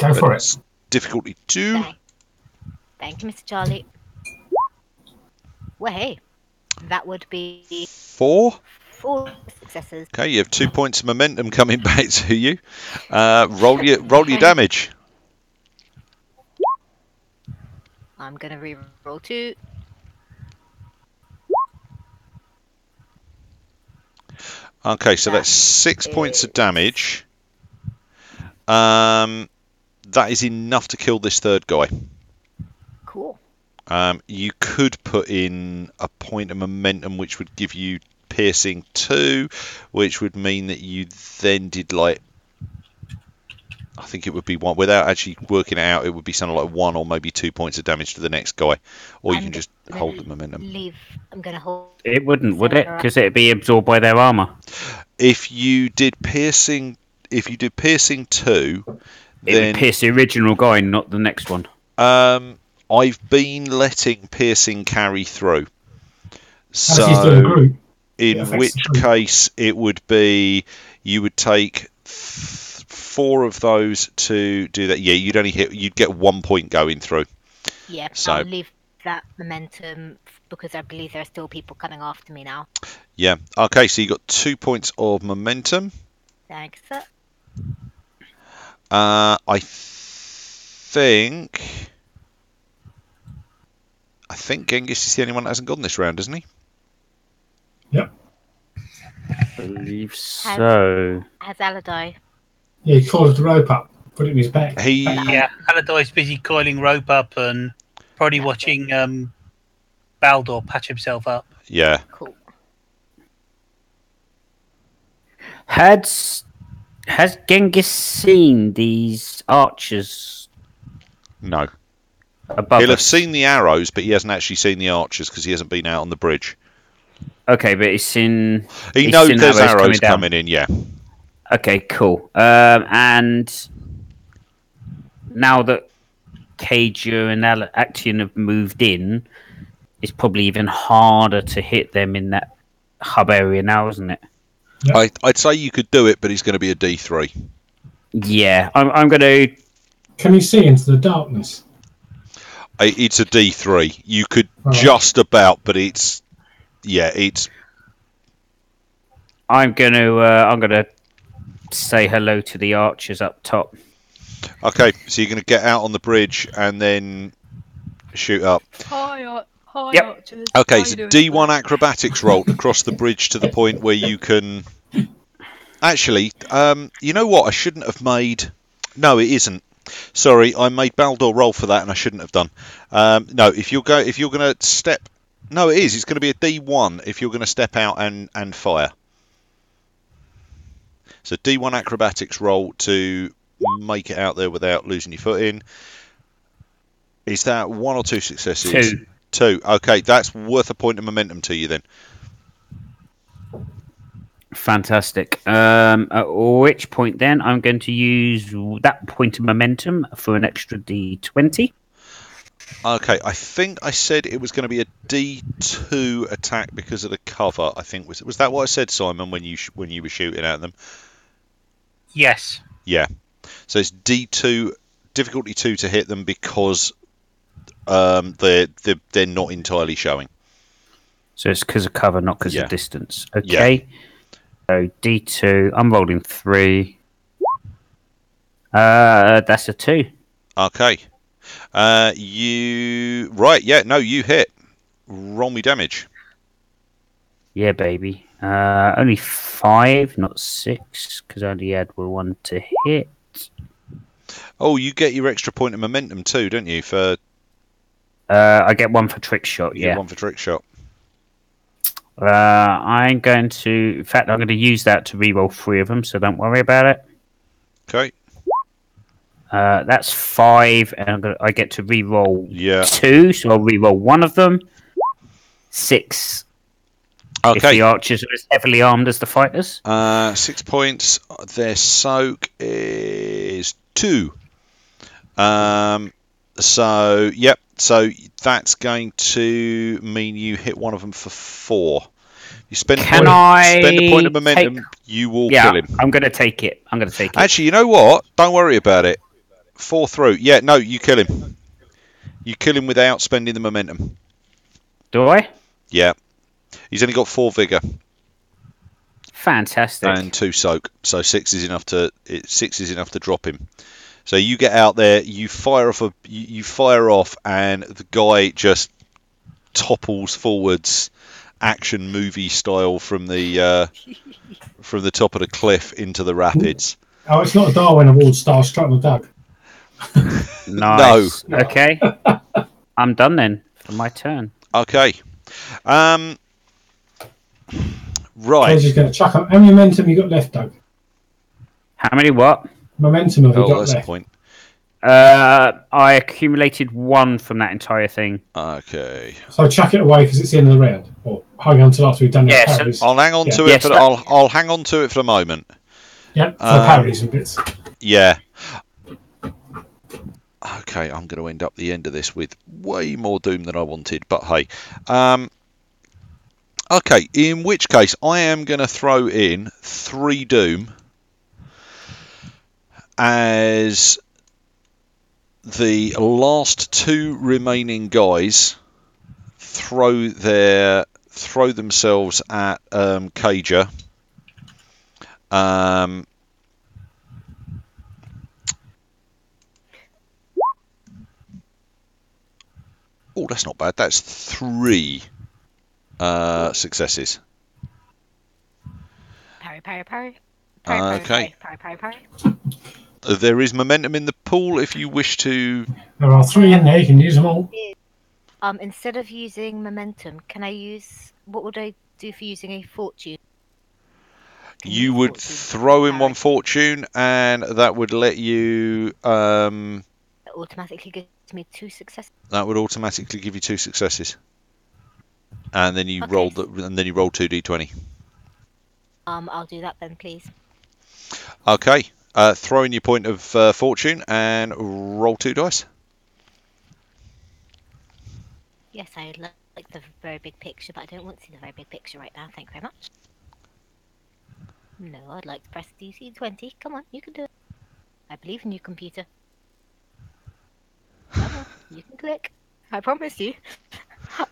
Go for it. Difficulty 2. Thank you, Mr. Charlie. Well, hey, that would be 4 successes. Okay, you have 2 points of momentum coming back to you. Roll your damage. I'm gonna re-roll 2. Okay, so that's 6 points of damage. That is enough to kill this third guy. Cool. You could put in a point of momentum, which would give you piercing 2, which would mean that you then did I think it would be 1. Without actually working it out, it would be something like 1 or maybe 2 points of damage to the next guy. Or you can just hold the momentum. I'm going to hold. It wouldn't, would it? Because it'd be absorbed by their armor. If you did piercing 2, it would pierce the original guy, not the next one. I've been letting piercing carry through. So, in which case it would be you would take 4 of those to do that. Yeah, you'd get 1 point going through. Yeah, so I'll leave that momentum because I believe there are still people coming after me now. Yeah. Okay, so you got 2 points of momentum. Thanks, sir. I think Genghis is the only one that hasn't gone this round, isn't he? Yep. I believe so. Has Aladai? Yeah, he coiled the rope up, put it in his back. Yeah, Aladai's busy coiling rope up and probably watching Baldur patch himself up. Yeah. Cool. Has Genghis seen these archers? No. Above He'll have us? seen the arrows, but he hasn't actually seen the archers because he hasn't been out on the bridge. Okay, but he's seen. He knows there's arrows coming in, yeah. Okay, cool. And now that Kaja and Action have moved in, it's probably even harder to hit them in that hub area now, isn't it? Yep. I'd say you could do it, but it's going to be a D3. Yeah, I'm going to... Can you see into the darkness? It's a D3. You could just about, but it's... Yeah, it's... I'm going to say hello to the archers up top. Okay, so you're going to get out on the bridge and then shoot up. Hi, Yep. archers. Okay, so D1 acrobatics roll to cross the bridge to the point where you can... Actually, you know what? I shouldn't have made... No, it isn't. Sorry, I made Baldur roll for that, and I shouldn't have done. No, if you're going to step... No, it is. It's going to be a D1 if you're going to step out and fire. So D1 acrobatics roll to make it out there without losing your footing. Is that 1 or 2 successes? 2. Okay, that's worth a point of momentum to you then. Fantastic. At which point then I'm going to use that point of momentum for an extra D20. Okay, I think I said it was going to be a D2 attack because of the cover. I think was that what I said, Simon, when you were shooting at them? Yes. Yeah. So it's D2 difficulty 2 to hit them because they're not entirely showing. So it's because of cover, not because Yeah. of distance. Okay. So D2. I'm rolling 3. That's a 2. Okay. You hit. Roll me damage. Yeah, baby. Only 5, not 6, because I only had 1 to hit. Oh, you get your extra point of momentum too, don't you? For I get 1 for trick shot. you get 1 for trick shot. I'm going to. In fact, I'm going to use that to reroll 3 of them, so don't worry about it. Okay. That's 5, and I get to reroll 2, so I'll reroll 1 of them. 6. Okay. If the archers are as heavily armed as the fighters. 6 points. Their soak is 2. So that's going to mean you hit one of them for 4. You spend spend a point of momentum. You will kill him. I'm going to take it. Actually, you know what? Don't worry about it. 4 through. Yeah, no, you kill him. You kill him without spending the momentum. Do I? Yeah. He's only got 4 vigor. Fantastic. And 2 soak. So 6 is enough to drop him. So you get out there, you fire off, and the guy just topples forwards, action movie style, from the top of the cliff into the rapids. Oh, it's not a Darwin Award star struck the Doug. Nice. No. Okay. I'm done then for my turn. Okay. Right. I was just going to chuck up. How many momentum you got left, Doug? How many what? Momentum have you got that's left? a point. I accumulated 1 from that entire thing. Okay. So chuck it away because it's the end of the round, or hang on until after we've done the parries. I'll hang on to it. I'll hang on to it for the moment. Yep, for parries and bits. Yeah. Okay, I'm going to end up the end of this with way more doom than I wanted, but hey. Okay, in which case I am going to throw in 3 doom as the last 2 remaining guys throw themselves at Khoraja. Oh, that's not bad. That's 3 successes. Parry. Okay. Parry. There is momentum in the pool if you wish to. There are 3 in there. You can use them all. Instead of using momentum, can I use? What would I do for using a fortune? You would throw in 1 fortune, and that would let you. That automatically gives me 2 successes. That would automatically give you 2 successes, and then you roll 2 d20. I'll do that then, please. Okay. Throw in your point of fortune and roll 2 dice. Yes, I would like the very big picture, but I don't want to see the very big picture right now. Thank you very much. No, I'd like to press DC 20. Come on, you can do it. I believe in you, computer. Come on, you can click. I promise you.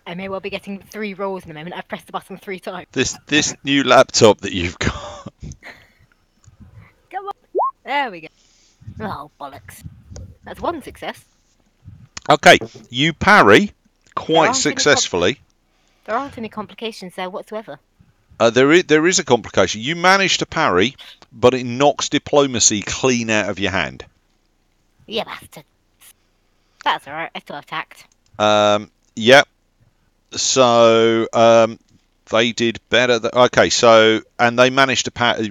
I may well be getting 3 rolls in a moment. I've pressed the button 3 times. This new laptop that you've got. Come on. There we go. Oh, bollocks. That's 1 success. Okay, you parry quite successfully. There aren't any complications there whatsoever. There is a complication. You manage to parry, but it knocks diplomacy clean out of your hand. Yeah, bastard. That's alright. I still attacked. Yep. So they did better. Okay, so and they managed to parry,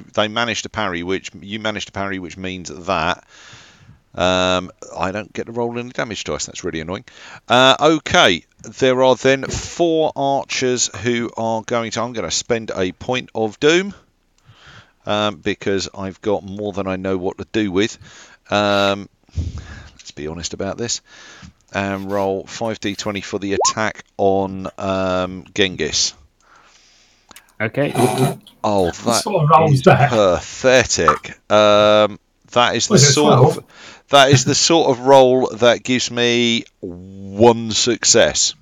which you managed to parry, which means that I don't get to roll any damage dice. That's really annoying. Okay, there are then 4 archers who are going to. I'm going to spend a point of doom because I've got more than I know what to do with. Let's Let's be honest about this. And roll 5d20 for the attack on Genghis. Okay. Oh, What that sort of roll is is that? pathetic. That is the Was it sort 12? of that is the sort of roll that gives me 1 success.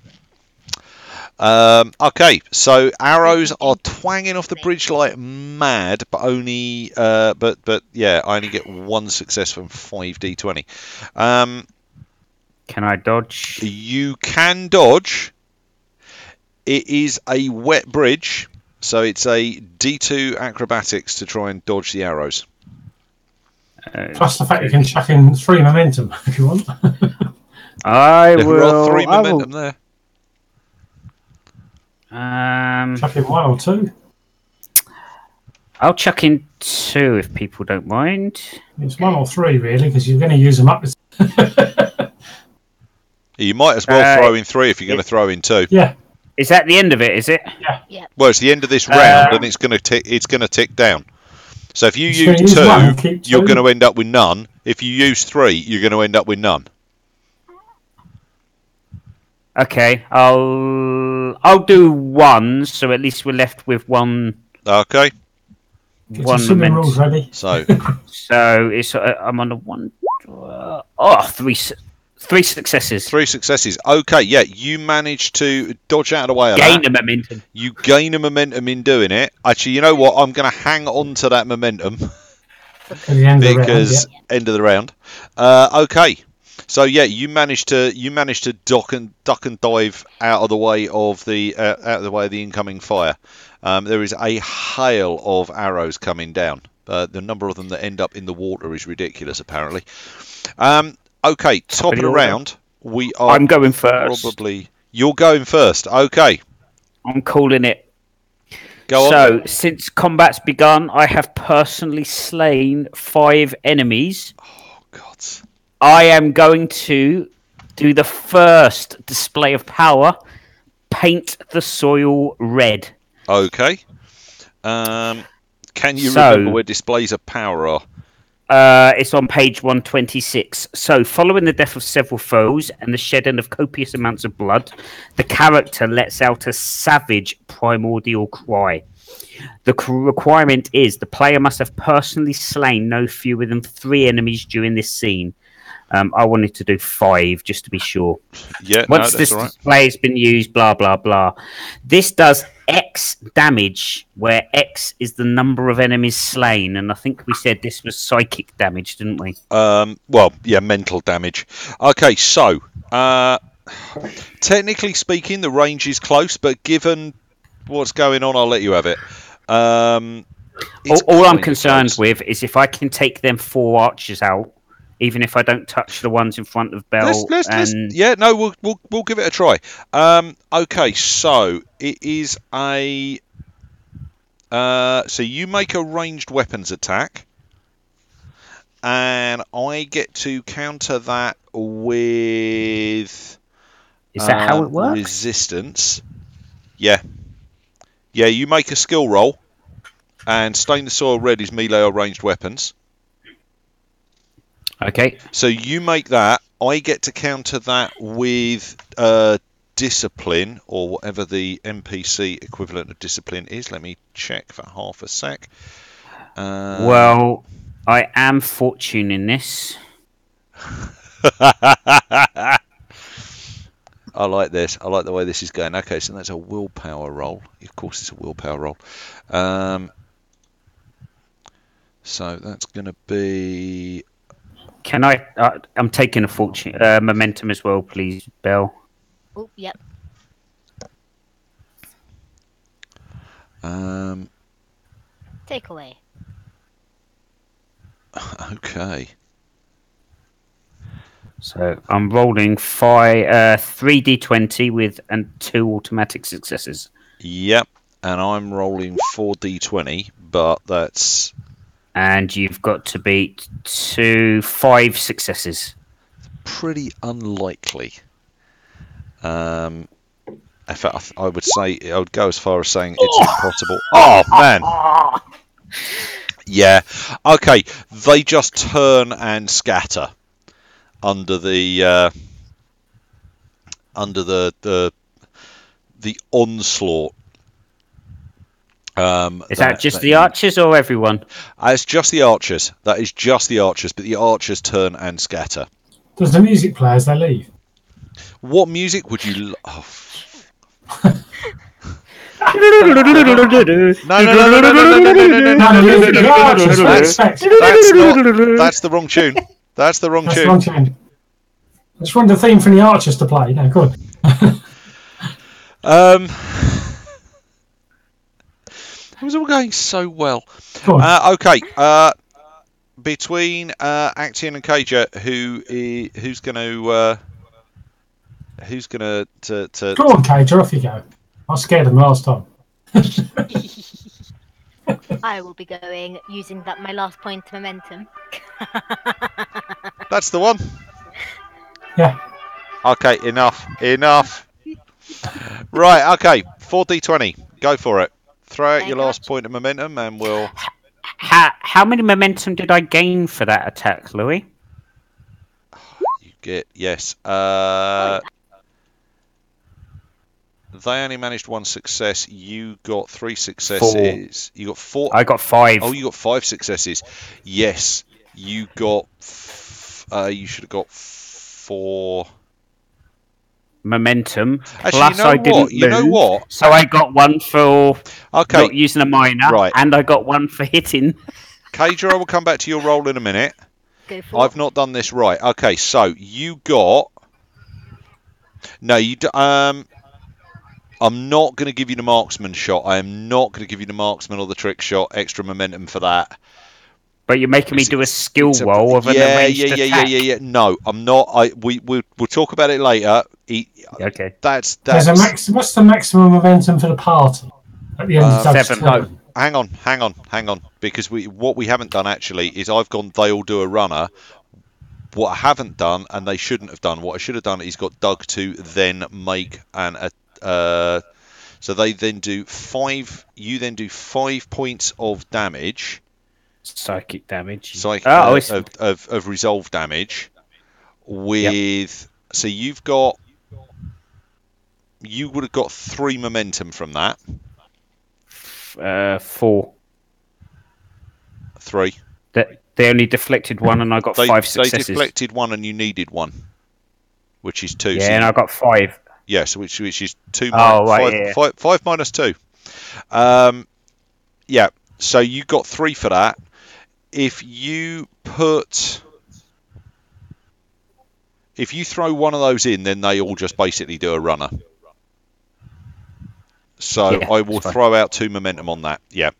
Okay, so arrows are twanging off the bridge like mad, but only but yeah, I only get 1 success from 5d20. Can I dodge? You can dodge. It is a wet bridge, so it's a D2 acrobatics to try and dodge the arrows. Plus the fact you can chuck in 3 momentum if you want. I There will. are 3 I will- momentum there. Chuck in 1 or 2. I'll chuck in 2 if people don't mind. It's 1 or 3 really, because you're going to use them up. You might as well throw in 3 if you're going to throw in 2. Yeah. Is that the end of it? Is it? Yeah. Well, it's the end of this round, and it's going to tick down. So if you You're use gonna use 1 and 2, keep you're 2. going to end up with none. If you use 3, you're going to end up with none. Okay, I'll do 1, so at least we're left with 1. Okay. Get One your swimming moment. rules ready. So So it's I'm on a 1. 3 successes. 3 successes. Okay, yeah, you managed to dodge out of the way of Gain that. a momentum. You gain a momentum in doing it. Actually, you know what? I'm going to hang on to that momentum At the end of the round, because end of the round. Okay, so yeah, you managed to duck and dive out of the way of the incoming fire. There is a hail of arrows coming down. The number of them that end up in the water is ridiculous, apparently. Okay, top of the round. We are. I'm going first. Probably you're going first. Okay, I'm calling it. go on. So, since combat's begun, I have personally slain 5 enemies. Oh God. I am going to do the first display of power. Paint the soil red. Okay. Can you So- remember where displays of power are? It's on page 126. So, following the death of several foes and the shedding of copious amounts of blood, the character lets out a savage primordial cry. The requirement is the player must have personally slain no fewer than 3 enemies during this scene. I wanted to do 5 just to be sure. Yeah, Once no, this that's all right. display has been used, blah, blah, blah. This does X damage, where X is the number of enemies slain. And I think we said this was psychic damage, didn't we? Well, yeah, mental damage. Okay, so technically speaking, the range is close, but given what's going on, I'll let you have it. It's All I'm kinda concerned close. with is if I can take them 4 archers out, even if I don't touch the ones in front of Bell. Let's yeah, no, we'll give it a try. Okay, so it is a so you make a ranged weapons attack, and I get to counter that with Is that how it works? resistance. Yeah, you make a skill roll, and stain the soil red is melee or ranged weapons. Okay. So you make that. I get to counter that with discipline, or whatever the NPC equivalent of discipline is. Let me check for half a sec. Well, I am fortune in this. I like this. I like the way this is going. Okay, so that's a willpower roll. Of course, it's a willpower roll. So that's going to be. Can I? I'm taking a fortune momentum as well, please, Bell. Oh, yep. Take away. Okay. So I'm rolling 3d20 with 2 automatic successes. Yep. And I'm rolling 4d20, but that's. And you've got to beat 5 successes. Pretty unlikely. In fact, I would say I would go as far as saying it's impossible. Oh man. Yeah. Okay. They just turn and scatter. under the onslaught. Is that just the archers or everyone? It's just the archers. That is just the archers, but the archers turn and scatter. Does the music play as they leave? What music would you? No. That's the wrong tune. That's the wrong tune. I just wanted the theme from the archers to play. No, good. It was all going so well. Okay. Between Actian and Khoraja, who's going to Go on, Khoraja, off you go. I scared them last time. I will be going using my last point of momentum. That's the one. Yeah. Okay, enough. Right, okay, 4d20. Go for it. Throw out your last point of momentum and we'll... How many momentum did I gain for that attack, Louis? You get... Yes. They only managed one success. You got 3 successes. 4. You got 4. I got 5. Oh, you got 5 successes. Yes. You got... you should have got 4... momentum. Actually, Plus, I didn't move, you know what? So I got 1 for not using a minor, right. And I got 1 for hitting. Khoraja, I will come back to your roll in a minute. Go for I've not done this right. Okay, so you got... No, you... I'm not going to give you the marksman shot. I am not going to give you the marksman or the trick shot. Extra momentum for that. But you're making me do a skill roll of an arranged attack. Yeah. No, I'm not. We'll talk about it later. Okay. That's what's the maximum momentum for the party at the end of 7. No, hang on. Because what we haven't done actually is I've gone. They all do a runner. What I haven't done, and they shouldn't have done. What I should have done is got Doug to then make so they then do 5. You then do 5 points of damage. Psychic damage. Of resolve damage with so you would have got 3 momentum from that. 4. 3. They only deflected 1 and I got 5 successes. They deflected 1 and you needed 1, which is 2. Yeah, so and I got 5. Yes, which is 2 5 minus 2. Yeah, so you got 3 for that. If you throw one of those in, then they all just basically do a runner. So I will throw out 2 momentum on that. Yeah.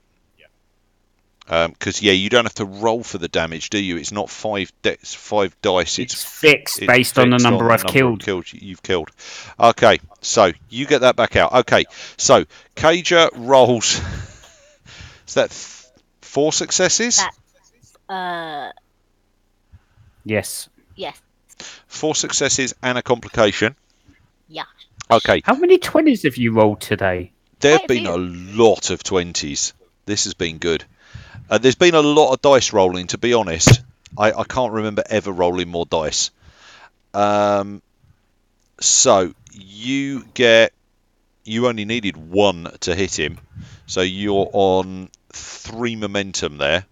Because you don't have to roll for the damage, do you? It's not 5 dice. It's fixed based on the number I've killed. You've killed. Okay, so you get that back out. Okay, so Khoraja rolls. Is that 4 successes? Yes. 4 successes and a complication. Yeah. Okay. How many 20s have you rolled today? There have been a lot of 20s. This has been good. There's been a lot of dice rolling, to be honest. I can't remember ever rolling more dice. So you only needed 1 to hit him. So you're on 3 momentum there.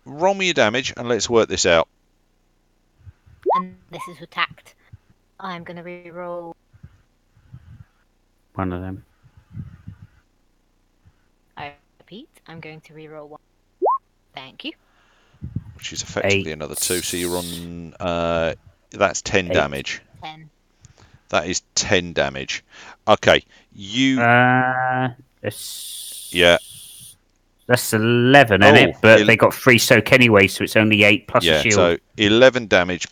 Roll me your damage and let's work this out. And this is attacked. I'm going to re-roll. One of them. I repeat, I'm going to re-roll 1. Thank you. Which is effectively 8. Another 2. So you're on... that's 10 8. damage. 10. That is 10 damage. Okay, you... yeah. That's 11, isn't it? But they got 3 soak anyway, so it's only 8 plus a shield. So 11 damage.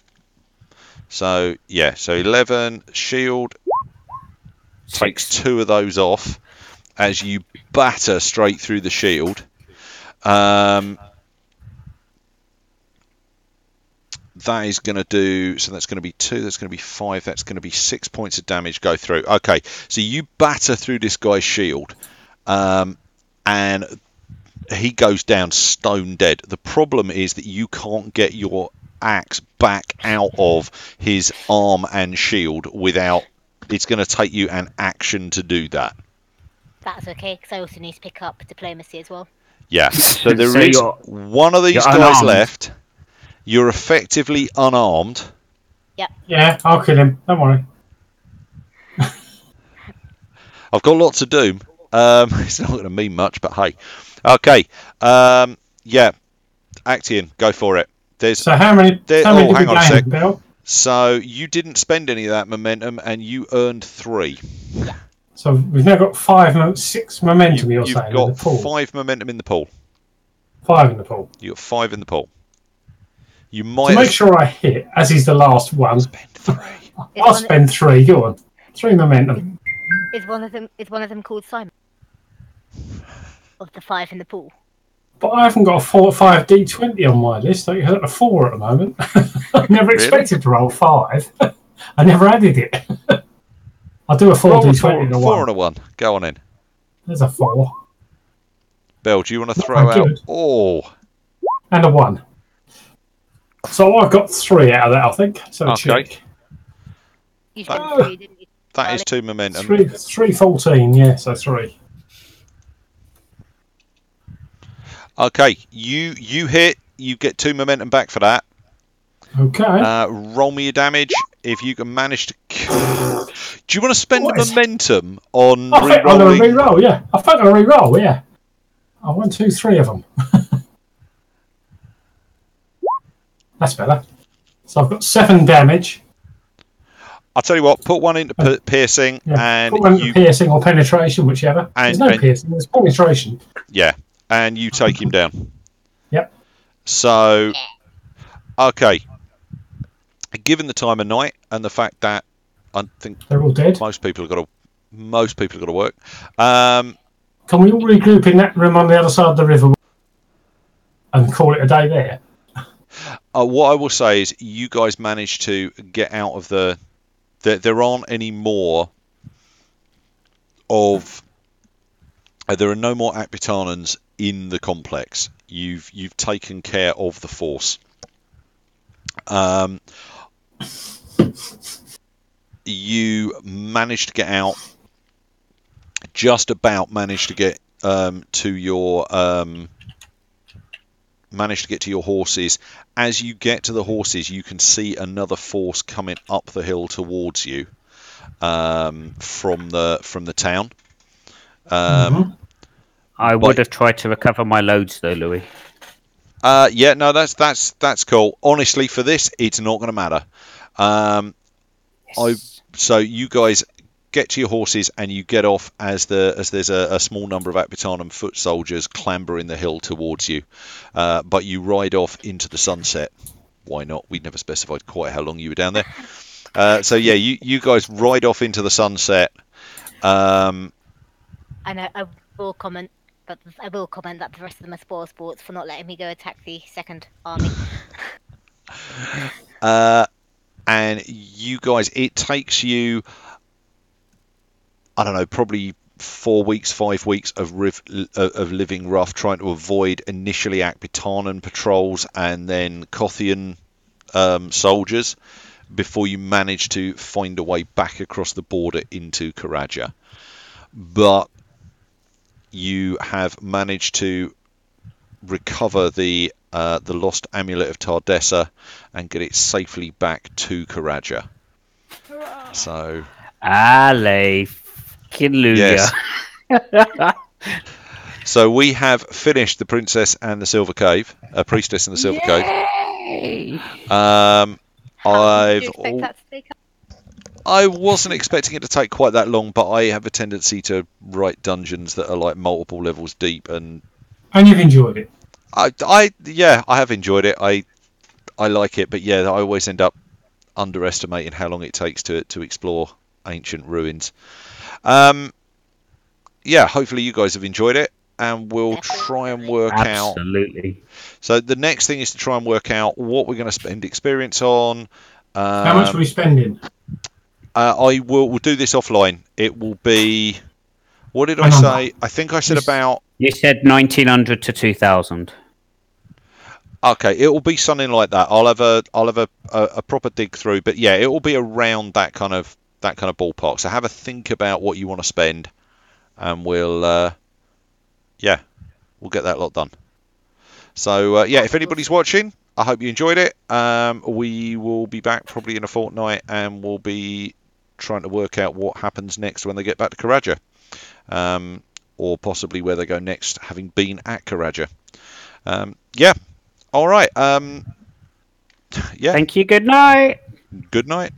So, so 11 shield 6. takes 2 of those off as you batter straight through the shield. That is going to do, so that's going to be 2, that's going to be 5, that's going to be 6 points of damage go through. Okay, so you batter through this guy's shield, and he goes down stone dead. The problem is that you can't get your axe back out of his arm and shield without. It's going to take you an action to do that. That's okay, because I also need to pick up diplomacy as well. Yeah. So there So is one of these guys unarmed. left. You're effectively unarmed. Yeah, I'll kill him. Don't worry. I've got lots of doom. It's not going to mean much, but hey. Okay. Yeah. Actian, go for it. So how many did hang we on a sec. gain, Bill? So you didn't spend any of that momentum, and you earned 3. So we've now got 6 momentum. You've saying got in the pool. 5 momentum in the pool. 5 in the pool. You got 5 in the pool. You might to make sure I hit, as he's the last one. Spend 3. I'll spend 3. Go on, 3 momentum. Is one of them called Simon? Of the 5 in the pool. But I haven't got a 4 or 5 D20 on my list. I got a 4 at the moment. I never expected to roll 5. I never added it. I'll do a 4 D20 and a 1. 4 and a 1. Go on in. There's a 4. Bill, do you want to throw out? Oh. And a 1. So I've got 3 out of that, I think. So okay. Check. You spent 3, didn't you? That is 2 momentum. 3 14, yeah, so 3. Okay, you hit. You get 2 momentum back for that. Okay. Roll me your damage if you can manage to. Do you want to spend the momentum on I think I'm going to re-rolling? re-roll, yeah. I think I'll re-roll, yeah. 1, 2, 3 of them. That's better. So I've got 7 damage. I'll tell you what. Put one into piercing, and put one into piercing or penetration, whichever. There's no piercing. There's penetration. Yeah, and you take him down. Yep. So, okay. Given the time of night and the fact that I think they're all dead, most people have got to work. Can we all regroup in that room on the other side of the river and call it a day there? What I will say is, you guys managed to get out of the. There aren't any more of. There are no more Akbitanans in the complex. You've taken care of the force. You managed to get out. Just about managed to get to your. Managed to get to your horses. As you get to the horses, you can see another force coming up the hill towards you from the town. I would have tried to recover my loads though, Louis. Yeah, no, that's cool. Honestly, for this, it's not going to matter. So you guys get to your horses and you get off as there's a small number of Akbitanan foot soldiers clambering the hill towards you. But you ride off into the sunset. Why not? We never specified quite how long you were down there. So yeah, you guys ride off into the sunset. I know. I will comment that the rest of them are spoil sports for not letting me go attack the second army. And you guys, it takes you, I don't know, probably 4 weeks, 5 weeks of living rough, trying to avoid initially Akbitanan patrols and then Kothian soldiers before you manage to find a way back across the border into Khoraja. But you have managed to recover the lost Amulet of Tar-dessa and get it safely back to Khoraja. So, Alleluia. Yes. So we have finished the Princess and the Silver Cave, Priestess and the Silver Cave. I wasn't expecting it to take quite that long, but I have a tendency to write dungeons that are like multiple levels deep, and you've enjoyed it. I have enjoyed it. I like it, but yeah, I always end up underestimating how long it takes to explore ancient ruins. Yeah, hopefully you guys have enjoyed it, and we'll try and work out. Absolutely. So the next thing is to try and work out what we're going to spend experience on. How much are we spending? We'll do this offline. It will be. What did I say? I think I said about... You said 1900 to 2000. Okay, it will be something like that. I'll have a proper dig through, but yeah, it will be around that kind of ballpark. So have a think about what you want to spend, and we'll get that lot done. So yeah, if anybody's watching, I hope you enjoyed it. We will be back probably in a fortnight, and we'll be trying to work out what happens next when they get back to Khoraja, or possibly where they go next, having been at Khoraja. Yeah. All right. Yeah. Thank you. Good night. Good night.